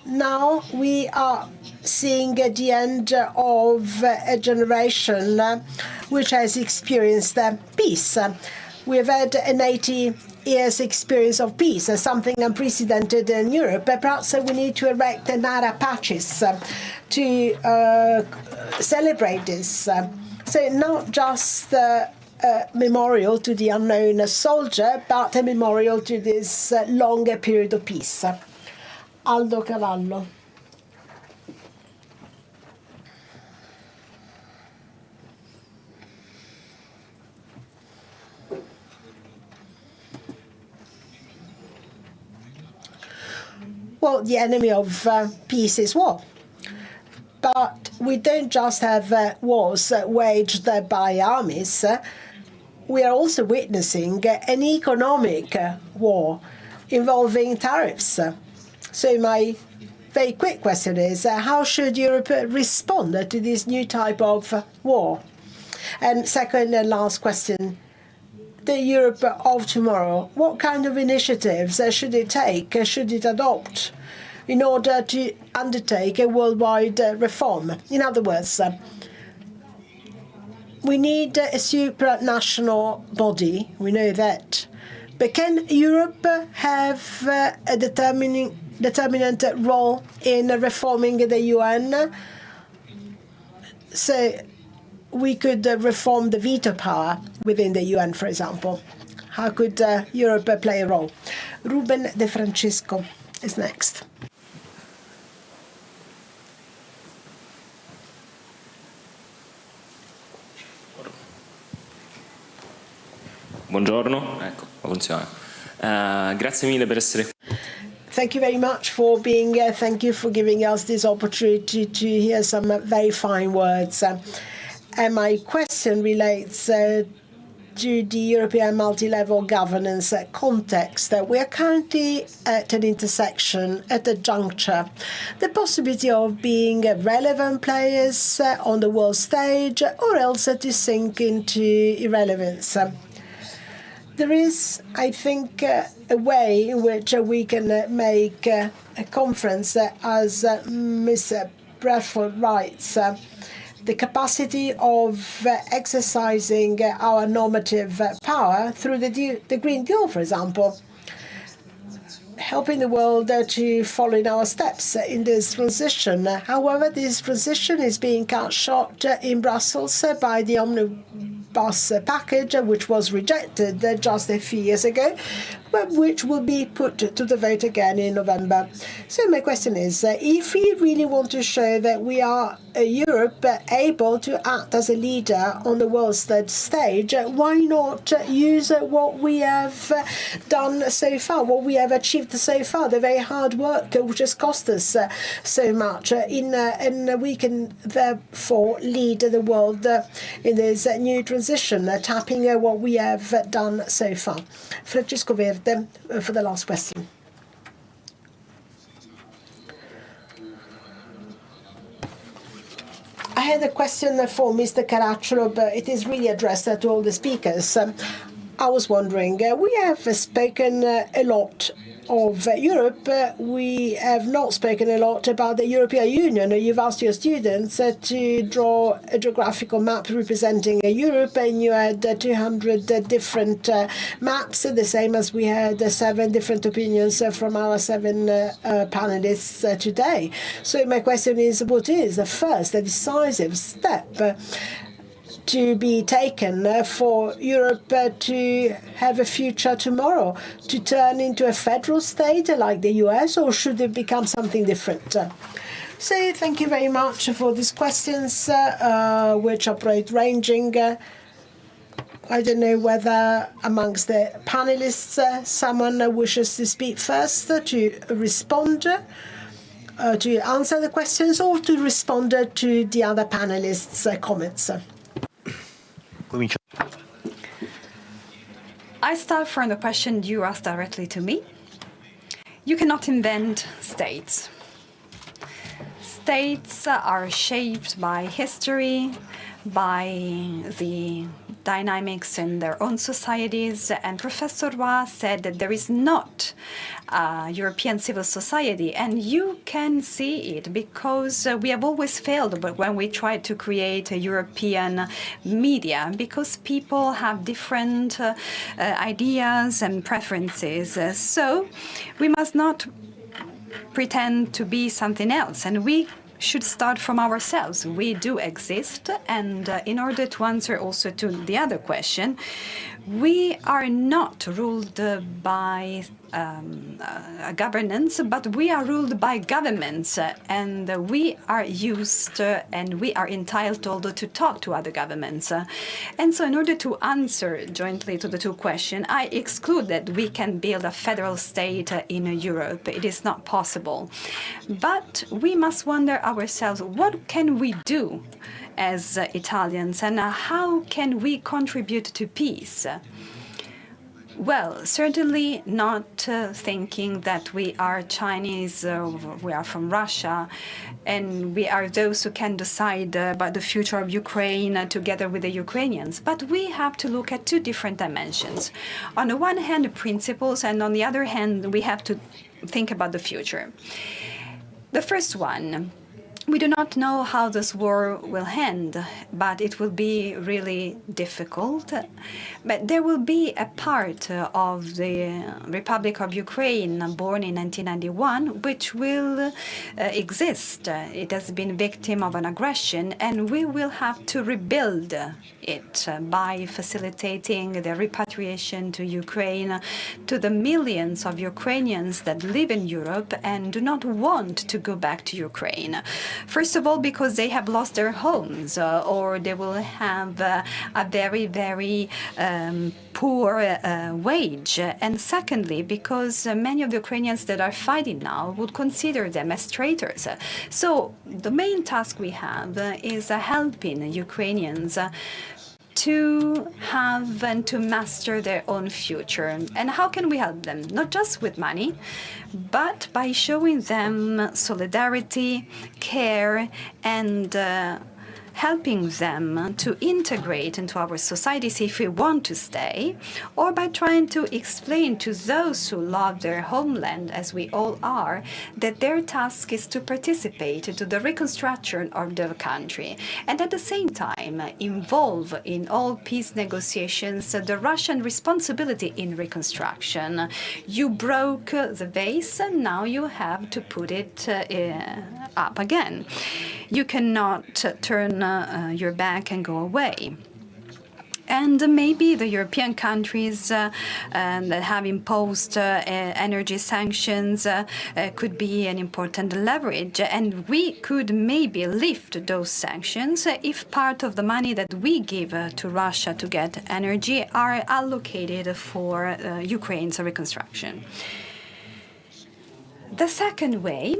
Speaker 3: Now we are seeing the end of a generation which has experienced peace. We have had an 80 years experience of peace, something unprecedented in Europe. Perhaps we need to erect Nara patches to celebrate this. So not just a memorial to the unknown soldier, but a memorial to this longer period of peace. Aldo Cavallo. Well, the enemy of peace is war. But we don't just have wars waged by armies. We are also witnessing an economic war involving tariffs. So my very quick question is, how should Europe respond to this new type of war? And second and last question, the Europe of tomorrow, what kind of initiatives should it take, should it adopt in order to undertake a worldwide reform? In other words, we need a supranational body, we know that. But can Europe have a determinant role in reforming the UN? So we could reform the veto power within the UN, for example. How could Europe play a role? Ruben De Francisco is next.
Speaker 7: Buongiorno, ecco, funziona. Grazie mille per essere qui.
Speaker 3: Thank you very much for being here. Thank you for giving us this opportunity to hear some very fine words. And my question relates to the European multi-level governance context. We are currently at an intersection, at a juncture. The possibility of being relevant players on the world stage or else to sink into irrelevance. There is, I think, a way in which we can make a conference, as Ms. Bradford writes, the capacity of exercising our normative power through the Green Deal, for example, helping the world to follow in our steps in this transition. However, this transition is being cut short in Brussels by the omnibus package, which was rejected just a few years ago, which will be put to the vote again in November. So my question is, if we really want to show that we are Europe able to act as a leader on the world stage, why not use what we have done so far, what we have achieved so far, the very hard work which has cost us so much, and we can therefore lead the world in this new transition, tapping what we have done so far. Francesco Verde for the last question. I had a question for Mr. Caracciolo, but it is really addressed to all the speakers. I was wondering, we have spoken a lot of Europe. We have not spoken a lot about the European Union. You've asked your students to draw a geographical map representing Europe, and you had 200 different maps, the same as we had 7 different opinions from our 7 panelists today. So my question is, what is the first, the decisive step to be taken for Europe to have a future tomorrow, to turn into a federal state like the US, or should it become something different? So thank you very much for these questions, which are broad-ranging. I don't know whether amongst the panelists someone wishes to speak first to respond, to answer the questions, or to respond to the other panelists' comments.
Speaker 5: I start from the question you asked directly to me. You cannot invent states. States are shaped by history, by the dynamics in their own societies, and Professor Roy said that there is not a European civil society, and you can see it because we have always failed but when we try to create a European media, because people have different ideas and preferences. So we must not pretend to be something else, and we should start from ourselves. We do exist, and in order to answer also to the other question, we are not ruled by a governance, but we are ruled by governments, and we are used and we are entitled to talk to other governments. And so in order to answer jointly to the two questions, I exclude that we can build a federal state in Europe. It is not possible. But we must wonder ourselves, what can we do as Italians, and how can we contribute to peace? Well, certainly not thinking that we are Chinese, we are from Russia, and we are those who can decide about the future of Ukraine together with the Ukrainians. But we have to look at two different dimensions. On the one hand, the principles, and on the other hand, we have to think about the future. The first one, we do not know how this war will end, but it will be really difficult. But there will be a part of the Republic of Ukraine born in 1991 which will exist. It has been victim of an aggression, and we will have to rebuild it by facilitating the repatriation to Ukraine to the millions of Ukrainians that live in Europe and do not want to go back to Ukraine. First of all, because they have lost their homes, or they will have a very, very poor wage. And secondly, because many of the Ukrainians that are fighting now would consider them as traitors. So the main task we have is helping Ukrainians to have and to master their own future. And how can we help them? Not just with money, but by showing them solidarity, care, and helping them to integrate into our societies if we want to stay, or by trying to explain to those who love their homeland, as we all are, that their task is to participate to the reconstruction of their country, and at the same time involve in all peace negotiations the Russian responsibility in reconstruction. You broke the vase, and now you have to put it up again. You cannot turn your back and go away. And maybe the European countries that have imposed energy sanctions could be an important leverage. And we could maybe lift those sanctions if part of the money that we give to Russia to get energy are allocated for Ukraine's reconstruction. The second way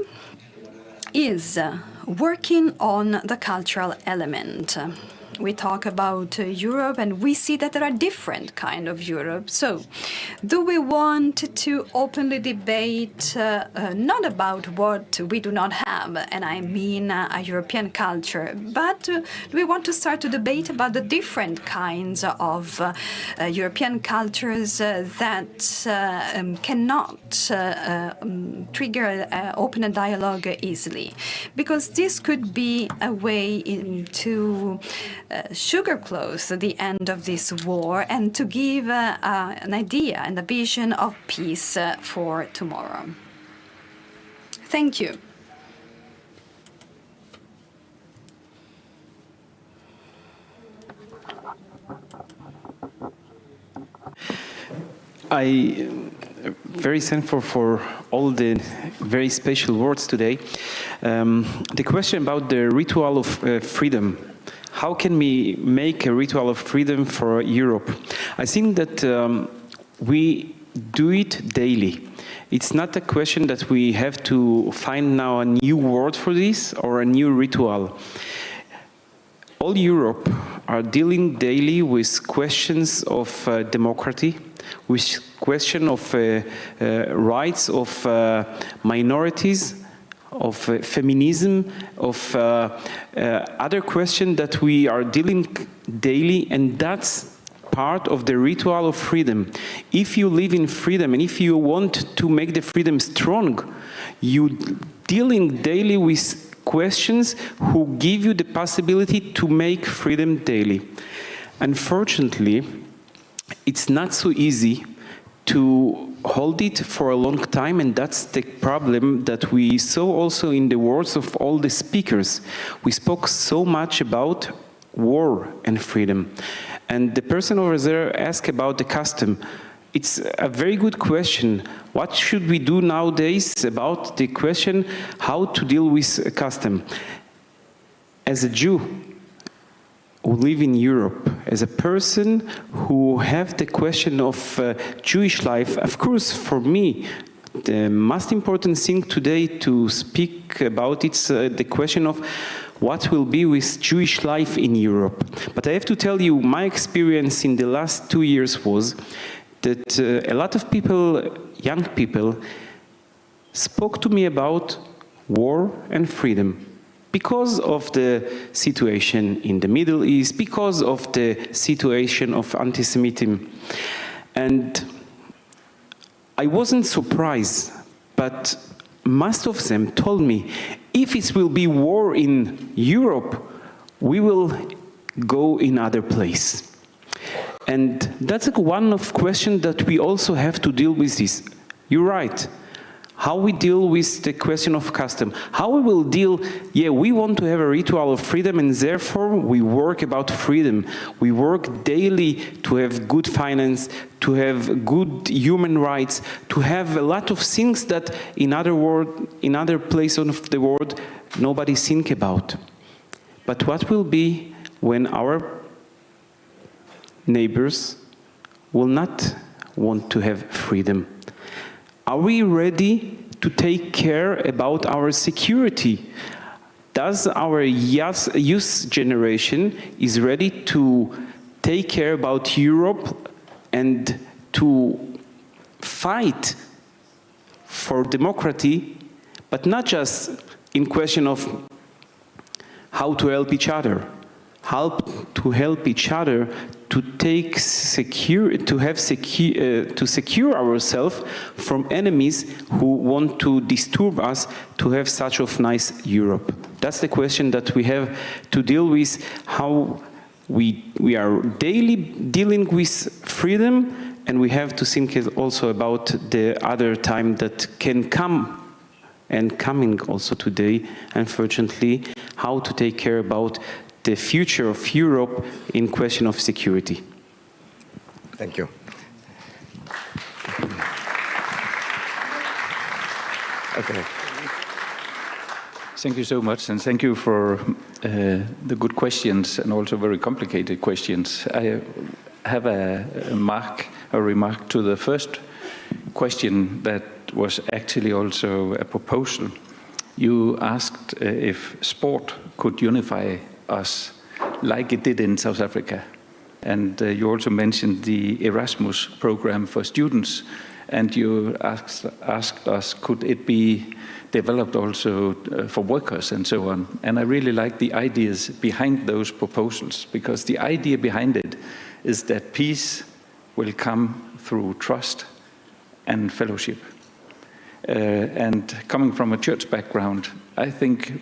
Speaker 5: is working on the cultural element. We talk about Europe and we see that there are different kinds of Europe. So do we want to openly debate not about what we do not have, and I mean a European culture, but do we want to start a debate about the different kinds of European cultures that cannot trigger open a dialogue easily? Because this could be a way to sugarcoat the end of this war and to give an idea and a vision of peace for tomorrow. Thank you.
Speaker 2: Very thankful for all the very special words today. The question about the ritual of freedom. How can we make a ritual of freedom for Europe? I think that we do it daily. It's not a question that we have to find now a new word for this or a new ritual. All Europe are dealing daily with questions of democracy, with question of rights of minorities, of feminism, of other questions that we are dealing daily, and that's part of the ritual of freedom. If you live in freedom and if you want to make the freedom strong, you dealing daily with questions who give you the possibility to make freedom daily. Unfortunately, it's not so easy to hold it for a long time, and that's the problem that we saw also in the words of all the speakers. We spoke so much about war and freedom. And the person over there asked about the custom. It's a very good question. What should we do nowadays about the question how to deal with a custom? As a Jew who live in Europe, as a person who have the question of Jewish life, of course, for me, the most important thing today to speak about it's the question of what will be with Jewish life in Europe. But I have to tell you, my experience in the last 2 years was that a lot of people, young people, spoke to me about war and freedom. Because of the situation in the Middle East, because of the situation of anti-Semitism. And I wasn't surprised, but most of them told me, if it will be war in Europe, we will go in other place. And that's one of questions that we also have to deal with this. You're right. How we deal with the question of custom. How we will deal, we want to have a ritual of freedom and therefore we work about freedom. We work daily to have good finance, to have good human rights, to have a lot of things that in other places of the world nobody think about. But what will be when our neighbors will not want to have freedom? Are we ready to take care about our security? Does our youth generation is ready to take care about Europe and to fight for democracy, but not just in question of how to help each other, how to help each other to secure ourselves from enemies who want to disturb us to have such of nice Europe. That's the question that we have to deal with, how we are daily dealing with freedom, and we have to think also about the other time that can come and coming also today, unfortunately, how to take care about the future of Europe in question of security.
Speaker 1: Thank you. Okay.
Speaker 6: Thank you so much, and thank you for the good questions and also very complicated questions. I have a remark to the first question that was actually also a proposal. You asked if sport could unify us like it did in South Africa. And you also mentioned the Erasmus program for students, and you asked us, could it be developed also for workers and so on. And I really like the ideas behind those proposals, because the idea behind it is that peace will come through trust and fellowship. And coming from a church background, I think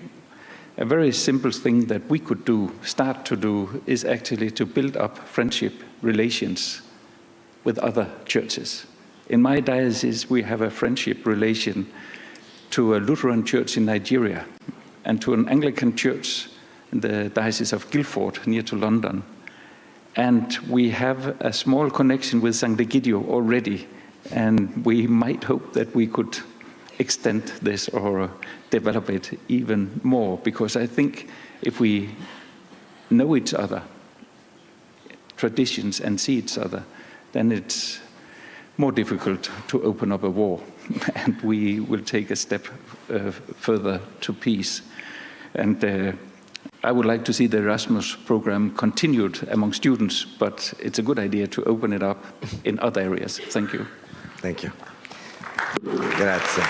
Speaker 6: a very simple thing that we could start to do, is actually to build up friendship relations with other churches. In my diocese, we have a friendship relation to a Lutheran church in Nigeria and to an Anglican church in the Diocese of Guildford, near to London. And we have a small connection with Sant'Egidio already, and we might hope that we could extend this or develop it even more, because I think if we know each other, traditions, and see each other, then it's more difficult to open up a war, and we will take a step further to peace. And I would like to see the Erasmus program continued among students, but it's a good idea to open it up in other areas. Thank you.
Speaker 1: Thank you. Grazie.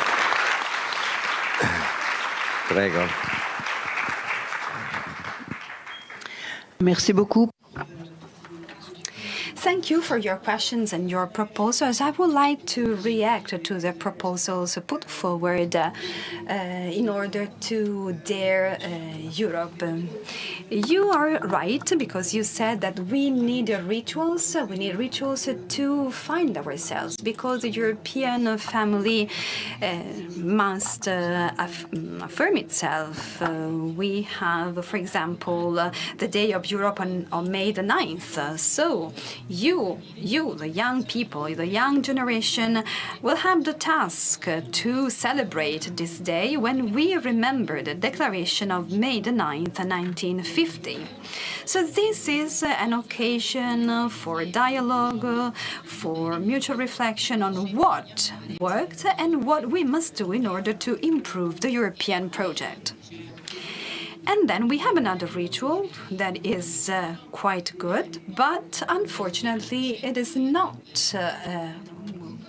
Speaker 1: Prego.
Speaker 8: Merci beaucoup.
Speaker 5: Thank you for your questions and your proposals. I would like to react to the proposals put forward in order to dare Europe. You are right, because you said that we need rituals. We need rituals to find ourselves, because the European family must affirm itself. We have, for example, the Day of Europe on May the 9th. So you, the young people, the young generation, will have the task to celebrate this day when we remember the Declaration of May the 9th, 1950. So this is an occasion for dialogue, for mutual reflection on what worked and what we must do in order to improve the European project. And then we have another ritual that is quite good, but unfortunately it is not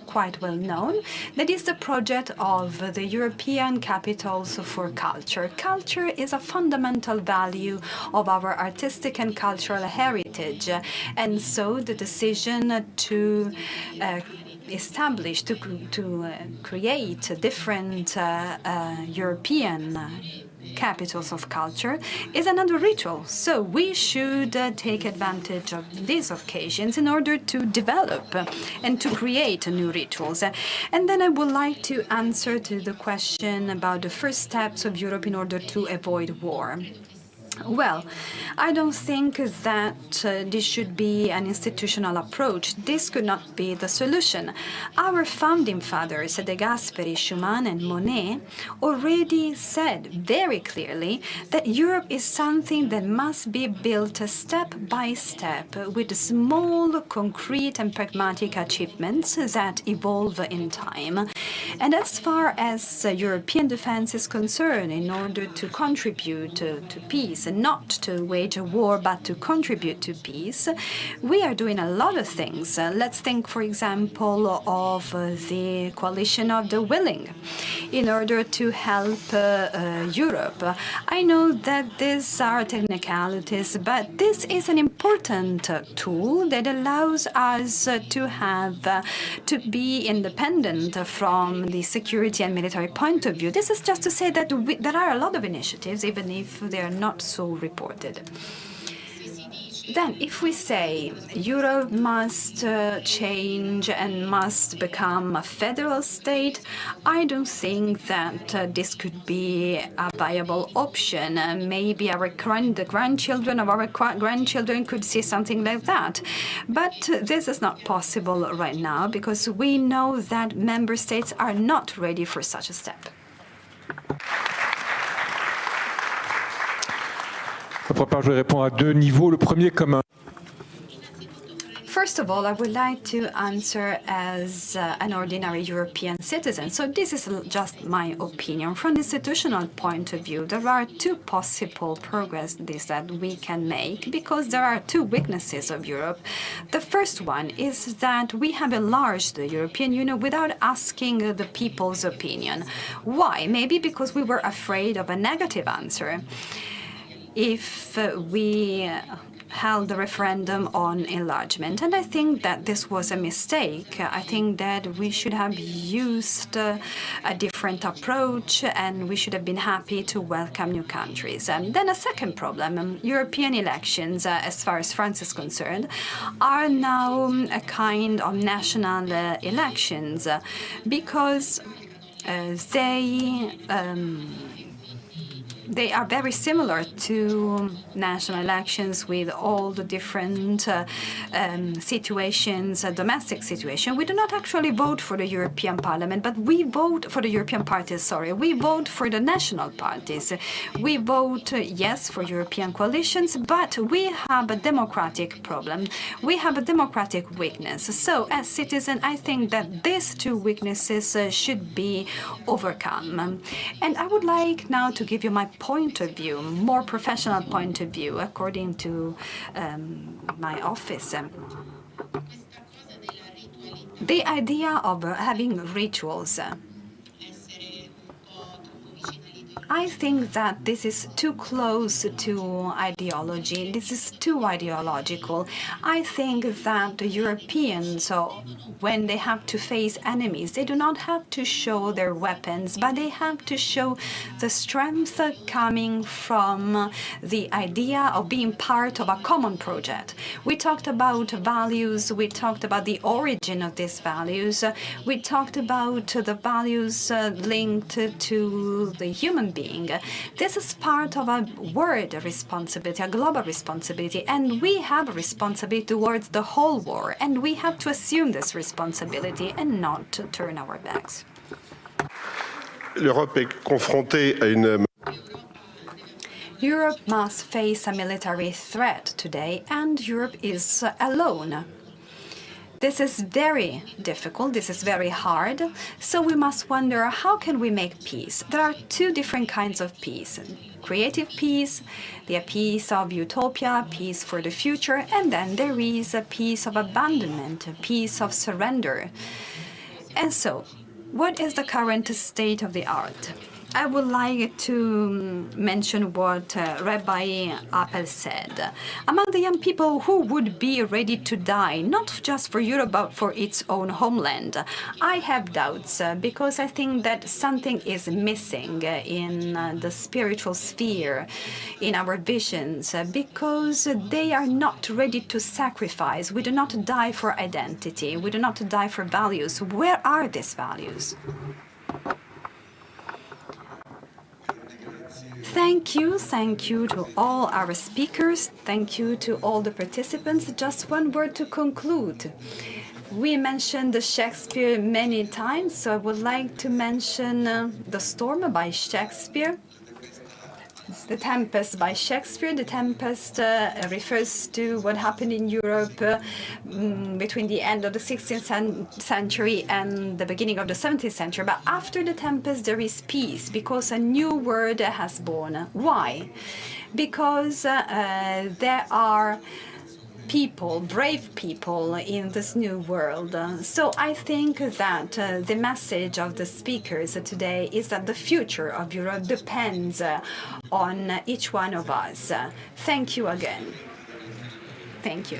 Speaker 5: quite well known. That is the project of the European Capitals for Culture. Culture is a fundamental value of our artistic and cultural heritage, and so the decision to establish, to create different European capitals of culture is another ritual. So we should take advantage of these occasions in order to develop and to create new rituals. And then I would like to answer to the question about the first steps of Europe in order to avoid war. Well, I don't think that this should be an institutional approach. This could not be the solution. Our founding fathers, De Gasperi, Schuman, and Monnet, already said very clearly that Europe is something that must be built step by step with small, concrete, and pragmatic achievements that evolve in time. And as far as European defense is concerned, in order to contribute to peace, and not to wage a war, but to contribute to peace, we are doing a lot of things. Let's think, for example, of the coalition of the willing in order to help Europe. I know that these are technicalities, but this is an important tool that allows us to be independent from the security and military point of view. This is just to say that there are a lot of initiatives, even if they are not so reported. Then, if we say Europe must change and must become a federal state, I don't think that this could be a viable option. Maybe the grandchildren of our grandchildren could see something like that. But this is not possible right now because we know that member states are not ready for such a step.
Speaker 8: Je réponds à deux niveaux. Le premier comme un...
Speaker 5: First of all, I would like to answer as an ordinary European citizen. So this is just my opinion. From the institutional point of view, there are two possible progresses that we can make because there are two weaknesses of Europe. The first one is that we have enlarged the European Union without asking the people's opinion. Why? Maybe because we were afraid of a negative answer. If we held the referendum on enlargement. And I think that this was a mistake. I think that we should have used a different approach and we should have been happy to welcome new countries. And then a second problem, European elections, as far as France is concerned, are now a kind of national elections because they are very similar to national elections with all the different situations, domestic situation. We do not actually vote for the European Parliament, but we vote for the European parties, We vote for the national parties. We vote, yes, for European coalitions, but we have a democratic problem. We have a democratic weakness. So, as citizens, I think that these two weaknesses should be overcome. And I would like now to give you my point of view, more professional point of view, according to my office. The idea of having rituals. I think that this is too close to ideology. This is too ideological. I think that the Europeans, when they have to face enemies, they do not have to show their weapons, but they have to show the strength coming from the idea of being part of a common project. We talked about values. We talked about the origin of these values. We talked about the values linked to the human being. This is part of a world responsibility, a global responsibility, and we have a responsibility towards the whole world, and we have to assume this responsibility and not to turn our backs.
Speaker 4: L'Europe est confrontée à une...
Speaker 5: Europe must face a military threat today, and Europe is alone. This is very difficult, this is very hard, so we must wonder how can we make peace? There are two different kinds of peace. Creative peace, the peace of utopia, peace for the future, and then there is a peace of abandonment, a peace of surrender. And so, what is the current state of the art? I would like to mention what Rabbi Appel said. Among the young people who would be ready to die, not just for Europe, but for its own homeland, I have doubts because I think that something is missing in the spiritual sphere, in our visions, because they are not ready to sacrifice. We do not die for identity. We do not die for values. Where are these values? Thank you to all our speakers. Thank you to all the participants. Just one word to conclude. We mentioned Shakespeare many times, so I would like to mention The Storm by Shakespeare. It's The Tempest by Shakespeare. The Tempest refers to what happened in Europe between the end of the 16th century and the beginning of the 17th century. But after the Tempest, there is peace because a new world has born. Why? Because there are people, brave people in this new world. So I think that the message of the speakers today is that the future of Europe depends on each one of us. Thank you again. Thank you.